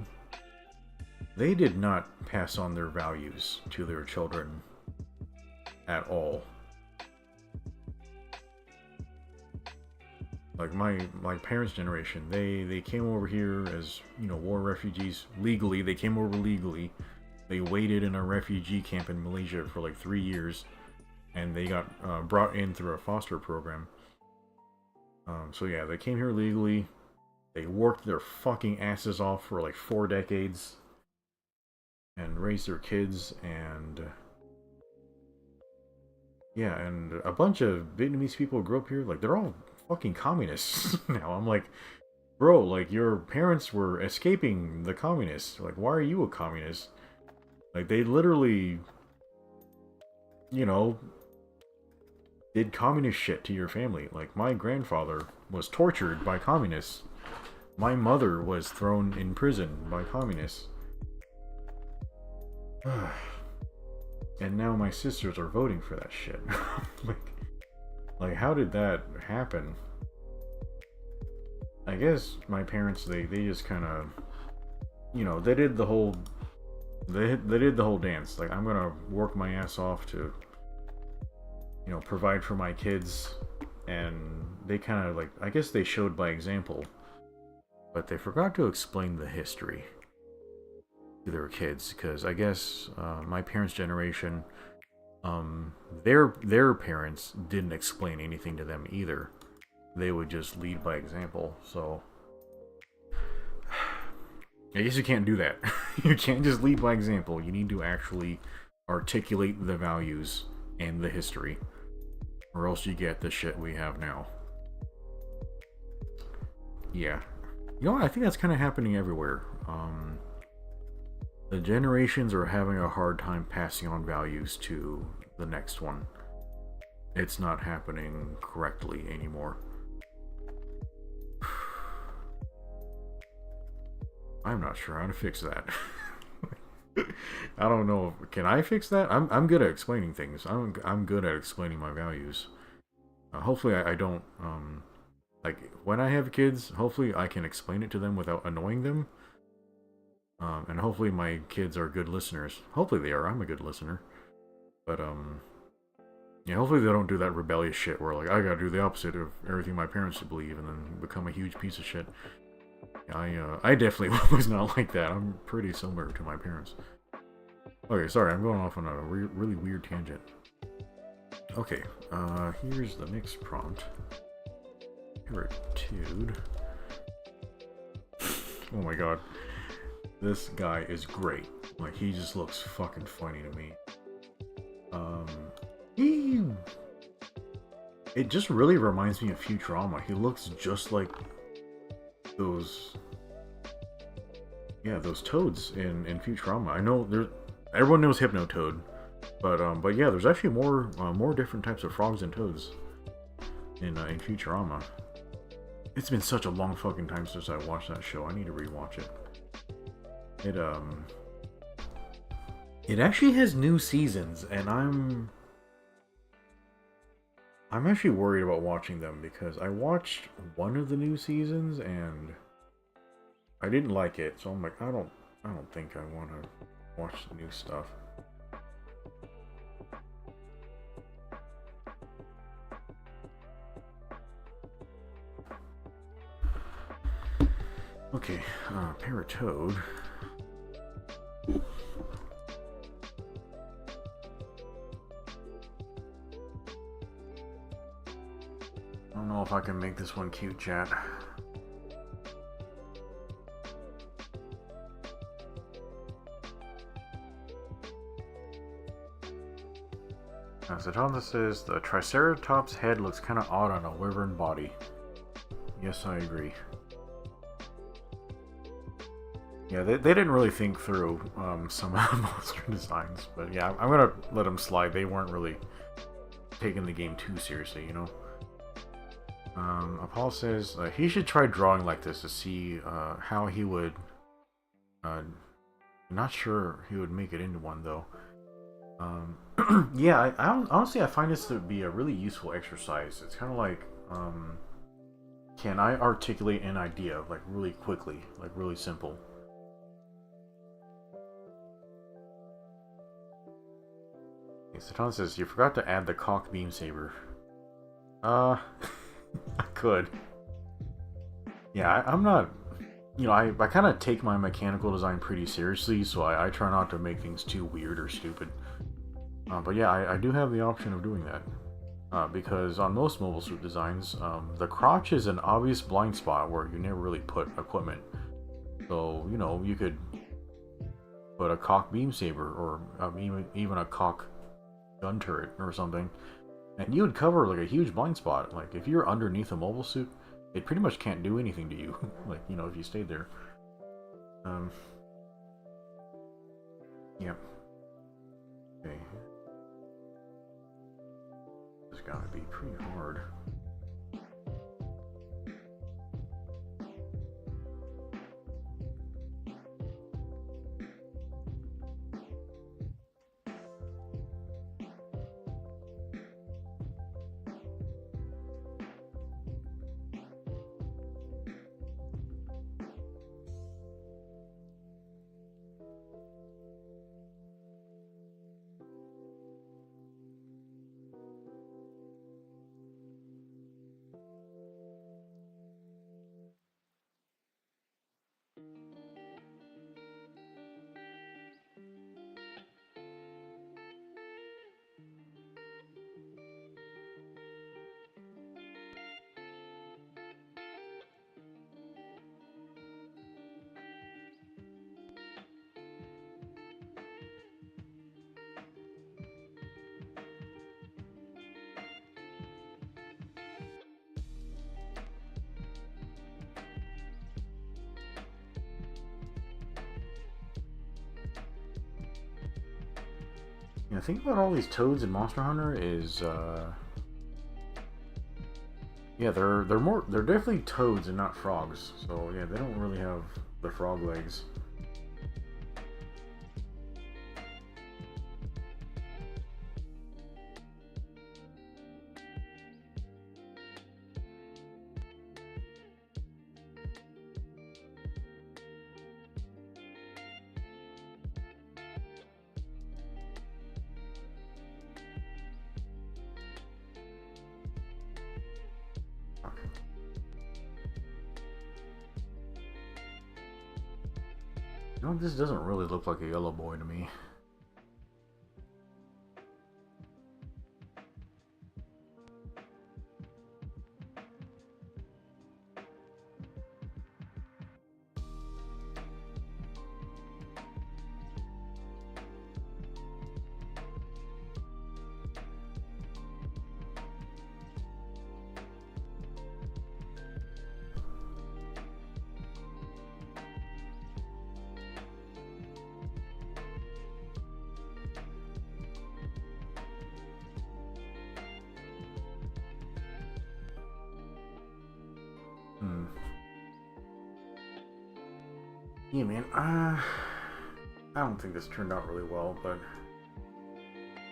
did not pass on their values to their children at all. Like my parents' generation, they came over here as, you know, war refugees legally. They came over legally. They waited in a refugee camp in Malaysia for like 3 years, and they got brought in through a foster program. So yeah, they came here legally. They worked their fucking asses off for like 4 decades and raised their kids, and yeah, and a bunch of Vietnamese people grew up here. Like, they're all fucking communists now. I'm like, bro, like, your parents were escaping the communists. Like, why are you a communist? Like, they literally, you know, did communist shit to your family. Like, my grandfather was tortured by communists. My mother was thrown in prison by communists. And now my sisters are voting for that shit. like, how did that happen? I guess my parents, they just kind of, you know, they did the whole dance. Like, I'm gonna work my ass off to, you know, provide for my kids, and they kind of, like, I guess they showed by example, but they forgot to explain the history to their kids, because I guess my parents' generation, their parents didn't explain anything to them either. They would just lead by example. So I guess you can't do that. You can't just lead by example. You need to actually articulate the values and the history, or else you get the shit we have now. Yeah. You know what? I think that's kind of happening everywhere. The generations are having a hard time passing on values to the next one. It's not happening correctly anymore. I'm not sure how to fix that. I don't know. Can I fix that? I'm good at explaining things. I'm good at explaining my values. Hopefully I don't like, when I have kids, hopefully I can explain it to them without annoying them. And hopefully my kids are good listeners. Hopefully they are. I'm a good listener. But, yeah, hopefully they don't do that rebellious shit where, like, I gotta do the opposite of everything my parents believe and then become a huge piece of shit. I definitely was not like that. I'm pretty similar to my parents. Okay, sorry, I'm going off on a really weird tangent. Okay, here's the next prompt. Paritude. Oh my god. This guy is great. Like, he just looks fucking funny to me. It just really reminds me of Futurama. He looks just like those toads in Futurama. I know everyone knows Hypnotoad, but yeah, there's actually more different types of frogs and toads in Futurama. It's been such a long fucking time since I watched that show. I need to rewatch it. It actually has new seasons, and I'm actually worried about watching them because I watched one of the new seasons and I didn't like it, so I'm like, I don't think I want to watch the new stuff. Okay, Paratoad. I don't know if I can make this one cute, chat. So John says the Triceratops head looks kind of odd on a wyvern body. Yes, I agree. Yeah, they didn't really think through some of the monster designs, but yeah, I'm gonna let them slide. They weren't really taking the game too seriously, you know. Paul says he should try drawing like this to see how he would Not sure he would make it into one though. Yeah, honestly I find this to be a really useful exercise. It's kind of like, can I articulate an idea like really quickly, like really simple? Okay, Satan says you forgot to add the cock beam saber. Uh, I could. Yeah, I'm not. You know, I kind of take my mechanical design pretty seriously, so I try not to make things too weird or stupid. But yeah, I do have the option of doing that. Because on most mobile suit designs, the crotch is an obvious blind spot where you never really put equipment. So, you know, you could put a cock beam saber or even a cock gun turret or something, and you would cover like a huge blind spot. Like if you're underneath a mobile suit, it pretty much can't do anything to you. Like, you know, if you stayed there. Yep. Okay. This has gotta be pretty hard. Yeah, the thing about all these toads in Monster Hunter is, yeah, they're definitely toads and not frogs. So yeah, they don't really have the frog legs. You know, this doesn't really look like a yellow boy to me. Yeah, man, I don't think this turned out really well, but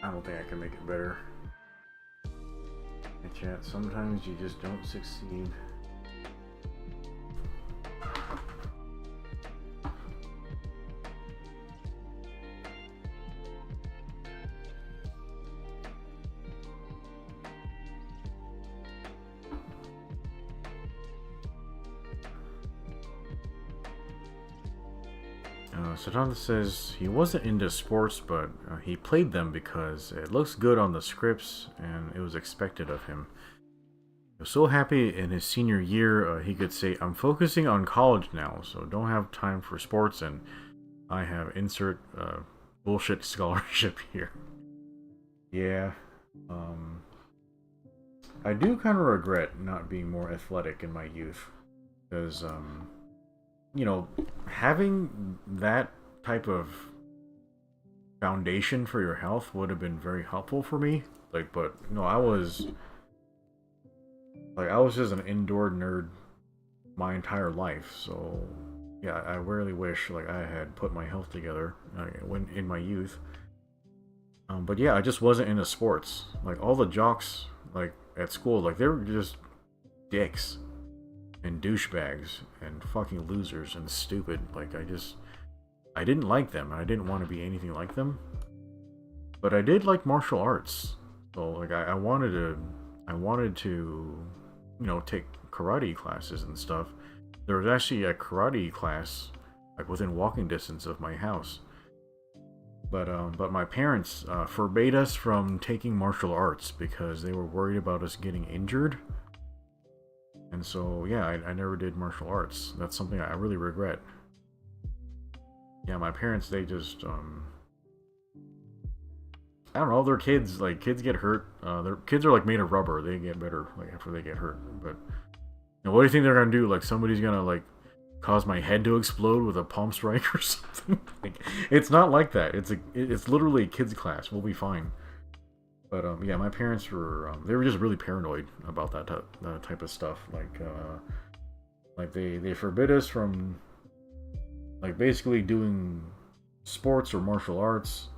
I don't think I can make it better. And chat, sometimes you just don't succeed. Sadanta says he wasn't into sports, but he played them because it looks good on the scripts and it was expected of him. He was so happy in his senior year he could say, I'm focusing on college now, so don't have time for sports, and I have insert bullshit scholarship here. Yeah. I do kind of regret not being more athletic in my youth. Because, you know, having that type of foundation for your health would have been very helpful for me. Like, but you know, I was just an indoor nerd my entire life, so yeah, I really wish like I had put my health together when in my youth. But yeah, I just wasn't into sports. Like all the jocks, like at school, like they were just dicks and douchebags and fucking losers and stupid. Like I didn't like them. I didn't want to be anything like them. But I did like martial arts. So like I wanted to, take karate classes and stuff. There was actually a karate class like within walking distance of my house. But my parents forbade us from taking martial arts because they were worried about us getting injured. And so yeah, I never did martial arts. That's something I really regret. Yeah, my parents they just I don't know. Their kids like kids get hurt. Their kids are like made of rubber. They get better like after they get hurt. But what do you think they're gonna do? Like somebody's gonna like cause my head to explode with a palm strike or something? Like, it's not like that. It's literally a kids class. We'll be fine. But yeah, my parents were they were just really paranoid about that type of stuff. Like they forbid us from like basically doing sports or martial arts.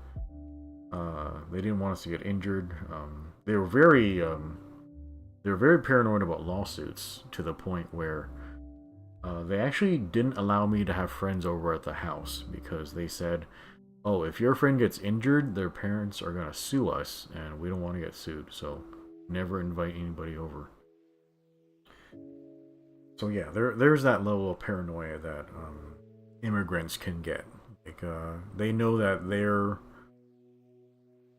They didn't want us to get injured. They were very paranoid about lawsuits to the point where they actually didn't allow me to have friends over at the house because they said, "Oh, if your friend gets injured, their parents are gonna sue us, and we don't want to get sued. So never invite anybody over." So yeah, there's that level of paranoia that immigrants can get. Like they know that they're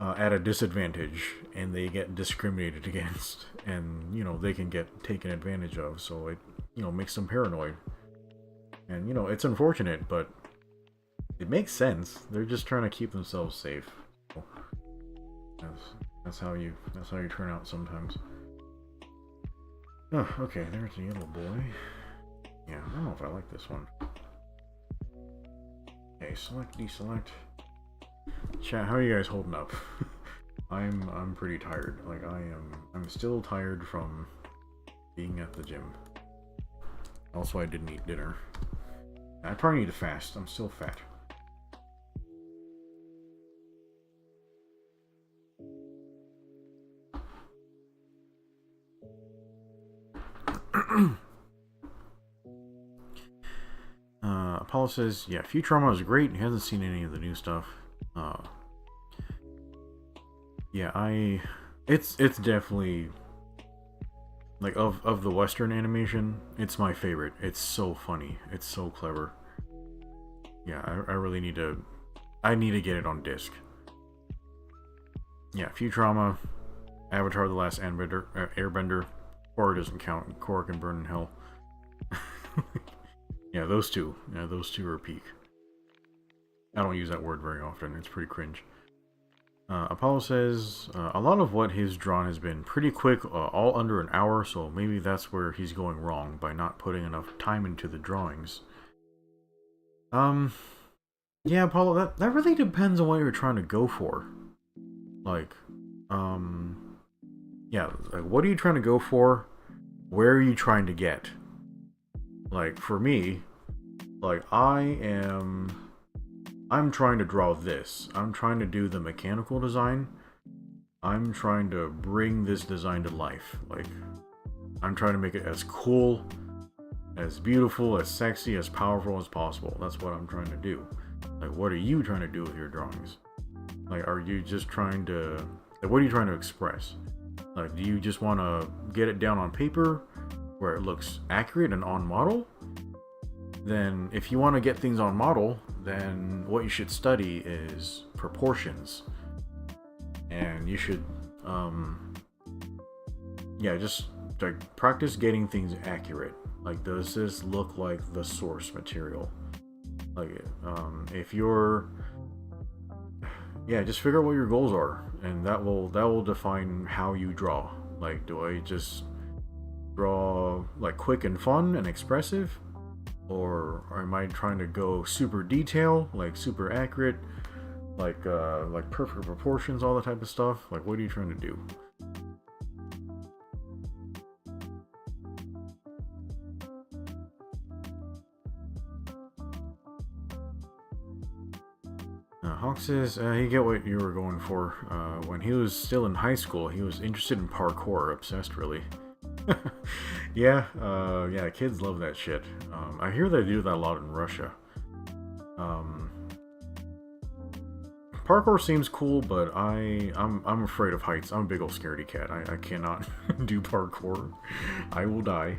at a disadvantage and they get discriminated against, and they can get taken advantage of. So it makes them paranoid, and it's unfortunate, but it makes sense. They're just trying to keep themselves safe. That's how you turn out sometimes. Oh, okay, there's the yellow boy. Yeah, I don't know if I like this one. Okay, select, deselect. Chat, how are you guys holding up? I'm pretty tired. Like I'm still tired from being at the gym. Also, I didn't eat dinner. I probably need to fast. I'm still fat. Apollo says, yeah, Futurama is great. He hasn't seen any of the new stuff. Yeah, it's definitely like of the Western animation, it's my favorite. It's so funny. It's so clever. Yeah, I really need to. I need to get it on disc. Yeah, Futurama, Avatar: The Last Airbender. Korra doesn't count. Korra can burn in hell. Yeah, those two. Yeah, those two are peak. I don't use that word very often. It's pretty cringe. Apollo says, a lot of what he's drawn has been pretty quick, all under an hour, so maybe that's where he's going wrong, by not putting enough time into the drawings. Yeah, Apollo, that really depends on what you're trying to go for. Like, yeah, like, what are you trying to go for? Where are you trying to get? Like, for me, like, I'm trying to draw this. I'm trying to do the mechanical design. I'm trying to bring this design to life. Like, I'm trying to make it as cool, as beautiful, as sexy, as powerful as possible. That's what I'm trying to do. Like, what are you trying to do with your drawings? Like, are you just trying to... Like, what are you trying to express? Like, do you just want to get it down on paper where it looks accurate and on model? Then, if you want to get things on model, then what you should study is proportions. And you should, yeah, just like practice getting things accurate. Like, does this look like the source material? Like, if you're, yeah, just figure out what your goals are, and that will define how you draw. Like, do I just draw like quick and fun and expressive? Or am I trying to go super detail, like super accurate, like perfect proportions, all that type of stuff? Like, what are you trying to do? Hawk says he get what you were going for. When he was still in high school, he was interested in parkour, obsessed really. Yeah, yeah, kids love that shit. I hear they do that a lot in Russia. Um, Parkour seems cool, but I'm afraid of heights. I'm a big old scaredy cat. I cannot do parkour. I will die.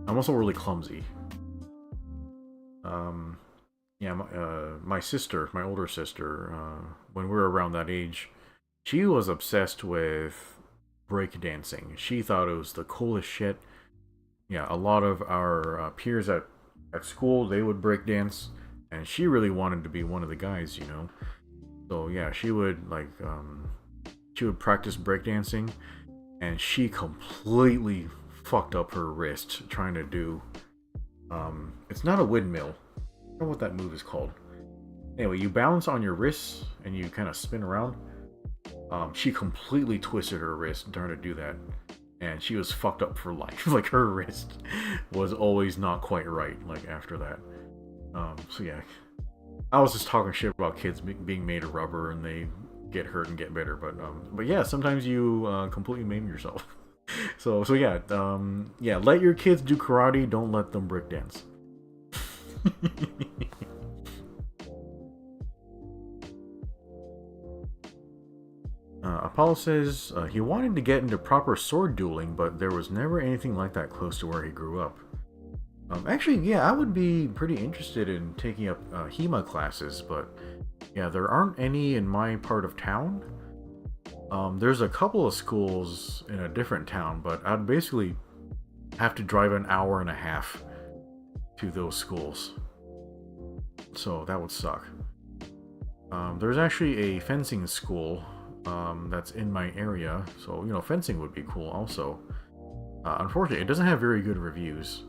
I'm also really clumsy. Um, yeah, my sister, my older sister, when we were around that age, she was obsessed with breakdancing. She thought it was the coolest shit. Yeah, a lot of our peers at school, they would breakdance, and she really wanted to be one of the guys, you know. So yeah, she would practice breakdancing, and she completely fucked up her wrist trying to do. It's not a windmill. I don't know what that move is called. Anyway, you balance on your wrists and you kind of spin around. She completely twisted her wrist trying to do that, and she was fucked up for life. Like her wrist was always not quite right. Like after that. So yeah, I was just talking shit about kids being made of rubber and they get hurt and get better, but yeah, sometimes you completely maim yourself. So yeah, yeah, let your kids do karate. Don't let them break dance. Apollo says he wanted to get into proper sword dueling, but there was never anything like that close to where he grew up. Actually, yeah, I would be pretty interested in taking up HEMA classes, but yeah, there aren't any in my part of town. There's a couple of schools in a different town, but I'd basically have to drive an hour and a half to those schools. So that would suck. There's actually a fencing school that's in my area, so you know, fencing would be cool also. Unfortunately, it doesn't have very good reviews,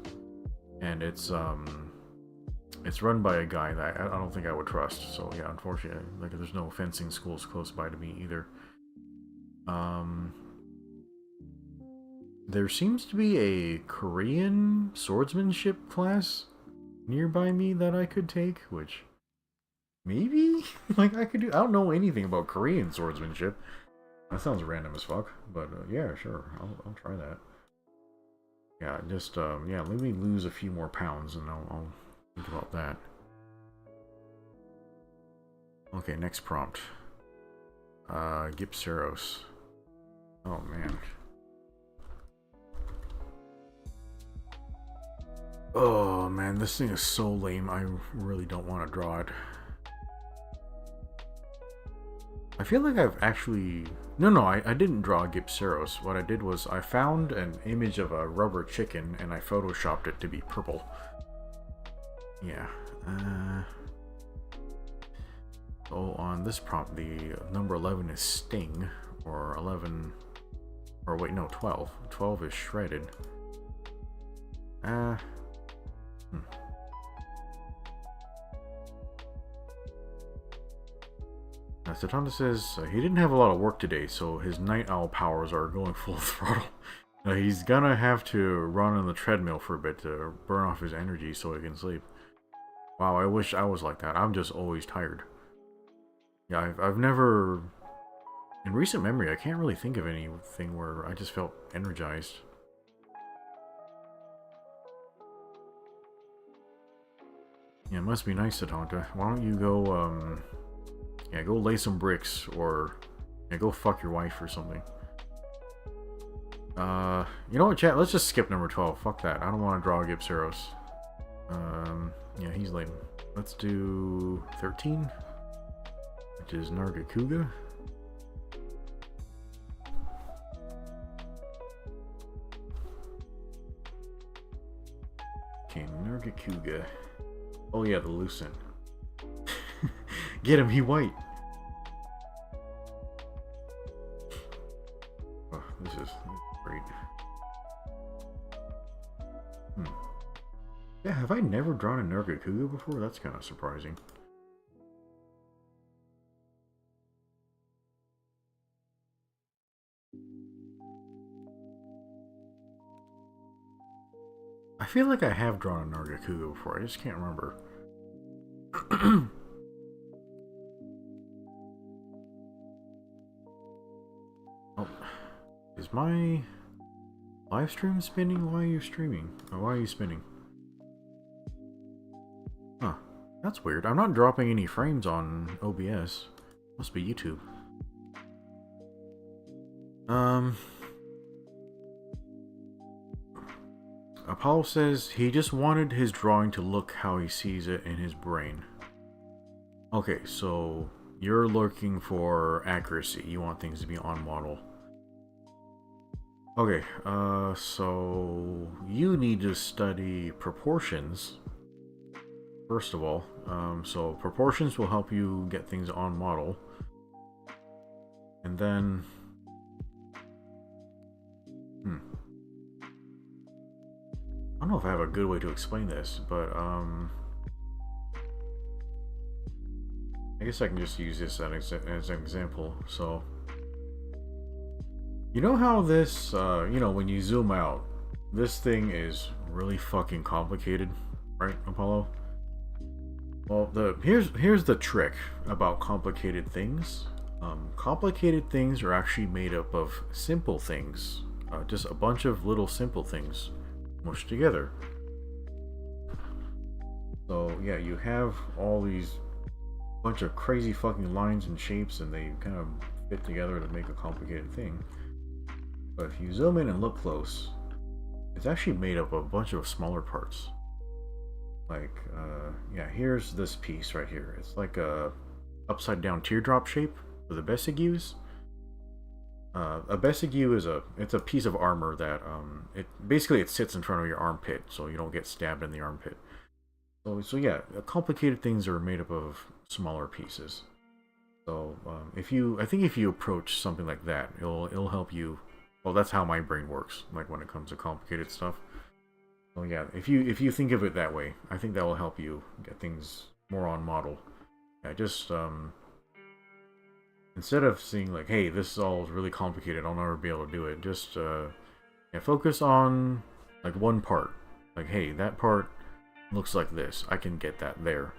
and it's run by a guy that I don't think I would trust. So yeah, unfortunately, like there's no fencing schools close by to me either. Um, there seems to be a Korean swordsmanship class nearby me that I could take, which maybe like I could do. I don't know anything about Korean swordsmanship. That sounds random as fuck, but yeah, sure, I'll try that. Yeah, just yeah, let me lose a few more pounds and I'll think about that. Okay, next prompt. Gipseros. Oh man. Oh man, this thing is so lame. I really don't want to draw it. I feel like I've actually... No, I didn't draw Gipseros. What I did was I found an image of a rubber chicken and I photoshopped it to be purple. Yeah. So on this prompt, the number 11 is Sting, or 11... Or wait, no, 12. 12 is Shredded. Satanda says he didn't have a lot of work today, so his night owl powers are going full throttle. He's gonna have to run on the treadmill for a bit to burn off his energy so he can sleep. Wow, I wish I was like that. I'm just always tired. Yeah, I've never... In recent memory, I can't really think of anything where I just felt energized. Yeah, it must be nice, Satanta. Why don't you go, yeah, go lay some bricks, or yeah, go fuck your wife or something. You know what, chat? Let's just skip number 12. Fuck that. I don't want to draw Gipseros. Yeah, he's lame. Let's do 13, which is Nargacuga. Okay, Nargacuga. Oh yeah, the Lucent. Get him, he white. Oh, this is great. Yeah, have I never drawn a Nargacuga before? That's kind of surprising. I feel like I have drawn a Nargacuga before, I just can't remember. my live stream spinning? Why are you streaming? Or why are you spinning? Huh. That's weird. I'm not dropping any frames on OBS. Must be YouTube. Apollo says he just wanted his drawing to look how he sees it in his brain. Okay, so you're looking for accuracy. You want things to be on model. Okay, so you need to study proportions. First of all, so proportions will help you get things on model. And then... I don't know if I have a good way to explain this, but, I guess I can just use this as an example. So, you know how this, you know, when you zoom out, this thing is really fucking complicated, right, Apollo? Well, here's the trick about complicated things. Complicated things are actually made up of simple things, just a bunch of little simple things mushed together. So yeah, you have all these bunch of crazy fucking lines and shapes, and they kind of fit together to make a complicated thing. But if you zoom in and look close, it's actually made up of a bunch of smaller parts. Like, yeah, here's this piece right here. It's like a upside down teardrop shape with a besigue. A besigue is it's a piece of armor that it sits in front of your armpit, so you don't get stabbed in the armpit. So yeah, complicated things are made up of smaller pieces. So I think if you approach something like that, it'll help you. Well, that's how my brain works. Like when it comes to complicated stuff. So yeah, if you think of it that way, I think that will help you get things more on model. Yeah, just instead of seeing like, hey, this is all really complicated, I'll never be able to do it. Just yeah, focus on like one part. Like, hey, that part looks like this. I can get that there.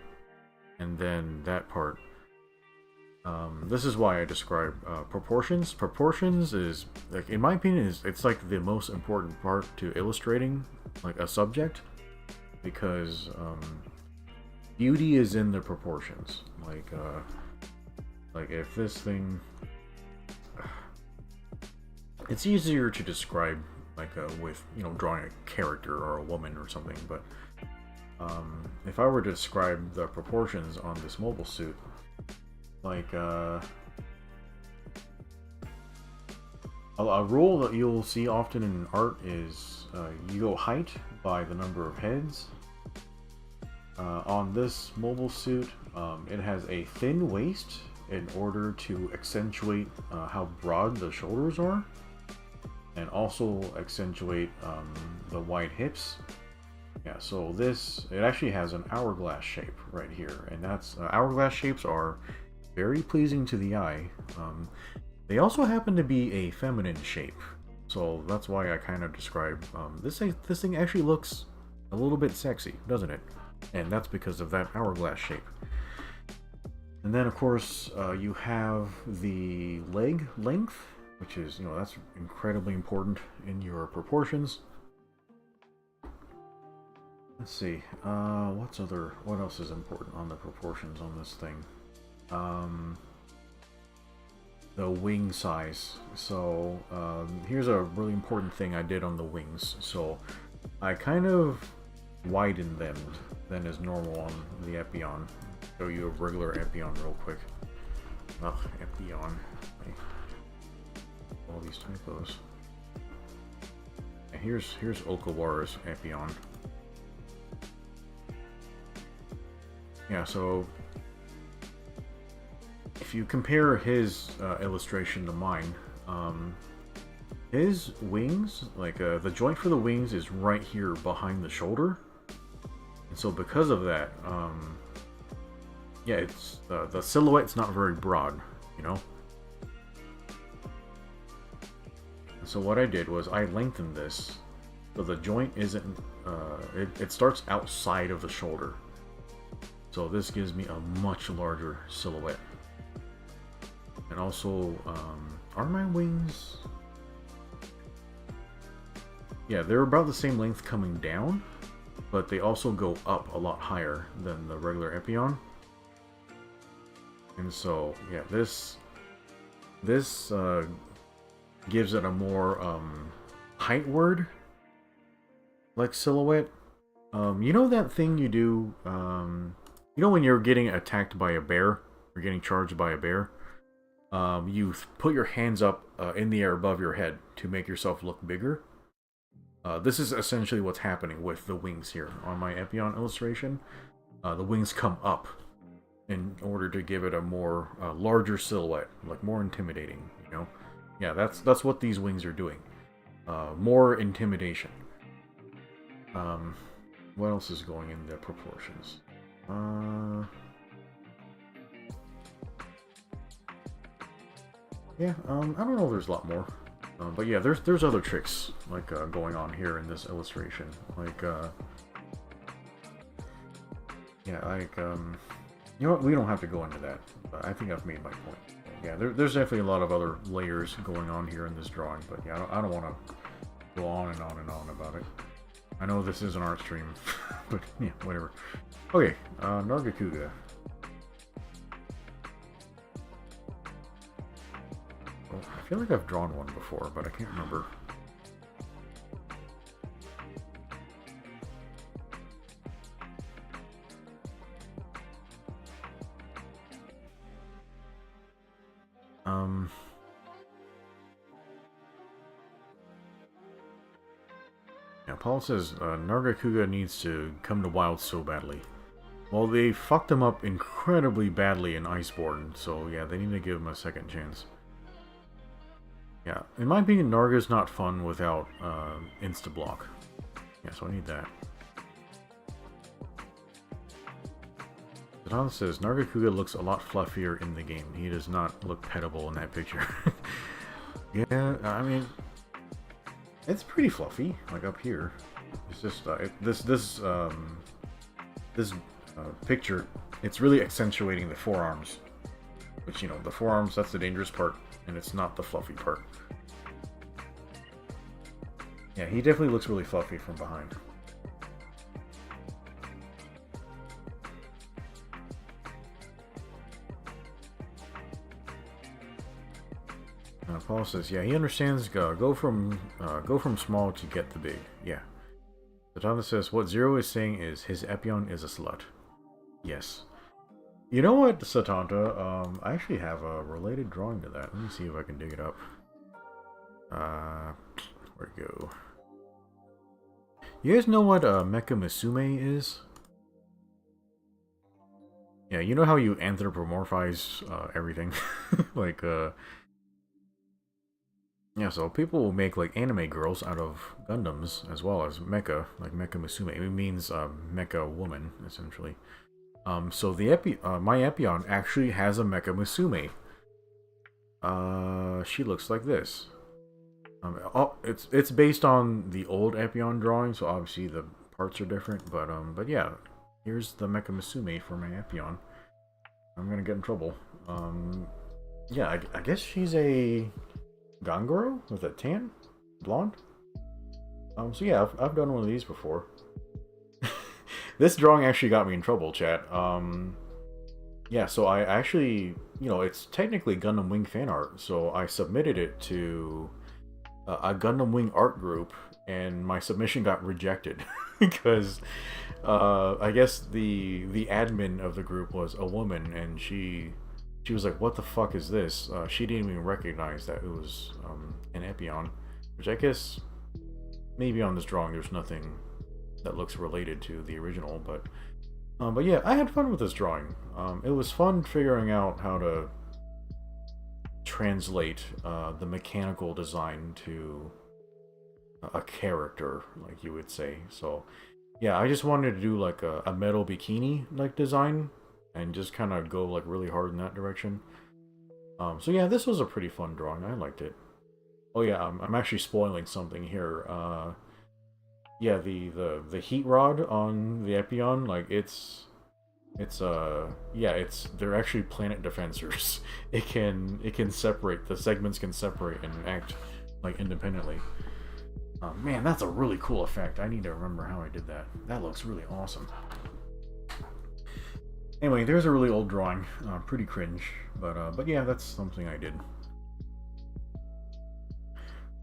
And then that part. This is why I describe proportions. Proportions is, like, in my opinion, it's like the most important part to illustrating like a subject, because beauty is in the proportions. Like if this thing, it's easier to describe like with, you know, drawing a character or a woman or something, but if I were to describe the proportions on this mobile suit, like a rule that you'll see often in art is you go height by the number of heads. On this mobile suit, it has a thin waist in order to accentuate how broad the shoulders are, and also accentuate the wide hips. Yeah, so it actually has an hourglass shape right here, and that's hourglass shapes are very pleasing to the eye. They also happen to be a feminine shape, so that's why I kind of describe this thing actually looks a little bit sexy, doesn't it? And that's because of that hourglass shape. And then of course you have the leg length, which is, you know, that's incredibly important in your proportions. Let's see, what else is important on the proportions on this thing? The wing size. So here's a really important thing I did on the wings. So I kind of widened them than is normal on the Epion. Show you a regular Epion real quick. Ugh, Epion. All these typos. And here's Okawara's Epion. Yeah, so if you compare his illustration to mine, his wings, like the joint for the wings is right here behind the shoulder, and so because of that, yeah, it's the silhouette's not very broad, you know. And so what I did was I lengthened this so the joint isn't it starts outside of the shoulder. So this gives me a much larger silhouette. And also, are my wings... yeah, they're about the same length coming down, but they also go up a lot higher than the regular Epion. And so, yeah, this gives it a more heightward like silhouette. You know that thing you do, you know when you're getting attacked by a bear or getting charged by a bear, you put your hands up in the air above your head to make yourself look bigger. This is essentially what's happening with the wings here on my Epion illustration. The wings come up in order to give it a more larger silhouette, like more intimidating, you know? Yeah, that's what these wings are doing. More intimidation. What else is going in the proportions? Yeah, I don't know if there's a lot more. But yeah, there's other tricks like going on here in this illustration. Like, yeah, like, you know what? We don't have to go into that. I think I've made my point. Yeah, there's definitely a lot of other layers going on here in this drawing, but yeah, I don't want to go on and on and on about it. I know this is an art stream, but yeah, whatever. Okay, Nargacuga. Oh, I feel like I've drawn one before, but I can't remember. Yeah, Paul says Nargacuga needs to come to Wild so badly. Well, they fucked him up incredibly badly in Iceborne, so yeah, they need to give him a second chance. Yeah, in my opinion, Narga's not fun without insta-block. Yeah, so I need that. Zadan says, Nargacuga looks a lot fluffier in the game. He does not look petable in that picture. Yeah, I mean, it's pretty fluffy, like up here. It's just, this picture, it's really accentuating the forearms. Which, you know, the forearms, that's the dangerous part, and it's not the fluffy part. Yeah, he definitely looks really fluffy from behind. Paul says, yeah, he understands, go from small to get the big. Yeah. Satanta says, what Zero is saying is his Epion is a slut. Yes. You know what, Satanta? I actually have a related drawing to that. Let me see if I can dig it up. Where'd it go? You guys know what Mecha Musume is? Yeah, you know how you anthropomorphize everything? Like, yeah, so people will make like anime girls out of Gundams as well as mecha, like Mecha Musume. It means mecha woman, essentially. So the my Epion actually has a Mecha Musume. She looks like this. It's based on the old Epion drawing, so obviously the parts are different. But yeah, here's the Mecha Musume for my Epion. I'm gonna get in trouble. Yeah, I guess she's a Ganguro with a tan, blonde. So yeah, I've done one of these before. This drawing actually got me in trouble, chat. Yeah, so I actually, you know, it's technically Gundam Wing fan art, so I submitted it to a Gundam Wing art group, and my submission got rejected because I guess the admin of the group was a woman, and she was like, "What the fuck is this?" She didn't even recognize that it was an Epion, which I guess maybe on this drawing there's nothing that looks related to the original, but yeah, I had fun with this drawing. It was fun figuring out how to translate the mechanical design to a character, like you would say. So yeah, I just wanted to do like a metal bikini like design and just kind of go like really hard in that direction. So yeah, this was a pretty fun drawing. I liked it. Oh yeah, I'm actually spoiling something here. Yeah, the heat rod on the Epion, like they're actually planet defensors. It can separate, the segments can separate and act like independently. Oh man, that's a really cool effect. I need to remember how I did that. That looks really awesome. Anyway, there's a really old drawing. Pretty cringe, but yeah, that's something I did.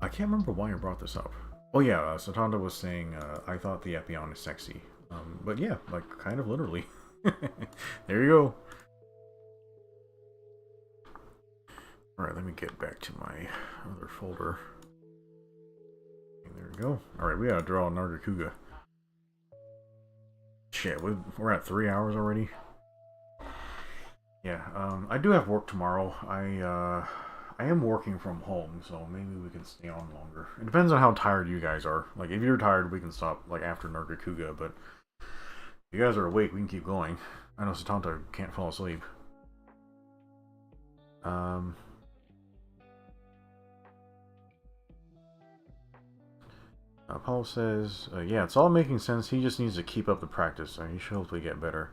I can't remember why I brought this up. Oh yeah, Satanda was saying I thought the Epion is sexy. But yeah, like kind of literally. There you go. Alright, let me get back to my other folder. There we go. Alright, we gotta draw Nargacuga. Shit, we're at 3 hours already. Yeah, I do have work tomorrow. I am working from home, so maybe we can stay on longer. It depends on how tired you guys are. Like, if you're tired, we can stop, like, after Nargacuga, but if you guys are awake, we can keep going. I know Satanta can't fall asleep. Um... Paul says, yeah, it's all making sense. He just needs to keep up the practice. He should hopefully get better.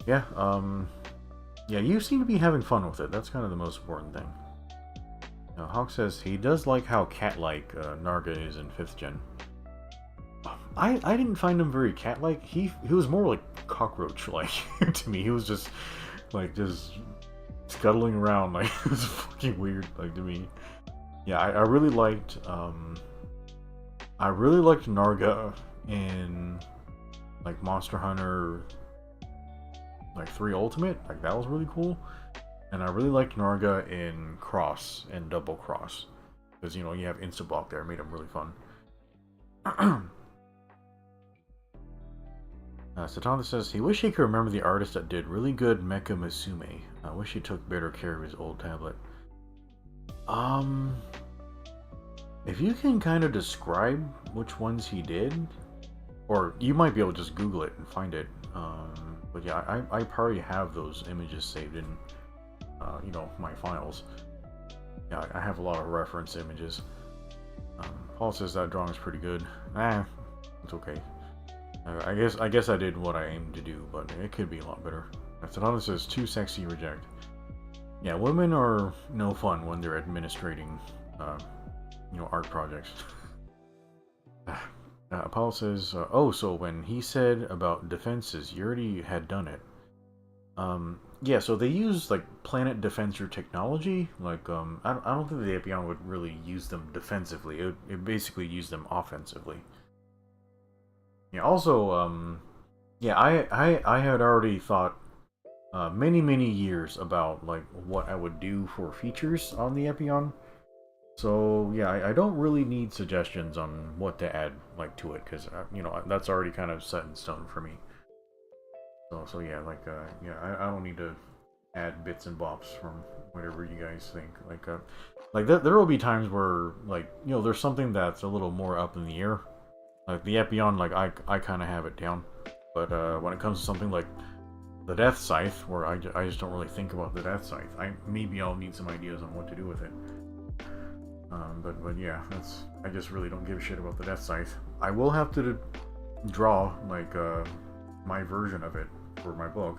Yeah, yeah, you seem to be having fun with it. That's kind of the most important thing. Hawk says he does like how cat-like Narga is in 5th gen. I didn't find him very cat-like. He was more like cockroach-like to me. He was just scuttling around. Like, it was fucking weird, like, to me. Yeah, I really liked Narga in like Monster Hunter like 3 Ultimate. Like, that was really cool. And I really liked Narga in Cross and Double Cross. Because, you know, you have Instablock there. It made them really fun. Satana says, he wish he could remember the artist that did really good Mecha Musume. I wish he took better care of his old tablet. If you can kind of describe which ones he did, or you might be able to just Google it and find it. But yeah, I probably have those images saved in, you know, my files. Yeah, I have a lot of reference images. Paul says that drawing is pretty good. It's okay. I guess I did what I aimed to do, but it could be a lot better. Satana says too sexy, reject. Yeah, women are no fun when they're administrating, you know, art projects. Paul says, oh, so when he said about defenses, you already had done it. Yeah, so they use, like, planet defensor technology. Like, I don't think the Apion would really use them defensively. It basically used them offensively. Yeah, also, yeah, I had already thought many years about, like, what I would do for features on the Epion. So yeah, I don't really need suggestions on what to add, like, to it, because you know, that's already kind of set in stone for me. So yeah, like, yeah, I don't need to add bits and bops from whatever you guys think. Like there will be times where, like, you know, there's something that's a little more up in the air. Like the Epion, like, I kind of have it down, but when it comes to something like the Death Scythe, where I just don't really think about the Death Scythe, maybe I'll need some ideas on what to do with it. But yeah, I just really don't give a shit about the Death Scythe. I will have to draw, like, my version of it for my book.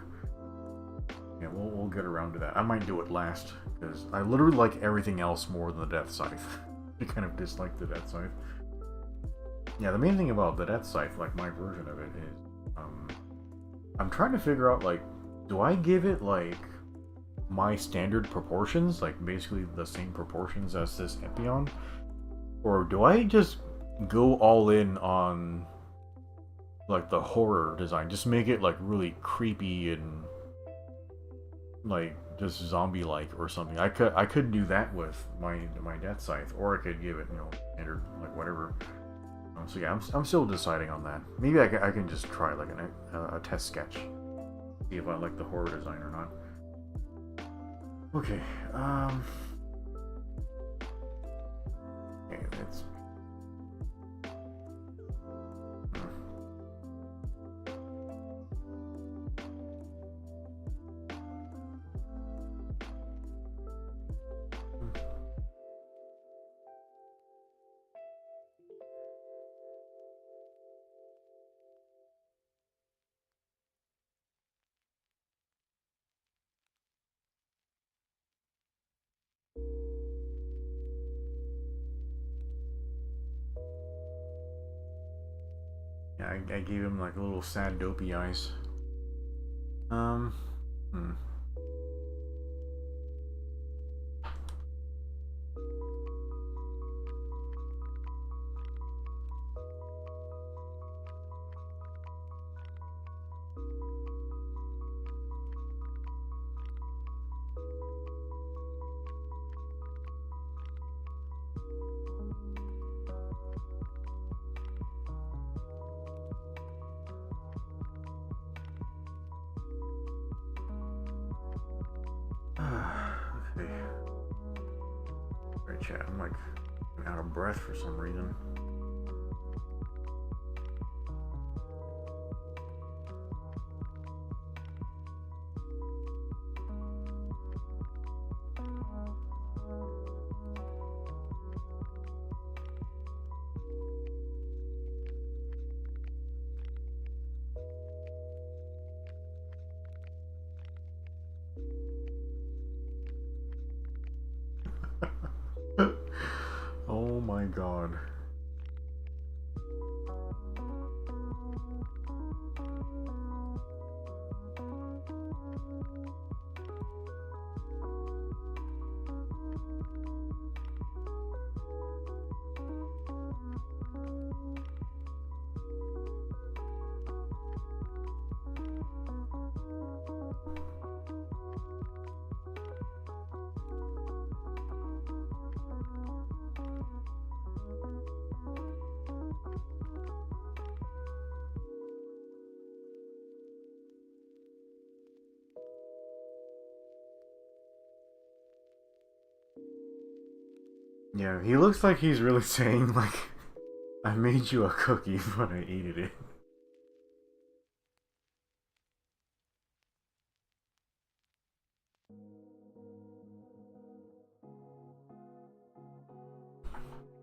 Yeah, we'll get around to that. I might do it last, because I literally like everything else more than the Death Scythe. I kind of dislike the Death Scythe. Yeah, the main thing about the Death Scythe, like my version of it, is I'm trying to figure out, like, do I give it, like, my standard proportions, like basically the same proportions as this Epion, or do I just go all in on, like, the horror design, just make it, like, really creepy and, like, just zombie-like or something? I could do that with my Death Scythe, or I could give it, you know, standard, like, whatever. So yeah, I'm still deciding on that. Maybe I can just try, like, a test sketch, see if I like the horror design or not. Okay, okay, that's... I gave him like a little sad dopey eyes. Hmm. Okay. Alright, chat. I'm like out of breath for some reason. Oh my god. Yeah, he looks like he's really saying, like, I made you a cookie, but I ate it.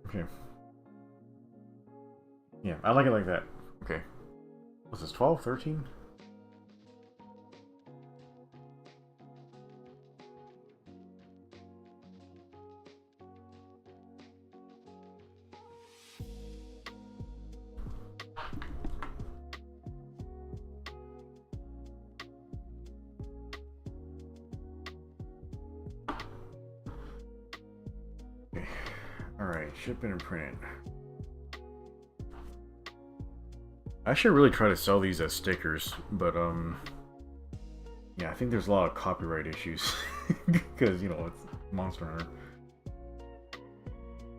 Okay. Yeah, I like it like that. Okay. What's this, 12, 13? Okay. Alright, ship it and print it. I should really try to sell these as stickers, but, yeah, I think there's a lot of copyright issues. Because, you know, it's Monster Hunter.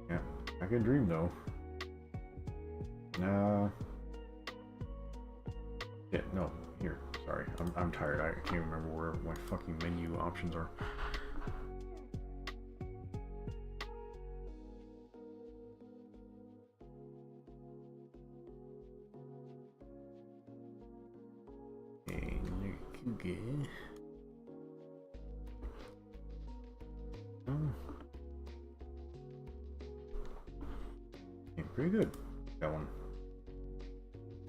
Yeah, I could dream, though. Nah. Yeah, no, here. Sorry, I'm tired. I can't remember where my fucking menu options are. Yeah, pretty good. That one.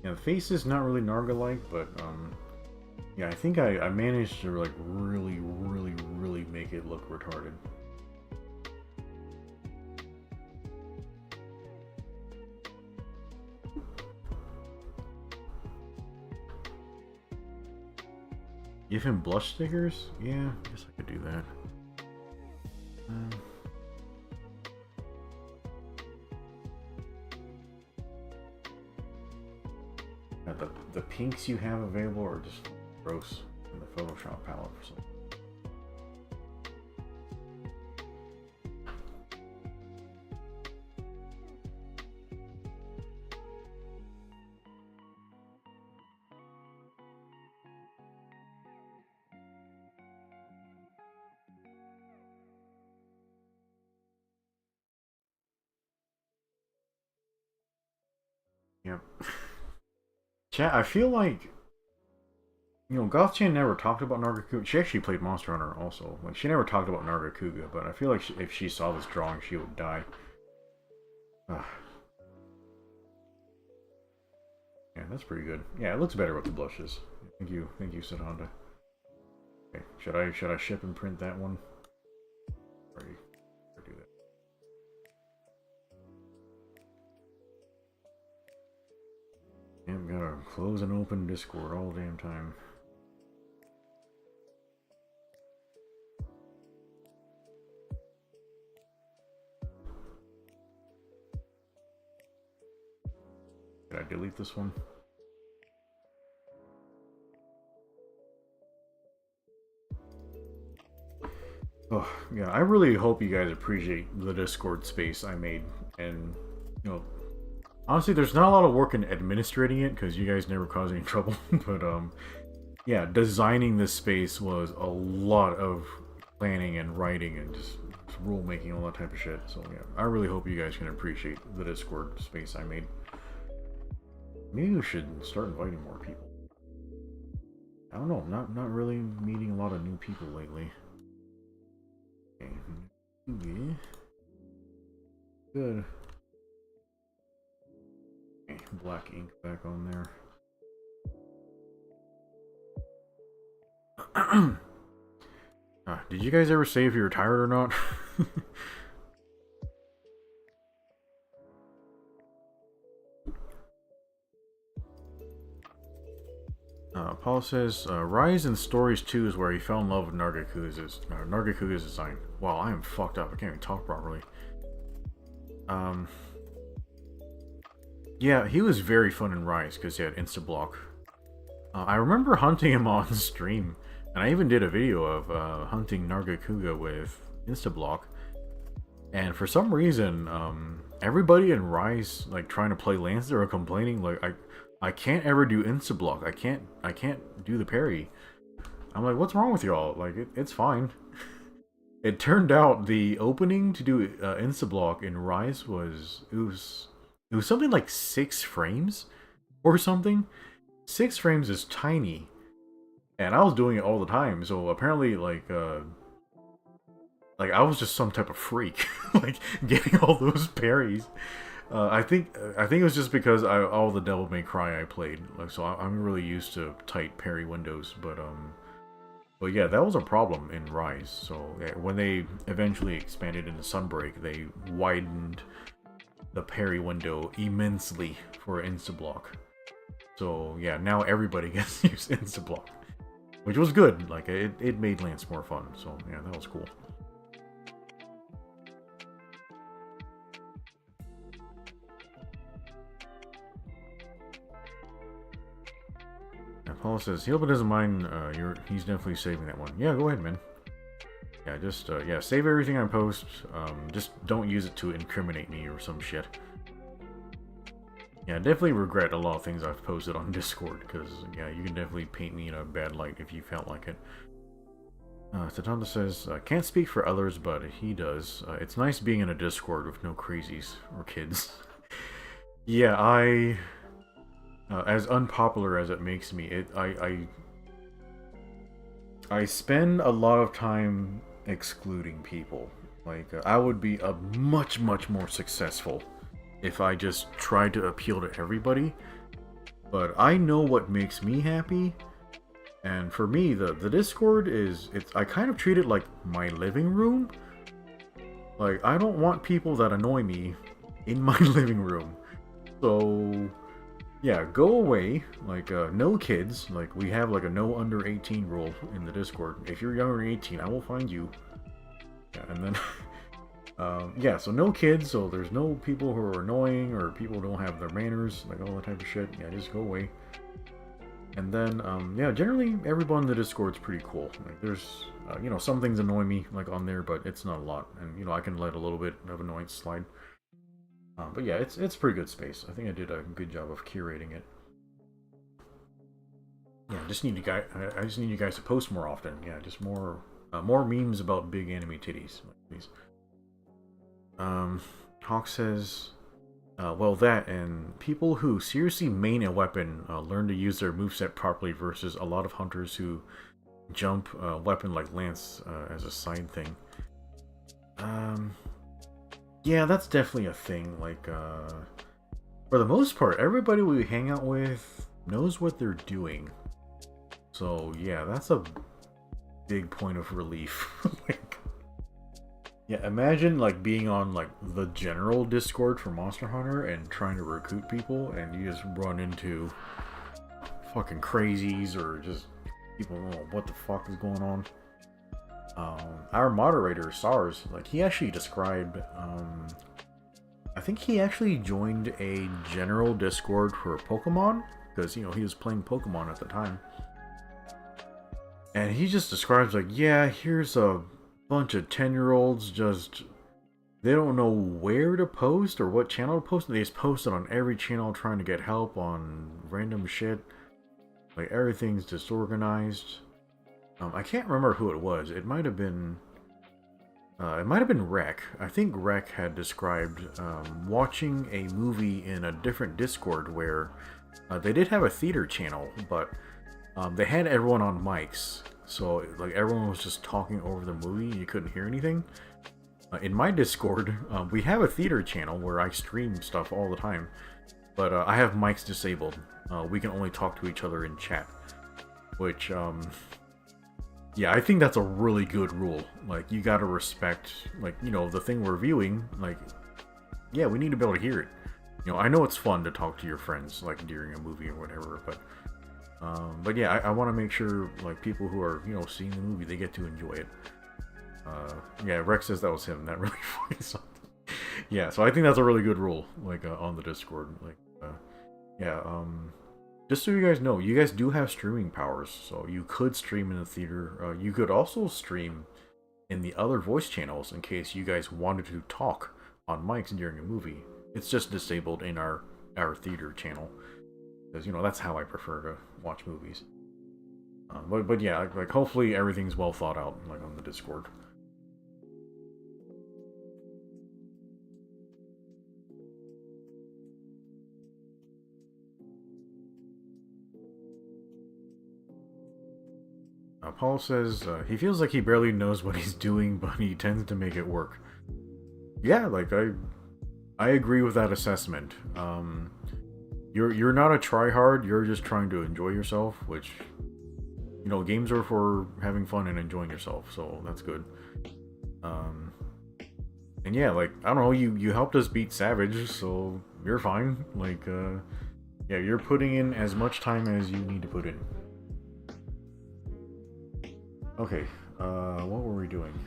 Yeah, the face is not really Narga-like, but yeah, I think I managed to like really make it look retarded. Give him blush stickers? Yeah, I guess I could do that. The pinks you have available are just gross in the Photoshop palette for some. Yep. Chat, I feel like, you know, Goth-chan never talked about Nargacuga. She actually played Monster Hunter also. Like, she never talked about Nargacuga, but I feel like if she saw this drawing, she would die. Ugh. Yeah, that's pretty good. Yeah, it looks better with the blushes. Thank you, Sadhonda. Okay, should I ship and print that one? Already, do that. Yeah, we gotta close and open Discord all the damn time. Did I delete this one? Oh, yeah, I really hope you guys appreciate the Discord space I made. And, you know, honestly, there's not a lot of work in administrating it because you guys never cause any trouble. But, yeah, designing this space was a lot of planning and writing and just rule making, all that type of shit. So, yeah, I really hope you guys can appreciate the Discord space I made. Maybe we should start inviting more people. I don't know, not really meeting a lot of new people lately. Okay. Yeah. Good. Okay, black ink back on there. Did you guys ever say if you're retired or not? Paul says, Rise in Stories 2 is where he fell in love with Nargacuga's design. Wow, I am fucked up. I can't even talk properly. Yeah, he was very fun in Rise because he had Instablock. I remember hunting him on stream, and I even did a video of hunting Nargacuga with Instablock. And for some reason, everybody in Rise, like trying to play Lancer, are complaining like I can't ever do Instablock. I can't do the parry. I'm like, what's wrong with y'all? Like, it's fine. It turned out the opening to do Instablock in Rise was something like 6 frames or something. 6 frames is tiny, and I was doing it all the time. So apparently, like I was just some type of freak, like getting all those parries. I think it was just because all the Devil May Cry I played, like, so I'm really used to tight parry windows. But yeah, that was a problem in Rise. So yeah, when they eventually expanded into Sunbreak, they widened the parry window immensely for Instablock. So yeah, now everybody gets to use Instablock, which was good. Like it made Lance more fun. So yeah, that was cool. Paul says he doesn't mind. He's definitely saving that one. Yeah, go ahead, man. Yeah, just yeah, save everything I post. Just don't use it to incriminate me or some shit. Yeah, I definitely regret a lot of things I've posted on Discord because yeah, you can definitely paint me in a bad light if you felt like it. Tatanda says can't speak for others, but he does. It's nice being in a Discord with no crazies or kids. Yeah, as unpopular as it makes me, I spend a lot of time excluding people. Like, I would be much more successful if I just tried to appeal to everybody. But I know what makes me happy, and for me, the Discord I kind of treat it like my living room. Like, I don't want people that annoy me in my living room. So yeah, go away. Like, no kids. Like, we have like a no under 18 rule in the Discord. If you're younger than 18, I will find you. Yeah, and then, yeah, so no kids, so there's no people who are annoying or people who don't have their manners, like all that type of shit. Yeah, just go away. And then, yeah, generally everyone in the Discord's pretty cool. Like, there's, you know, some things annoy me, like, on there, but it's not a lot. And, you know, I can let a little bit of annoyance slide. But yeah, it's pretty good space. I think I did a good job of curating it. Yeah, I just need you guys to post more often. Yeah, just more memes about big anime titties, please. Hawk says, well, that and people who seriously main a weapon learn to use their moveset properly versus a lot of hunters who jump a weapon like Lance as a side thing. Yeah, that's definitely a thing. Like, for the most part, everybody we hang out with knows what they're doing. So, yeah, that's a big point of relief. Like, yeah, imagine, like, being on, like, the general Discord for Monster Hunter and trying to recruit people, and you just run into fucking crazies or just people don't know what the fuck is going on. Our moderator, SARS, like he actually described, I think he actually joined a general Discord for Pokemon, because, you know, he was playing Pokemon at the time. And he just describes like, yeah, here's a bunch of 10-year-olds just, they don't know where to post or what channel to post, and they just post it on every channel trying to get help on random shit. Like, everything's disorganized. I can't remember who it was. It might have been Rec. I think Rec had described watching a movie in a different Discord where they did have a theater channel, but they had everyone on mics, so like everyone was just talking over the movie and you couldn't hear anything. In my Discord, we have a theater channel where I stream stuff all the time, but I have mics disabled. We can only talk to each other in chat, which, yeah, I think that's a really good rule. Like, you gotta respect, like, you know, the thing we're viewing, like, yeah, we need to be able to hear it. You know, I know it's fun to talk to your friends, like, during a movie or whatever, but yeah, I want to make sure, like, people who are, you know, seeing the movie, they get to enjoy it. Yeah, Rex says that was him. That really funny something. Yeah, so I think that's a really good rule, like, on the Discord. Like, yeah, just so you guys know, you guys do have streaming powers, so you could stream in the theater. You could also stream in the other voice channels in case you guys wanted to talk on mics during a movie. It's just disabled in our theater channel, because, you know, that's how I prefer to watch movies. But yeah, like, hopefully everything's well thought out, like, on the Discord. Paul says he feels like he barely knows what he's doing, but he tends to make it work. Yeah, like, I agree with that assessment. You're not a tryhard. You're just trying to enjoy yourself, which, you know, games are for having fun and enjoying yourself, so that's good. And yeah, like, I don't know, you helped us beat Savage, so you're fine. Like, yeah, you're putting in as much time as you need to put in. Okay, what were we doing?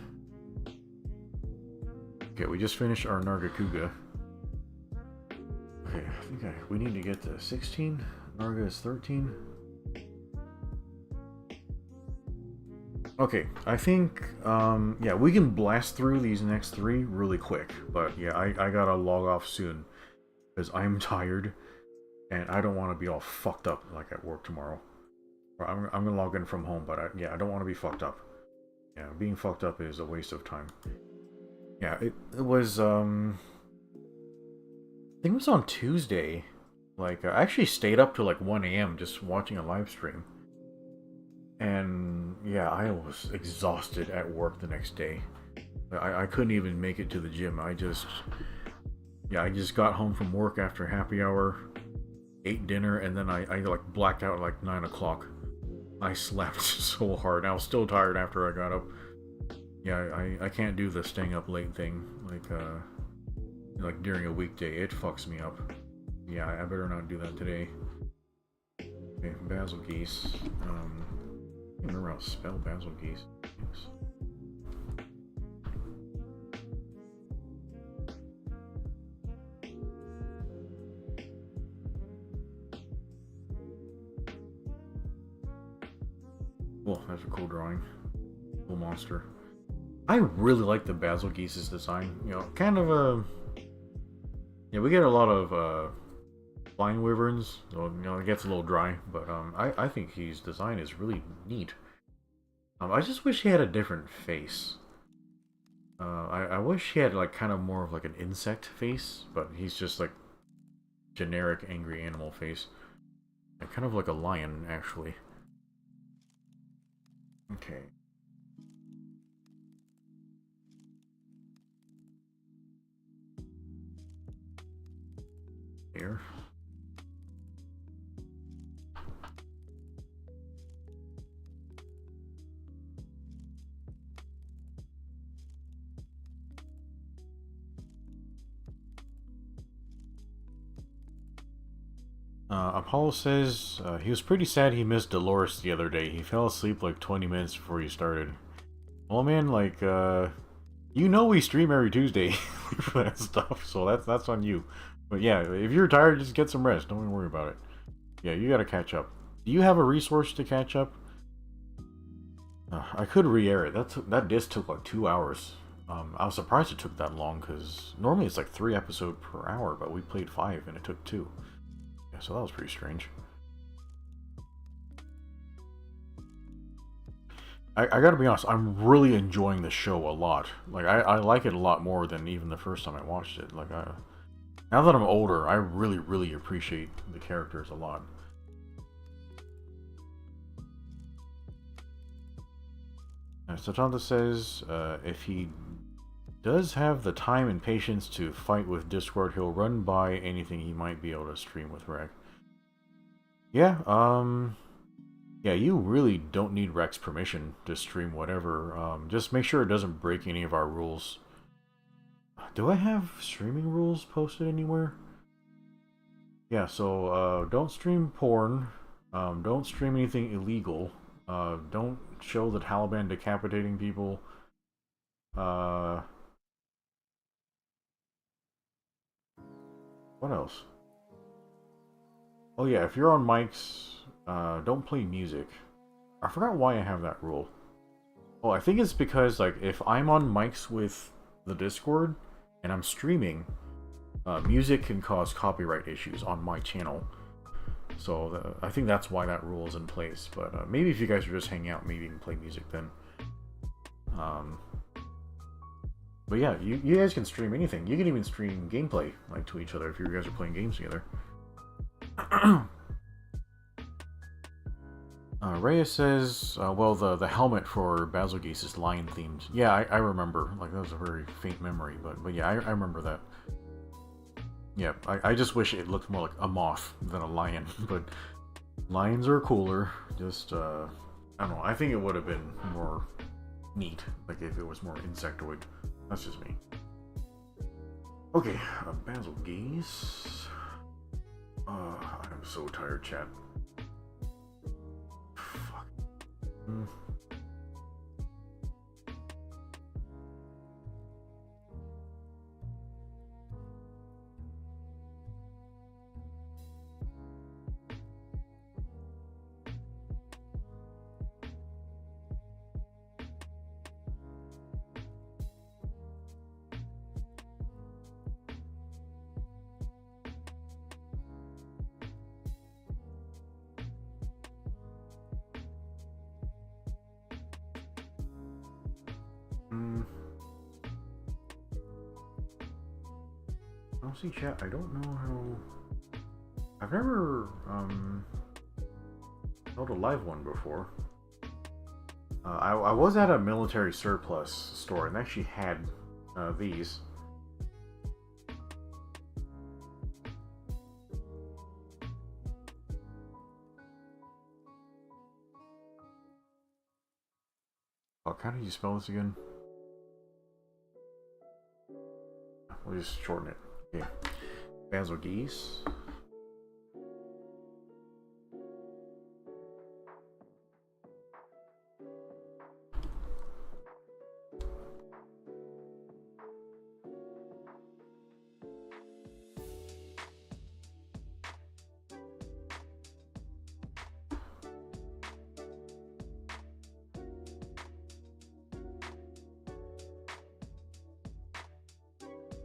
Okay, we just finished our Nargacuga. Okay, I think we need to get to 16. Narga is 13. Okay, I think, yeah, we can blast through these next 3 really quick. But yeah, I gotta log off soon, because I'm tired, and I don't want to be all fucked up, like, at work tomorrow. I'm gonna log in from home, but yeah, I don't want to be fucked up. Yeah, being fucked up is a waste of time. Yeah, it was, I think it was on Tuesday. Like, I actually stayed up till like 1 a.m. just watching a live stream. And yeah, I was exhausted at work the next day. I couldn't even make it to the gym. I just got home from work after happy hour, ate dinner, and then I like blacked out at like 9 o'clock. I slept so hard. I was still tired after I got up. Yeah, I can't do the staying up late thing, like during a weekday. It fucks me up. Yeah, I better not do that today. Okay, basil geese. I don't remember how to spell basil geese. Yes. Well, that's a cool drawing. Cool monster. I really like the basil geese's design. You know, kind of a... Yeah, we get a lot of flying wyverns. So, you know, it gets a little dry, but I think his design is really neat. I just wish he had a different face. I wish he had like kind of more of like an insect face, but he's just like generic angry animal face. And kind of like a lion, actually. Okay. Here. Apollo says he was pretty sad he missed Dolores the other day. He fell asleep like 20 minutes before he started. Well, man, like, you know we stream every Tuesday for that stuff, so that's on you. But yeah, if you're tired, just get some rest. Don't even worry about it. Yeah, you gotta catch up. Do you have a resource to catch up? I could re-air it. That disc took like 2 hours. I was surprised it took that long because normally it's like 3 episodes per hour, but we played 5 and it took 2. Yeah, so that was pretty strange. I gotta be honest, I'm really enjoying the show a lot. Like, I like it a lot more than even the first time I watched it. Like, now that I'm older, I really, really appreciate the characters a lot. Satanta says if he does have the time and patience to fight with Discord, he'll run by anything he might be able to stream with Rec. Yeah, yeah, you really don't need Rec's permission to stream whatever. Just make sure it doesn't break any of our rules. Do I have streaming rules posted anywhere? Yeah, so don't stream porn. Don't stream anything illegal. Don't show the Taliban decapitating people. What else? Oh yeah, if you're on mics, don't play music. I forgot why I have that rule. Oh, I think it's because, like, if I'm on mics with the Discord and I'm streaming, music can cause copyright issues on my channel. So I think that's why that rule is in place. But maybe if you guys are just hanging out, maybe you can play music then. But yeah, you guys can stream anything. You can even stream gameplay, like, to each other if you guys are playing games together. Reyes says, well, the helmet for Basilgeuse is lion themed. Yeah, I remember. Like, that was a very faint memory, but yeah, I remember that. Yeah, I just wish it looked more like a moth than a lion, but lions are cooler. Just, I don't know, I think it would have been more neat, like, if it was more insectoid. That's just me. Okay, Basilgeuse. I'm so tired, chat. Fuck. Honestly, chat, I don't know how... I've never, held a live one before. I was at a military surplus store and actually had, these. Oh, how do you spell this again? We'll just shorten it. Okay. Basilgeuse.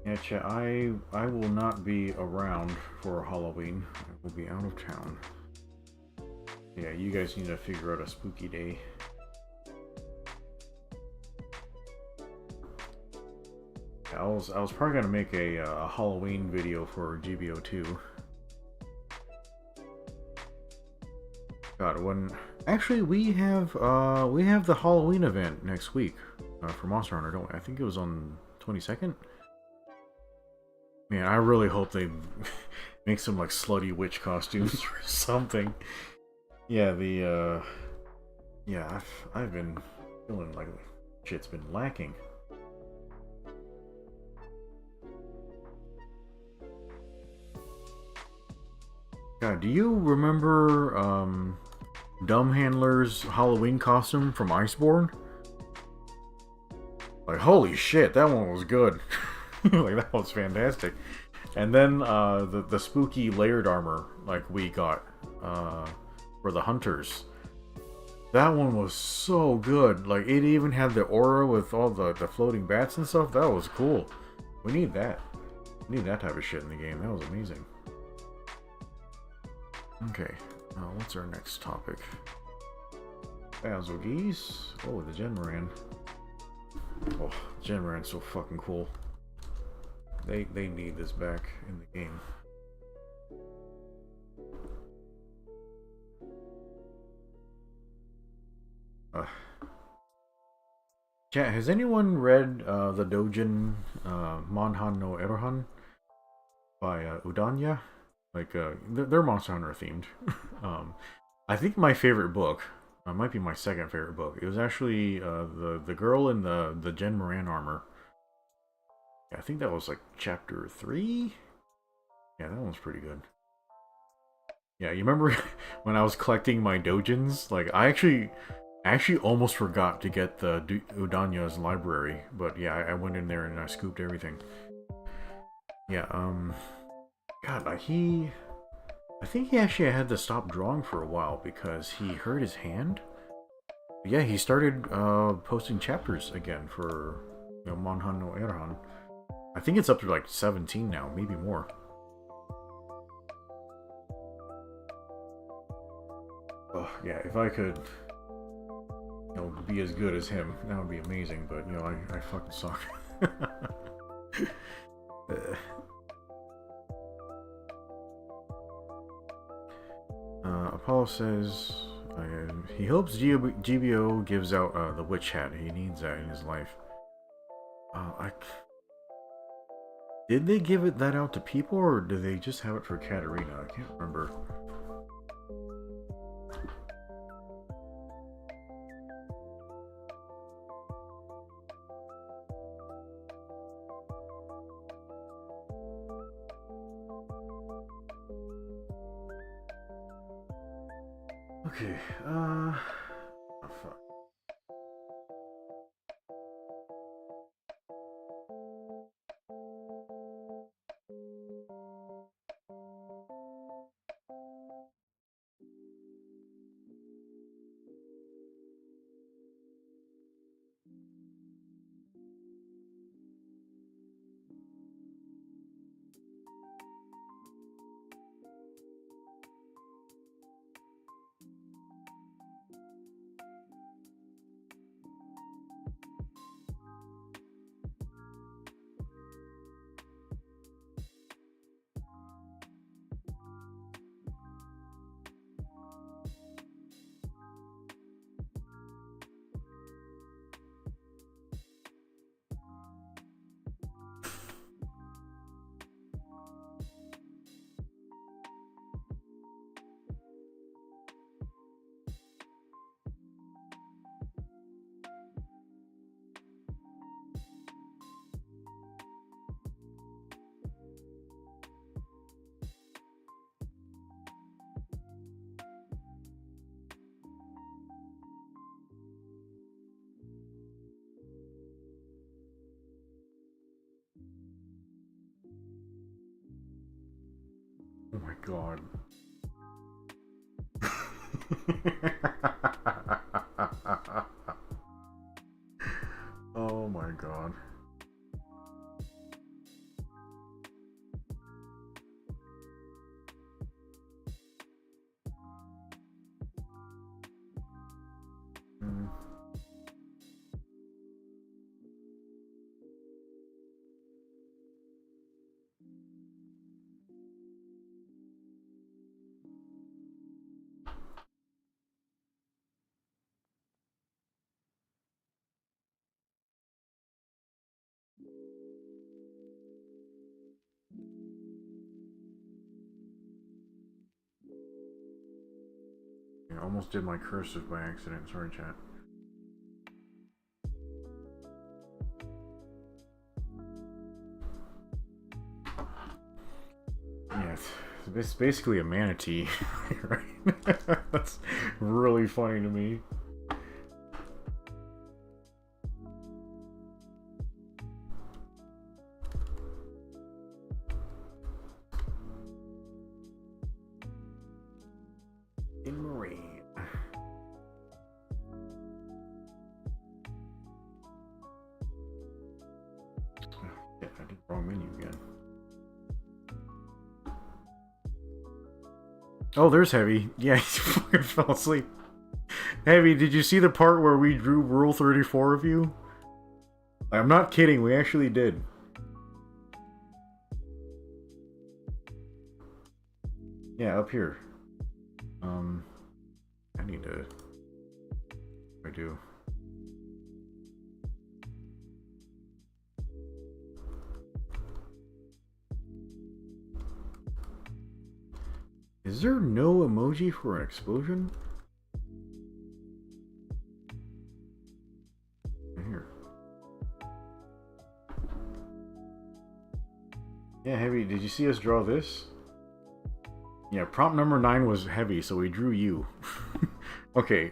Yeah, chat, I will not be around for Halloween. I will be out of town. Yeah, you guys need to figure out a spooky day. I was probably gonna make a Halloween video for GBO2. God, when actually we have the Halloween event next week for Monster Hunter, don't we? I think it was on 22nd. Man, I really hope they make some, like, slutty witch costumes or something. Yeah, yeah, I've been feeling like shit's been lacking. God, do you remember Dumb Handler's Halloween costume from Iceborne? Like, holy shit, that one was good. Like, that was fantastic. And then the spooky layered armor, like, we got for the hunters. That one was so good. Like, it even had the aura with all the floating bats and stuff. That was cool. We need that. We need that type of shit in the game. That was amazing. Okay, what's our next topic? Basil Geese. Oh, the Genmoran. Oh, Genmoran's so fucking cool. They need this back in the game. Chat, has anyone read the Dojin Monhan no Erohan by Udanya? Like, they're Monster Hunter themed. I think my favorite book might be my second favorite book. It was actually the girl in the Genmoran armor. Yeah, I think that was like chapter 3. Yeah, that one's pretty good. Yeah, you remember when I was collecting my dojins? Like, I actually almost forgot to get the Udanya's library, but yeah, I went in there and I scooped everything. Yeah, God, I think he actually had to stop drawing for a while because he hurt his hand. But yeah, he started posting chapters again for Monhan no Erhan. I think it's up to like 17 now, maybe more. Oh yeah, if I could, be as good as him, that would be amazing. But I fucking suck. Apollo says he hopes GBO gives out the witch hat. He needs that in his life. Did they give that out to people, or did they just have it for Katarina? I can't remember. Okay, oh fuck. Oh my god. Oh my god. I almost did my cursive by accident. Sorry, chat. Yeah, it's basically a manatee, right? That's really funny to me. In Marine. Yeah, I did the wrong menu again. Oh, there's Heavy. Yeah, he fucking fell asleep. Heavy, did you see the part where we drew Rule 34 of you? I'm not kidding, we actually did. Yeah, up here. I need to... I do. Is there no emoji for an explosion? Here. Yeah, Heavy, did you see us draw this? Yeah, prompt number 9 was Heavy, so we drew you. Okay,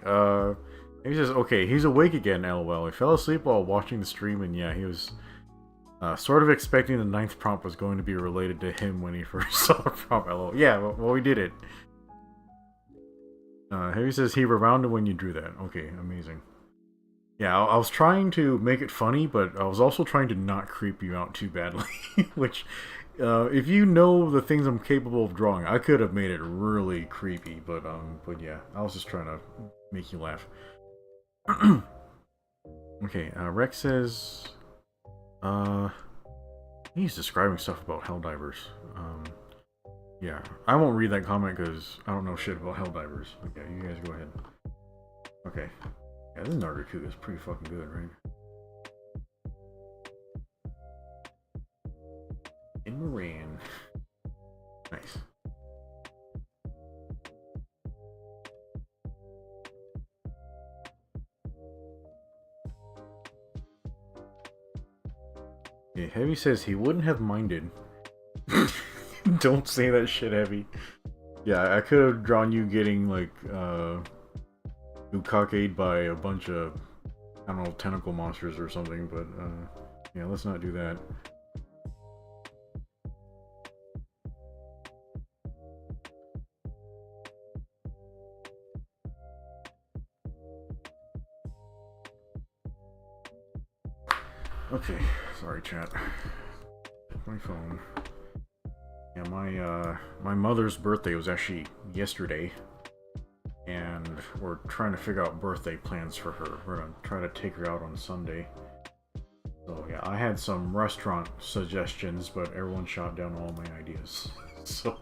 he says, okay, he's awake again, lol. He fell asleep while watching the stream, and yeah, he was sort of expecting the 9th prompt was going to be related to him when he first saw the prompt, lol. Yeah, well, we did it. Heavy says he rebounded when you drew that. Okay, amazing. Yeah, I was trying to make it funny, but I was also trying to not creep you out too badly, which... if you know the things I'm capable of drawing, I could have made it really creepy, but yeah, I was just trying to make you laugh. Okay, Rex says, he's describing stuff about Helldivers. Yeah, I won't read that comment because I don't know shit about Helldivers. Okay, you guys go ahead. Okay, yeah, this Nargacuga is pretty fucking good, right? In Marine. Nice. Yeah, Heavy says he wouldn't have minded. Don't say that shit, Heavy. Yeah, I could have drawn you getting, like, Ukaka'd by a bunch of, I don't know, tentacle monsters or something, but, yeah, let's not do that. Okay, sorry chat. My phone. Yeah, my mother's birthday was actually yesterday, and we're trying to figure out birthday plans for her. We're gonna try to take her out on Sunday. So yeah, I had some restaurant suggestions, but everyone shot down all my ideas. So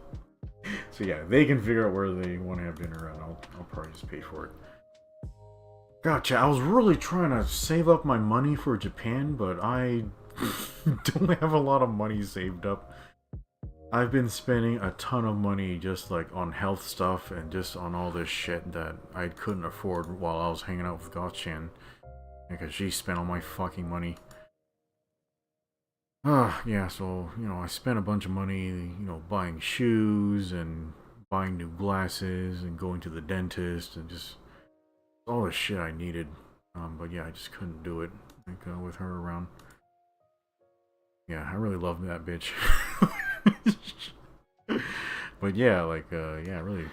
yeah, they can figure out where they want to have dinner, and I'll probably just pay for it. Gotcha, I was really trying to save up my money for Japan, but I don't have a lot of money saved up. I've been spending a ton of money just like on health stuff and just on all this shit that I couldn't afford while I was hanging out with Goth-chan. Because she spent all my fucking money. Yeah, so, you know, I spent a bunch of money, you know, buying shoes and buying new glasses and going to the dentist and just all the shit I needed. But yeah, I just couldn't do it, like, with her around. Yeah, I really love that bitch. But yeah, like, yeah, really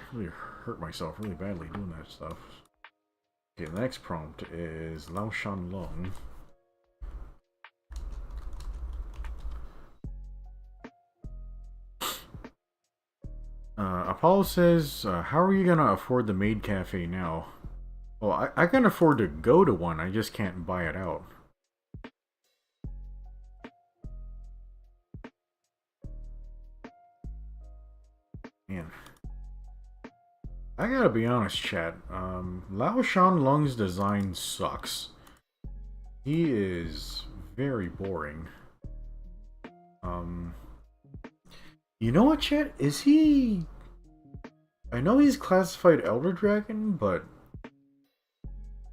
hurt myself really badly doing that stuff. Okay, the next prompt is Lao Shan Long. Apollo says, how are you gonna afford the maid cafe now? Well, I can afford to go to one, I just can't buy it out. Man. I gotta be honest, chat. Lao Shan Lung's design sucks. He is very boring. You know what, chat? Is he... I know he's classified Elder Dragon, but...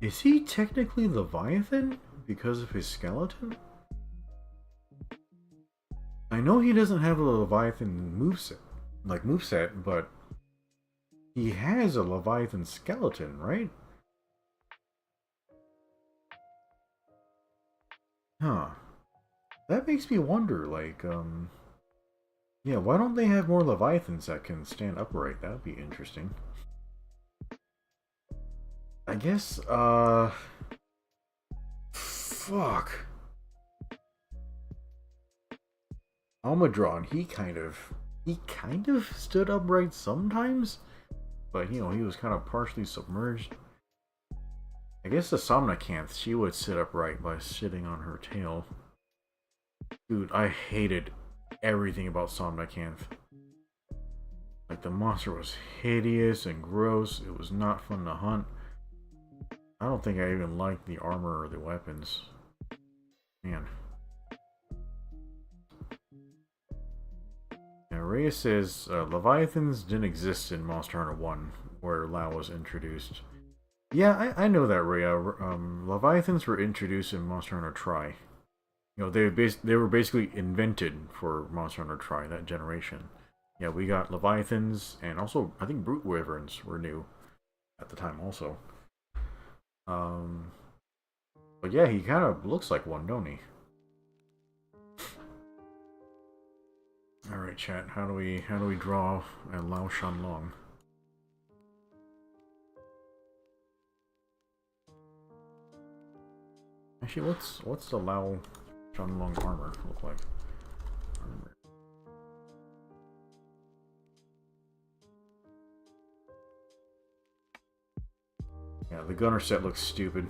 is he technically Leviathan because of his skeleton? I know he doesn't have a Leviathan moveset, like moveset, but he has a Leviathan skeleton, right? Huh. That makes me wonder, like, yeah, why don't they have more Leviathans that can stand upright? That would be interesting. I guess, fuck. Almadron, he kind of stood upright sometimes, but you know, he was kind of partially submerged. I guess the Somnacanth, she would sit upright by sitting on her tail. Dude, I hated everything about Somnacanth. Like, the monster was hideous and gross. It was not fun to hunt. I don't think I even liked the armor or the weapons. Man. Now, Reyes says, Leviathans didn't exist in Monster Hunter 1, where Lao was introduced. Yeah, I know that, Rhea. Leviathans were introduced in Monster Hunter Tri. You know, they were basically invented for Monster Hunter Tri, that generation. Yeah, we got Leviathans, and also, I think Brute Wyverns were new at the time also. But yeah, he kind of looks like one, don't he? Alright, chat, how do we draw a Lao Shanlong? Actually, what's the Lao Shanlong armor look like? Armor. Yeah, the Gunner set looks stupid.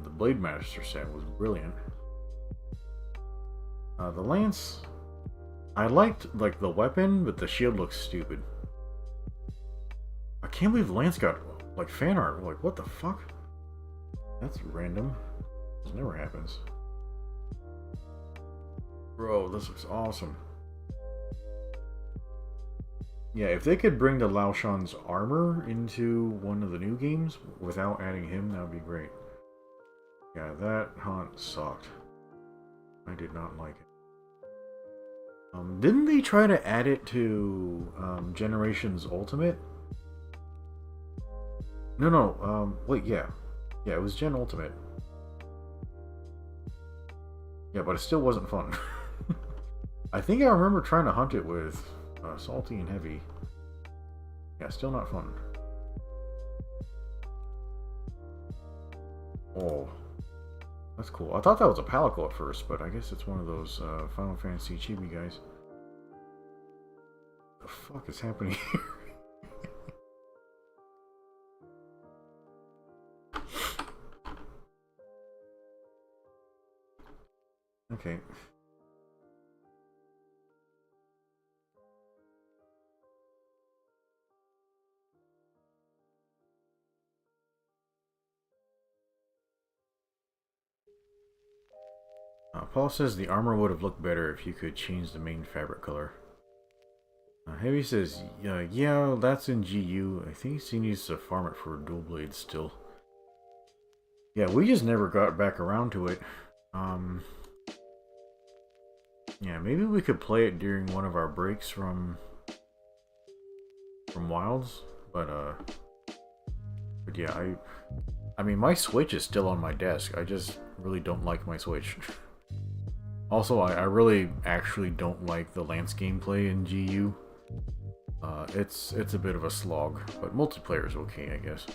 The Blade Master set was brilliant. The Lance, I liked like the weapon, but the shield looks stupid. I can't believe Lance got like fan art. Like, what the fuck? That's random. This never happens. Bro, this looks awesome. Yeah, if they could bring the Lao Shan's armor into one of the new games without adding him, that would be great. Yeah, that hunt sucked. I did not like it. Didn't they try to add it to Generations Ultimate? No, wait, yeah. Yeah, it was Gen Ultimate. Yeah, but it still wasn't fun. I think I remember trying to hunt it with Salty and Heavy. Yeah, still not fun. Oh, that's cool. I thought that was a Palico at first, but I guess it's one of those Final Fantasy chibi guys. What the fuck is happening here? Okay. Paul says the armor would have looked better if you could change the main fabric color. Heavy says, yeah, that's in GU. I think he needs to farm it for dual blades still. Yeah, we just never got back around to it. Yeah, maybe we could play it during one of our breaks from Wilds, but yeah, I mean, my Switch is still on my desk. I just really don't like my Switch. Also, I really actually don't like the Lance gameplay in GU. It's a bit of a slog, but multiplayer is okay, I guess.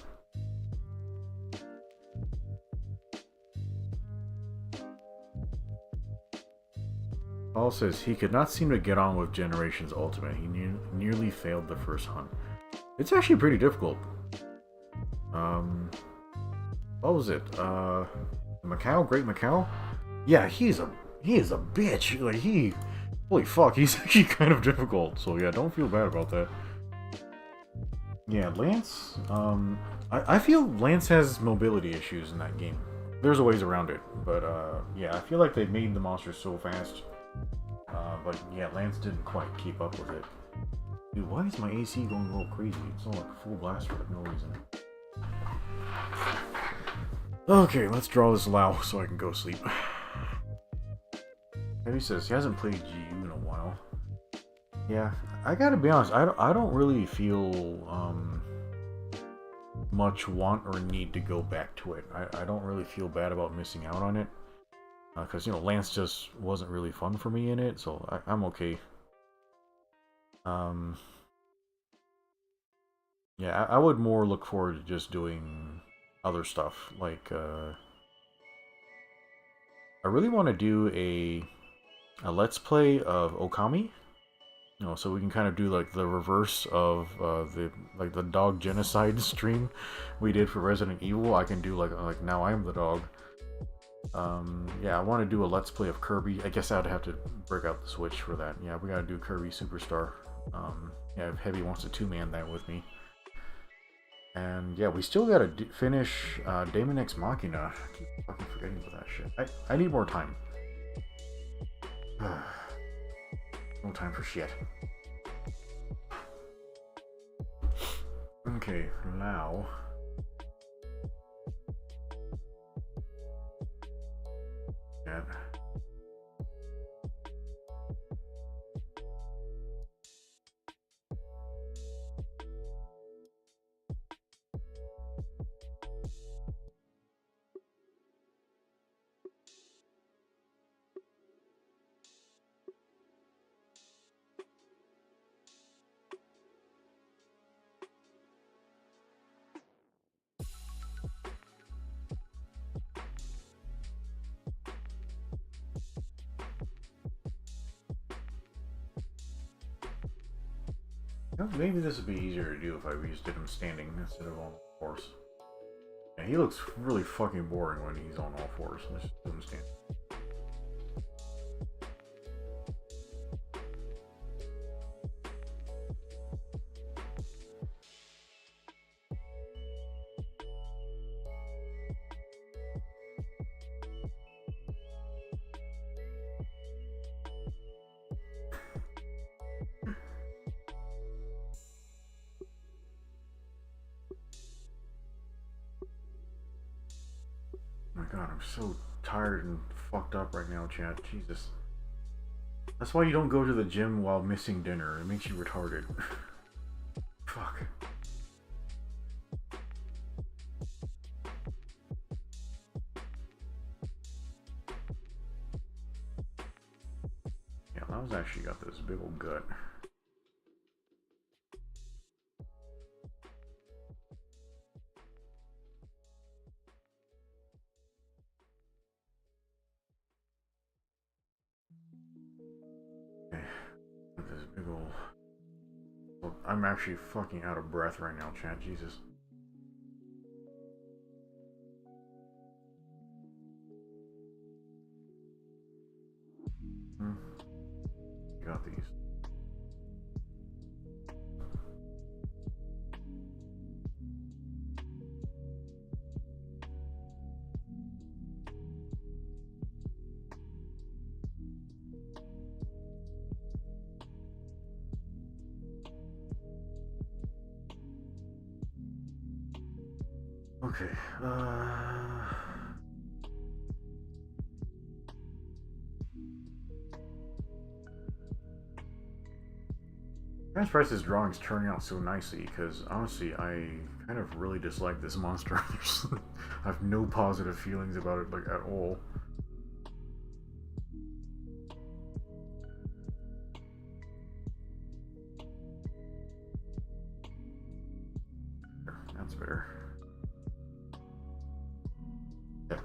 Paul says he could not seem to get on with Generations Ultimate. He nearly failed the first hunt. It's actually pretty difficult. What was it? Macau? Great Macau? Yeah, he is a bitch. Like, holy fuck, he's actually kind of difficult. So yeah, don't feel bad about that. Yeah, Lance, I feel Lance has mobility issues in that game. There's a ways around it, but yeah, I feel like they made the monsters so fast. But yeah, Lance didn't quite keep up with it. Dude, why is my AC going a little crazy? It's all like full blast for no reason. Okay, let's draw this Lao so I can go sleep. Heavy says he hasn't played GU in a while. Yeah, I gotta be honest. I don't really feel much want or need to go back to it. I don't really feel bad about missing out on it because you know Lance just wasn't really fun for me in it, so I'm okay. Um, yeah, I would more look forward to just doing other stuff. Like, I really want to do a let's play of Okami. You know, so we can kind of do like the reverse of the dog genocide stream we did for Resident Evil. I can do like now I am the dog. Yeah, I want to do a let's play of Kirby. I guess I'd have to break out the Switch for that. Yeah, we gotta do Kirby Superstar. Yeah, if Heavy wants to two-man that with me. And yeah, we still gotta finish Daemon X Machina. I keep fucking forgetting about that shit. I need more time. No time for shit. Okay, now. Yeah. Maybe this would be easier to do if I just did him standing instead of on all fours. Yeah, he looks really fucking boring when he's on all fours. Let's just do him standing. Oh my god, I'm so tired and fucked up right now, chat. Jesus. That's why you don't go to the gym while missing dinner. It makes you retarded. Fuck. Yeah, that was actually got this big old gut. Okay. This big old... Look, I'm actually fucking out of breath right now, chat. Jesus. Hmm. Got these. Okay, I'm surprised this drawing's turning out so nicely, because honestly, I kind of really dislike this monster. I have no positive feelings about it, like, at all. There, that's better. Yeah.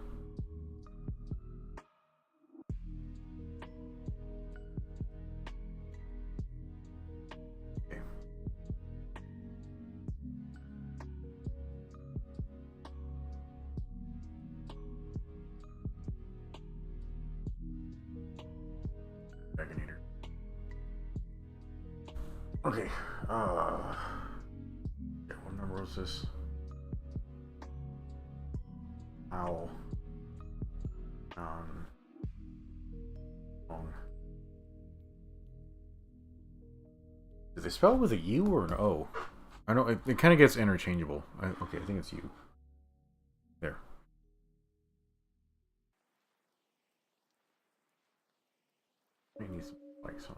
Okay. Dragon Eater. Okay, yeah, what number was this? Owl. Long. Did they spell it with a U or an O? I know it kind of gets interchangeable. Okay, I think it's U. There. I need some lights on.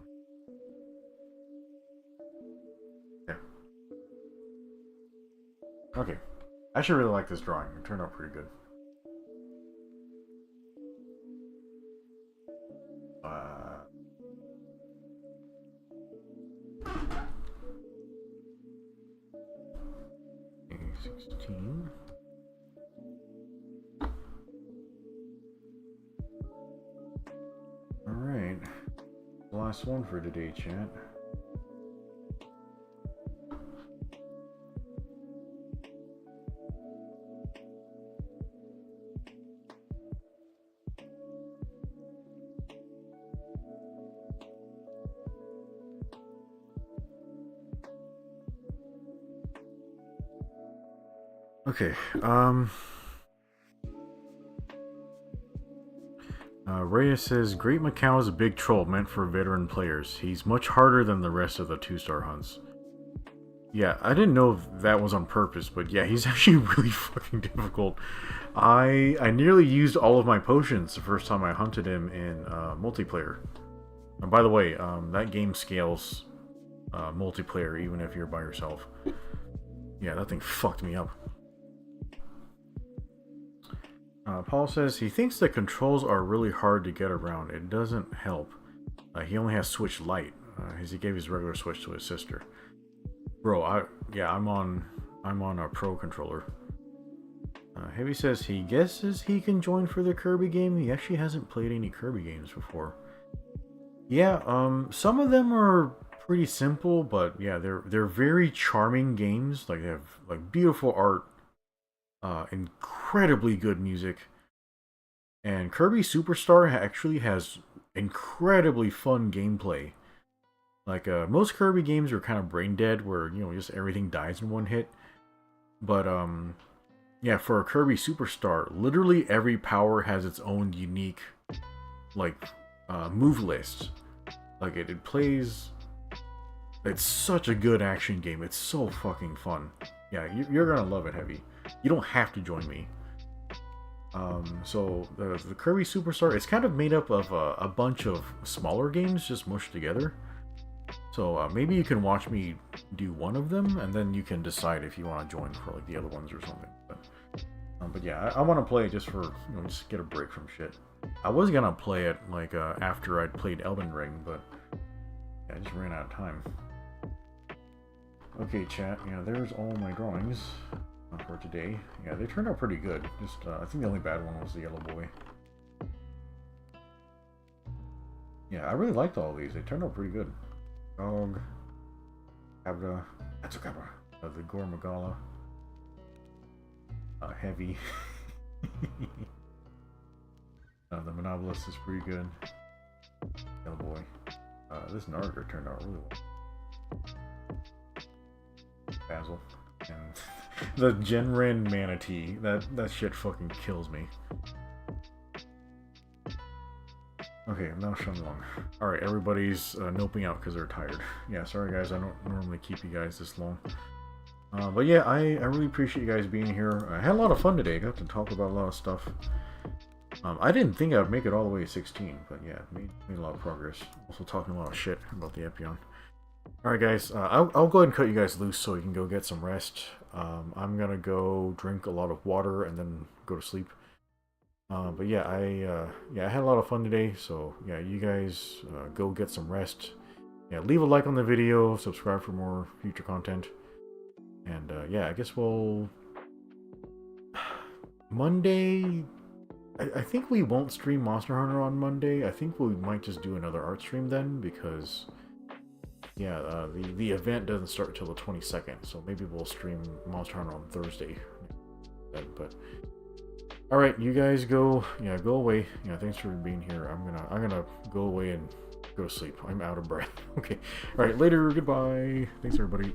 Okay. I actually really like this drawing. It turned out pretty good. 16. Alright. Last one for today, chat. Okay, Reyes says, Great Macau is a big troll meant for veteran players. He's much harder than the rest of the 2-star hunts. Yeah, I didn't know if that was on purpose, but yeah, he's actually really fucking difficult. I nearly used all of my potions the first time I hunted him in multiplayer. And by the way, that game scales multiplayer even if you're by yourself. Yeah, that thing fucked me up. Paul says he thinks the controls are really hard to get around. It doesn't help. He only has Switch Lite, as he gave his regular Switch to his sister. Bro, I'm on a Pro controller. Heavy says he guesses he can join for the Kirby game. He actually hasn't played any Kirby games before. Yeah, some of them are pretty simple, but yeah, they're very charming games. Like they have like beautiful art. Incredibly good music, and Kirby Superstar actually has incredibly fun gameplay. Like most Kirby games are kind of brain dead, where just everything dies in one hit. But yeah, for a Kirby Superstar, literally every power has its own unique like move list. Like it plays. It's such a good action game. It's so fucking fun. Yeah, you're gonna love it, Heavy. You don't have to join me. So the Kirby Superstar, it's kind of made up of a bunch of smaller games just mushed together. So maybe you can watch me do one of them, and then you can decide if you want to join for like the other ones or something. But yeah, I want to play it just for just get a break from shit. I was gonna play it like after I'd played Elden Ring, but yeah, I just ran out of time. Okay, chat. Yeah, there's all my drawings for today. Yeah, they turned out pretty good. Just I think the only bad one was the yellow boy. Yeah, I really liked all of these. They turned out pretty good. Dog, Cabra, Atsukabra, the Gormagala, Heavy. The Monobolus is pretty good. Yellow boy. This Narger turned out really well. Basil. And the Genren Manatee. That shit fucking kills me. Okay, I'm now Shenlong. Alright, everybody's noping out because they're tired. Yeah, sorry guys, I don't normally keep you guys this long. But yeah, I really appreciate you guys being here. I had a lot of fun today. I got to talk about a lot of stuff. I didn't think I'd make it all the way to 16, but yeah, made a lot of progress. Also talking a lot of shit about the Epion. Alright guys, I'll go ahead and cut you guys loose so you can go get some rest. I'm gonna go drink a lot of water and then go to sleep. But yeah, I had a lot of fun today, so yeah, you guys go get some rest. Yeah, leave a like on the video, subscribe for more future content. And yeah, I guess we'll... Monday... I think we won't stream Monster Hunter on Monday. I think we might just do another art stream then, because... Yeah, the event doesn't start until the 22nd, so maybe we'll stream Monster Hunter on Thursday. But alright, you guys go away. Yeah, thanks for being here. I'm gonna go away and go to sleep. I'm out of breath. Okay. Alright, later, goodbye. Thanks everybody.